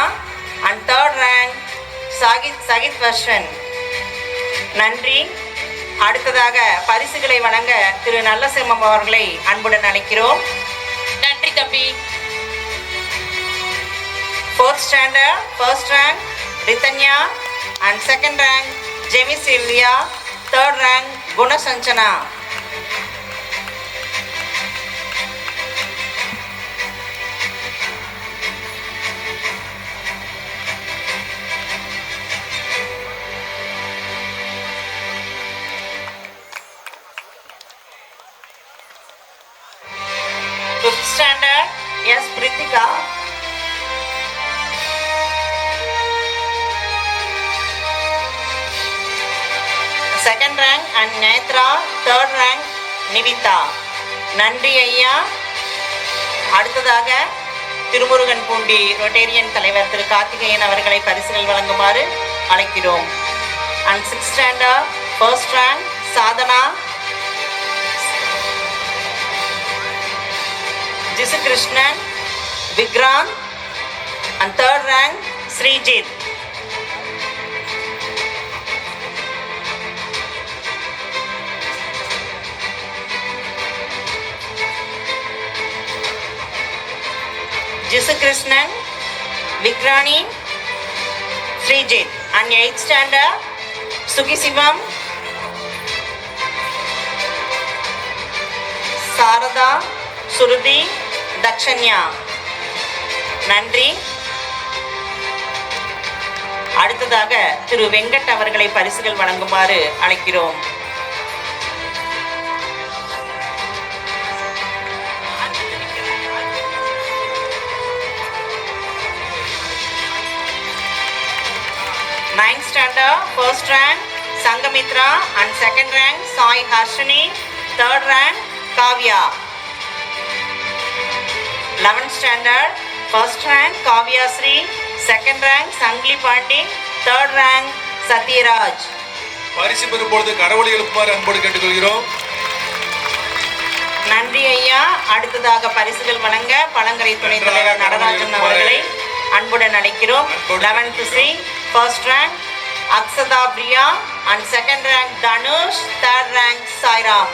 and third rank Sagit Varshan. நன்றி. அடுத்ததாக பரிசுகளை வழங்க திரு நல்லசிம்மம் அவர்களை அன்புடன் அழைக்கிறோம். நன்றி தம்பி. Fourth standard, first rank Ritanya and second rank Jemi Sylvia, third rank Guna Sanchana. Fifth standard, yes, Prithika. Second rank and Netra, third rank Nivita. நன்றி ஐயா. அடுத்ததாக திருமுருகன் பூண்டி ரொட்டேரியன் தலைவர் திரு கார்த்திகேயன் அவர்களை பரிசுகள் வழங்குமாறு அழைக்கிறோம். And sixth standard, first rank Sadhana, Jisu Krishnan, Vigran and third rank Srijit. Jisu Krishnan, Vikrani, Srijit. And 8th standard, Sugisivam, Sarada, Surudi, Dakshanya. நன்றி. அடுத்ததாக திரு வெங்கட் அவர்களை பரிசுகள் வழங்குமாறு அழைக்கிறோம். Ninth standard, first rank Sangamitra and second rank Sai Harshini, third rank Kavya. 11th standard, first rank Kavya Sri, second rank Sangli Pandi, third rank Satyaraj. பரிசு பெறும்பொழுது கரவொலி எழுப்புமாறு அன்போடு கேட்டுக்கொள்கிறோம். நன்றி ஐயா. அடுத்ததாக பரிசுகள் வழங்க பழங்கரை துணைத் தலைவர் நடராஜன் அவர்களை அன்புடன் அழைக்கிறோம். 11th C, first rank Aksada Priya and second rank Dhanush, third rank Sairam.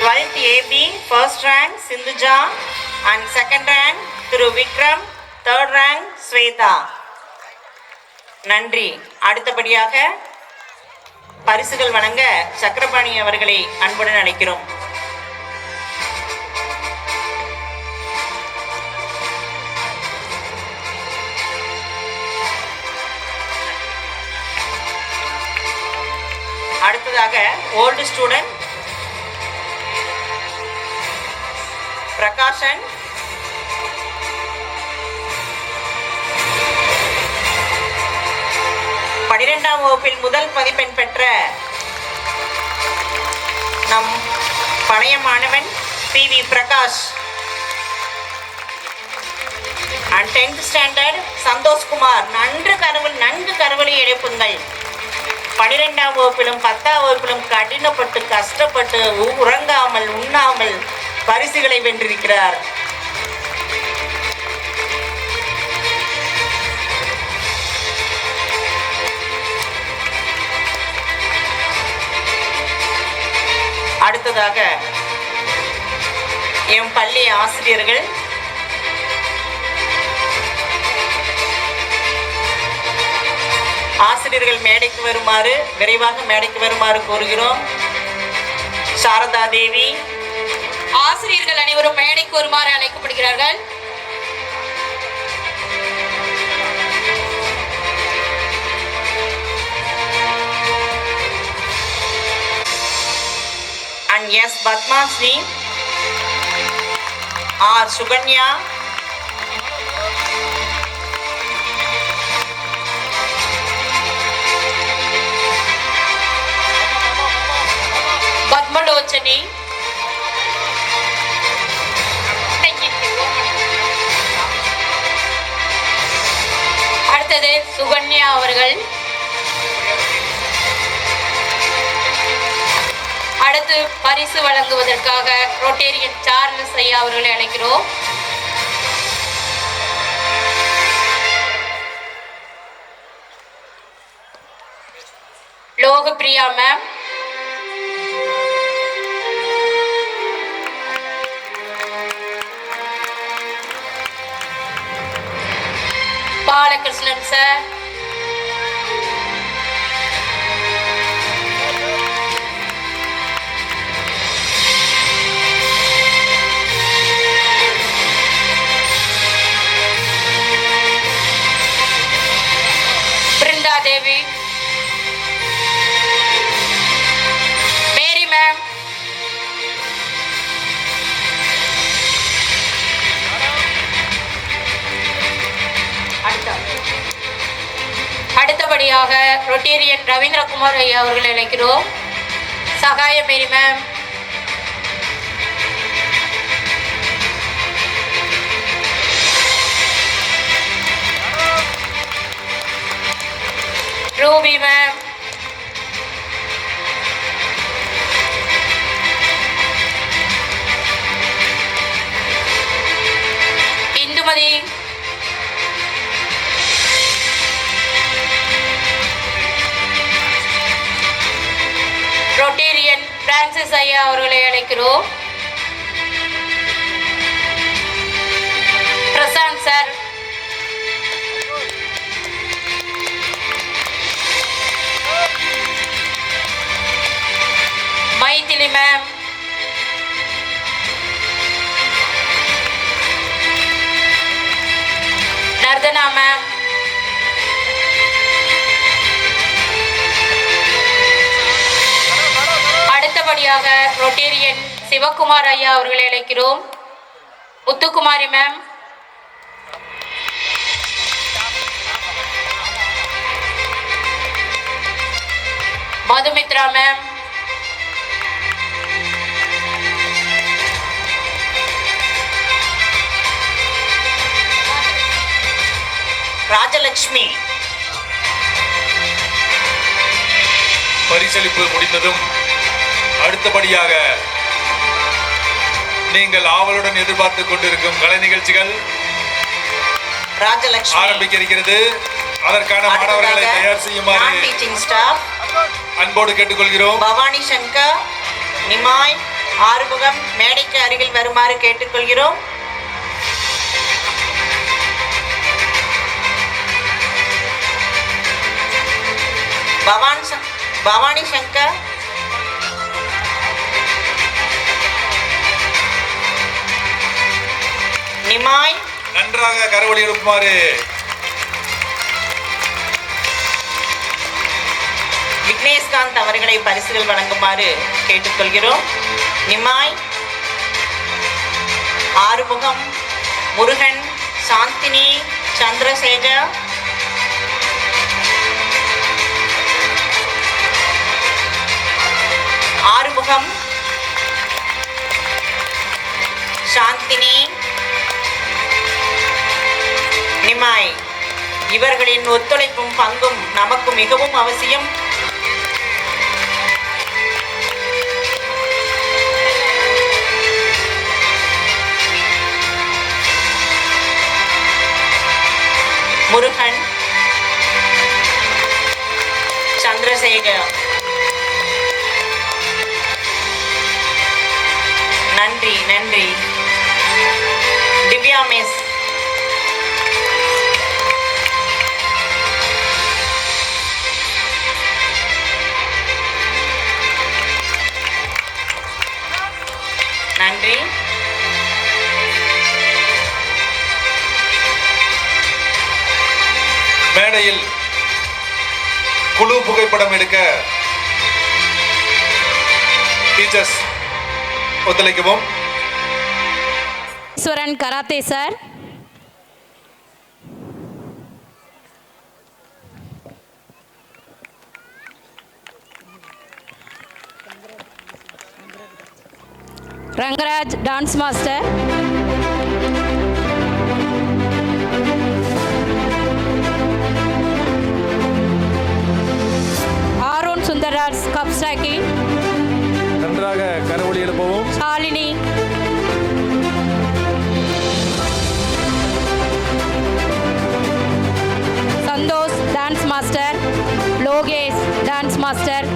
12th AB, first rank Sindhuja and second rank Thiru Vikram, third rank Sweta. நன்றி. அடுத்தபடியாக பரிசுகள் வழங்க சக்கரபாணி அவர்களை அன்புடன் அழைக்கிறோம். old student Prakashan. பன்னிரெண்டாம் வகுப்பில் முதல் மதிப்பெண் பெற்ற நம் பழைய மாணவன் PV Prakash. And 10th standard Santhosh Kumar. நன்கு கரவொலி எழுப்புங்கள். 12ஆம் வகுப்பிலும் 10ஆம் வகுப்பிலும் கடினப்பட்டு கஷ்டப்பட்டு உறங்காமல் உண்ணாமல் பரிசுகளை வென்றிருக்கிறார். அடுத்ததாக எம் பள்ளி ஆசிரியர்கள் மேடைக்கு வருமாறு விரைவாக மேடைக்கு வருமாறு கோருகிறோம். சாரதா தேவி. ஆசிரியர்கள் அனைவரும் மேடைக்கு வருமாறு அழைக்கப்படுகிறார்கள். And yes, Padmasri, R. Suganya, பத்மலோச்சனி, அடுத்தது சுகன்யா அவர்கள். அடுத்து பரிசு வழங்குவதற்காக ரொட்டேரியன் சார்லஸ் ஐயா அவர்களை அழைக்கிறோம். Logapriya ma'am, Balakrishnan sir, Brinda Devi, Mary ma'am, அடுத்தபடியாக ரொட்டேரியன் ரவீந்திரகுமார் ஐயா அவர்களை அழைக்கிறோம். Sahaya Mary ma'am, Ruby ma'am, Indumathi, Rotarian Francis ஐயா அவர்களை அழைக்கிறோம். Prashanth sir, Mythili ma'am, Narthana ma'am, அடுத்தபடியாக ரொட்டேரியன் சிவகுமார் ஐயா அவர்களை அழைக்கிறோம். Muthukumari ma'am, Madhumitra ma'am, Rajalakshmi. பரிசளிப்பு முடிந்ததும் அடுத்தபடியாக நீங்கள் ஆவலுடன் எதிர்பார்த்து கொண்டிருக்கும் கலை நிகழ்ச்சிகள் ராஜலட்சுமி ஆரம்பிக்க இருக்கிறது. அதற்கான மாணவர்களை தயார் செய்யுமாறு அன்போடு கேட்டுக்கொள்கிறோம். பவானி சங்கர், நிமாய், ஆறுமுகம் மேடைக்கு அருகில் வருமாறு கேட்டுக்கொள்கிறோம். பவானி சங்கர், நிமாய் நன்றாக கரவொலி எழுப்புமாறு. விக்னேஷ்காந்த் அவர்களை பரிசுகள் வழங்குமாறு கேட்டுக்கொள்கிறோம். நிமாய், ஆறுமுகம், முருகன், சாந்தினி, சந்திரசேகர், ஆறுமுகம், சாந்தினி, நிமாய் இவர்களின் ஒத்துழைப்பும் பங்கும் நமக்கு மிகவும் அவசியம். முருகன், சந்திரசேகர், நன்றி நன்றி. திவ்யா மிஸ், நன்றி. மேடையில் குழு புகைப்படம் எடுக்க டீச்சர்ஸ் ஒத்துழைக்கவும். Eswaran karate sir. Rangaraj dance master. Aaron Sundaraj cup stacking. நன்றாக கரவொலி எழுப்பவும். Shalini. Santhosh dance master. Lokesh dance master.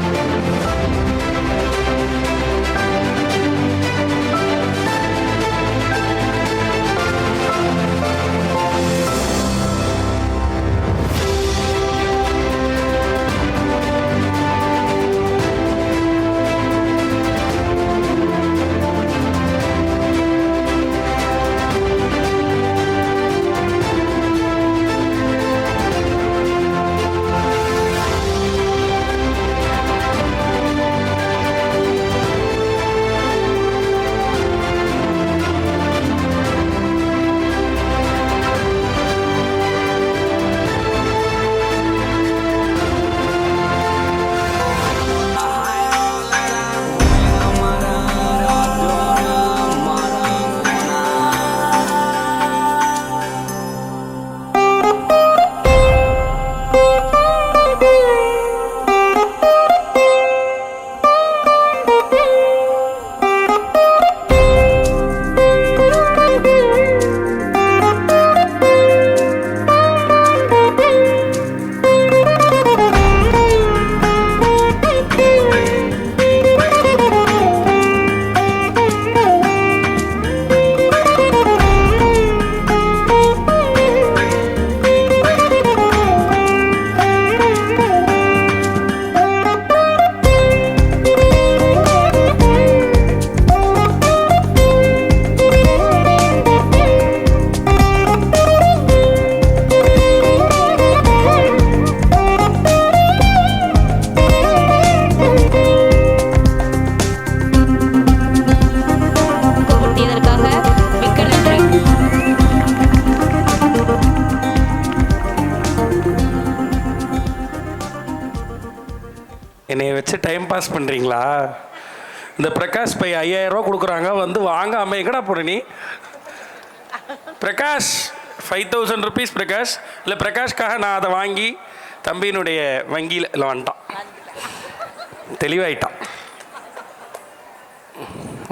என்னைய வச்சு டைம் பாஸ் பண்ணுறீங்களா? இந்த பிரகாஷ் பை 5000 ரூபா கொடுக்குறாங்க, வந்து வாங்காம எங்கடா போற நீ? பிரகாஷ் 5000 ருபீஸ் பிரகாஷ். இல்லை பிரகாஷ்காக நான் அதை வாங்கி தம்பியினுடைய வங்கியில் இல்லை வந்துட்டான், தெளிவாயிட்டான்.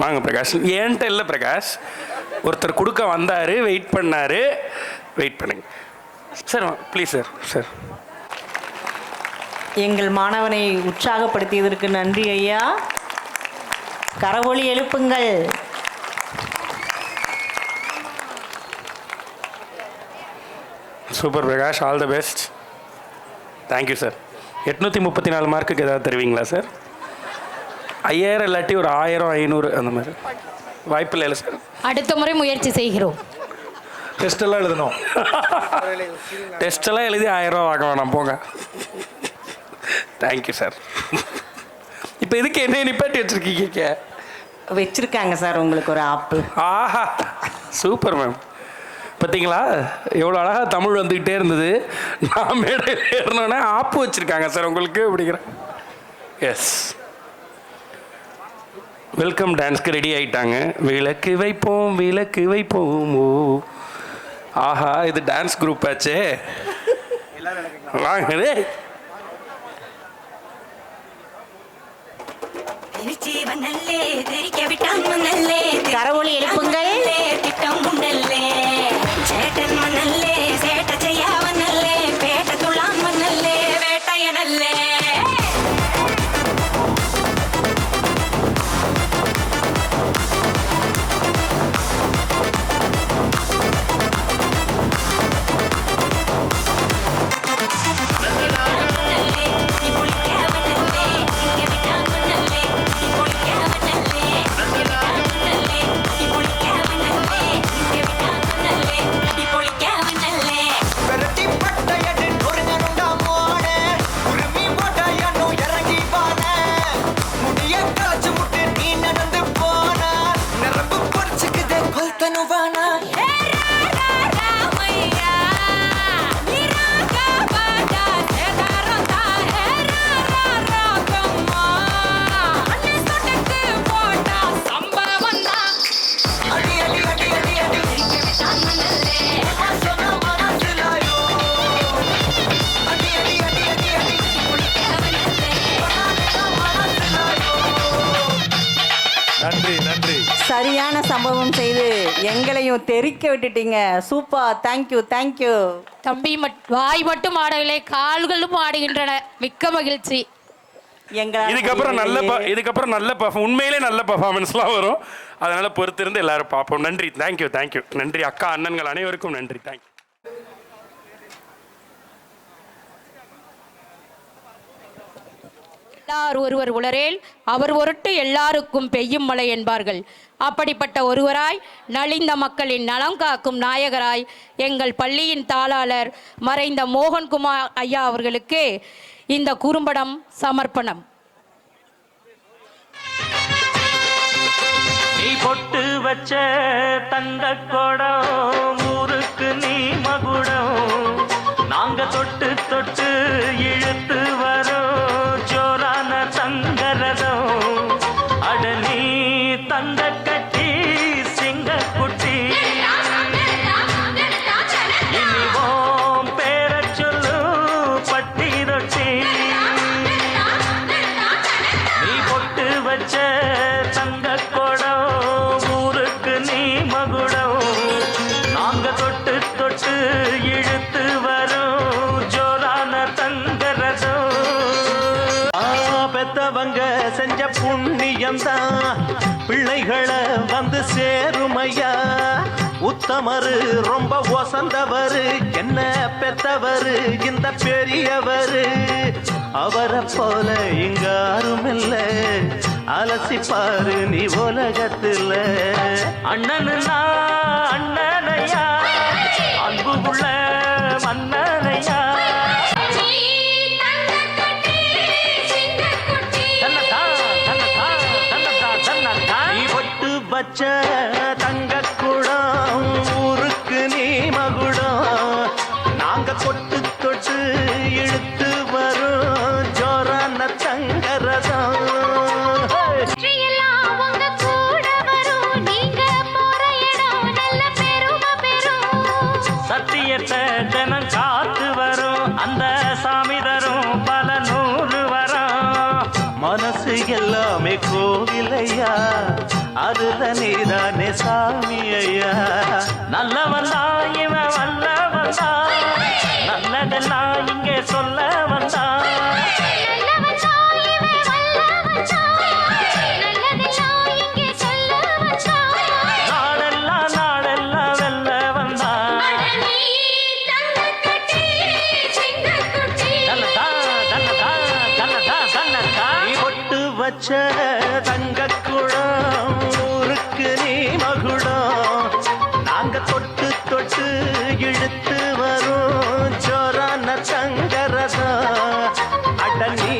வாங்க பிரகாஷ். ஏன்ட்ட இல்லை பிரகாஷ், ஒருத்தர் கொடுக்க வந்தார், வெயிட் பண்ணார். வெயிட் பண்ணுங்க சார், ப்ளீஸ் சார். சார் எங்கள் மாணவனை உற்சாகப்படுத்தியதற்கு நன்றி ஐயா. கரவொலி எழுப்புங்கள். Super Prakash, all the best. Thank you sir. 834 மார்க்குக்கு ஏதாவது தருவீங்களா சார்? 5000 இல்லாட்டி ஒரு 1000 500 அந்த மாதிரி வாய்ப்பு இல்லை சார்? அடுத்த முறை முயற்சி செய்கிறோம். டெஸ்ட் எல்லாம் எழுதணும். டெஸ்ட் எல்லாம் எழுதி 1000 ரூபா வாங்க வேணாம், போங்க. Thank you sir. இப்போ இதுக்கு என்ன நிப்பாட்டி வச்சுருக்கீங்க? வச்சிருக்காங்க சார் உங்களுக்கு ஒரு ஆப்பு. ஆஹா, சூப்பர் மேம். பார்த்தீங்களா எவ்வளோ அழகாக தமிழ் வந்துக்கிட்டே இருந்தது. நான் மேடையில் ஏறினோன்னே ஆப்பு வச்சுருக்காங்க சார் உங்களுக்கு அப்படிங்கிறேன். எஸ், வெல்கம் டான்ஸ்க்கு ரெடி ஆகிட்டாங்க. விளக்கு வைப்போம் விளக்கு வைப்போம். ஓ ஆஹா, இது டான்ஸ் குரூப் ஆச்சே. வாங்க. கரவொலி எழுப்புங்கள். சரியான சம்பவம் செய்து எங்களையும் தெரிக்க விட்டுட்டீங்க. Super, thank you thank you. தம்பி வாய் மட்டும் ஆடவில்லை, கால்களும் ஆடுகின்றன. மிக்க மகிழ்ச்சி. இதுக்கப்புறம் நல்ல உண்மையிலே நல்ல பர்ஃபார்மன்ஸ்லாம் வரும். அதனால பொறுத்திருந்து எல்லாரும் பார்ப்போம். நன்றி, தேங்க்யூ தேங்க்யூ. நன்றி அக்கா அண்ணன்கள் அனைவருக்கும் நன்றி. தேங்க்யூ. எல்லார் ஒருவர் உளரேல் அவர் ஒருட்டு எல்லாருக்கும் பெய்யும் மழை என்பார்கள். அப்படிப்பட்ட ஒருவராய் நலிந்த மக்களின் நலம் காக்கும் நாயகராய் எங்கள் பள்ளியின் தாளாளர் மறைந்த மோகன்குமார் ஐயா அவர்களுக்கு இந்த குறும்படம் சமர்ப்பணம். நீ பொட்டு வச்ச தங்க கொடம் ஊருக்கு நீ மகுடம், நாங்க தொட்டு தொட்டு இழுத்து வரோம் ஜோரான தங்கரதம். அட நீ தங்க கட்டி சிங்க குட்டி, இனிவோம் பேர சொல்லு பட்டி ரொட்டி. நீ பொட்டு வச்ச தங்க கொடம் ஊருக்கு நீ மகுடம், நாங்க தொட்டு தொட்டு இழுத்து வரோம் ஜோரான தங்கரதம். பெத்தவங்க செஞ்ச புண்ணியம்தான் பிள்ளைகளை வந்து சேருமையா. உத்தமரு ரொம்ப ஒசந்தவரு, என்ன பெத்தவரு இந்த பெரியவரு. அவரை போல இங்க யாருமில்ல, அலசிப்பாரு நீ உலகத்துல. அண்ணனுன்னா அண்ணனையா, அன்பு உள்ள மன்னனையா. நீ பொட்டு வச்ச தங்க குடம் ஊருக்கு நீ மகுடம், நாங்க தொட்டு தொட்டு இழுத்து வரும் ஜோரான தங்கரதம். சத்தியத்தை தினம் காத்து வரும் அந்த சாமி தரும் பல நூறு வரும். மனசு எல்லாமே கோவிலையா, அதுல நீதானே சாமி ஐயா. நல்லவன் தான் இவன் வல்லவன் தான், நல்லதெல்லாம் இங்கே சொல்ல வந்தான். வச்ச தங்க குடம் ஊருக்கு நீ மகுடம், நாங்க தொட்டு தொட்டு இழுத்து வரும் ஜோரான தங்கரதம். அட நீ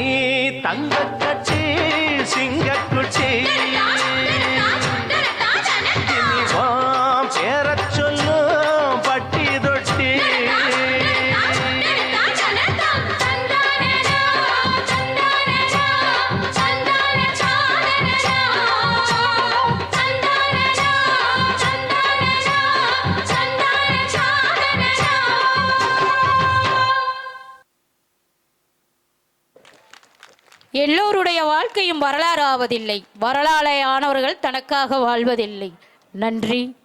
எல்லோருடைய வாழ்க்கையும் வரலாறு ஆவதில்லை. வரலாறு ஆனவர்கள் தனக்காக வாழ்வதில்லை. நன்றி.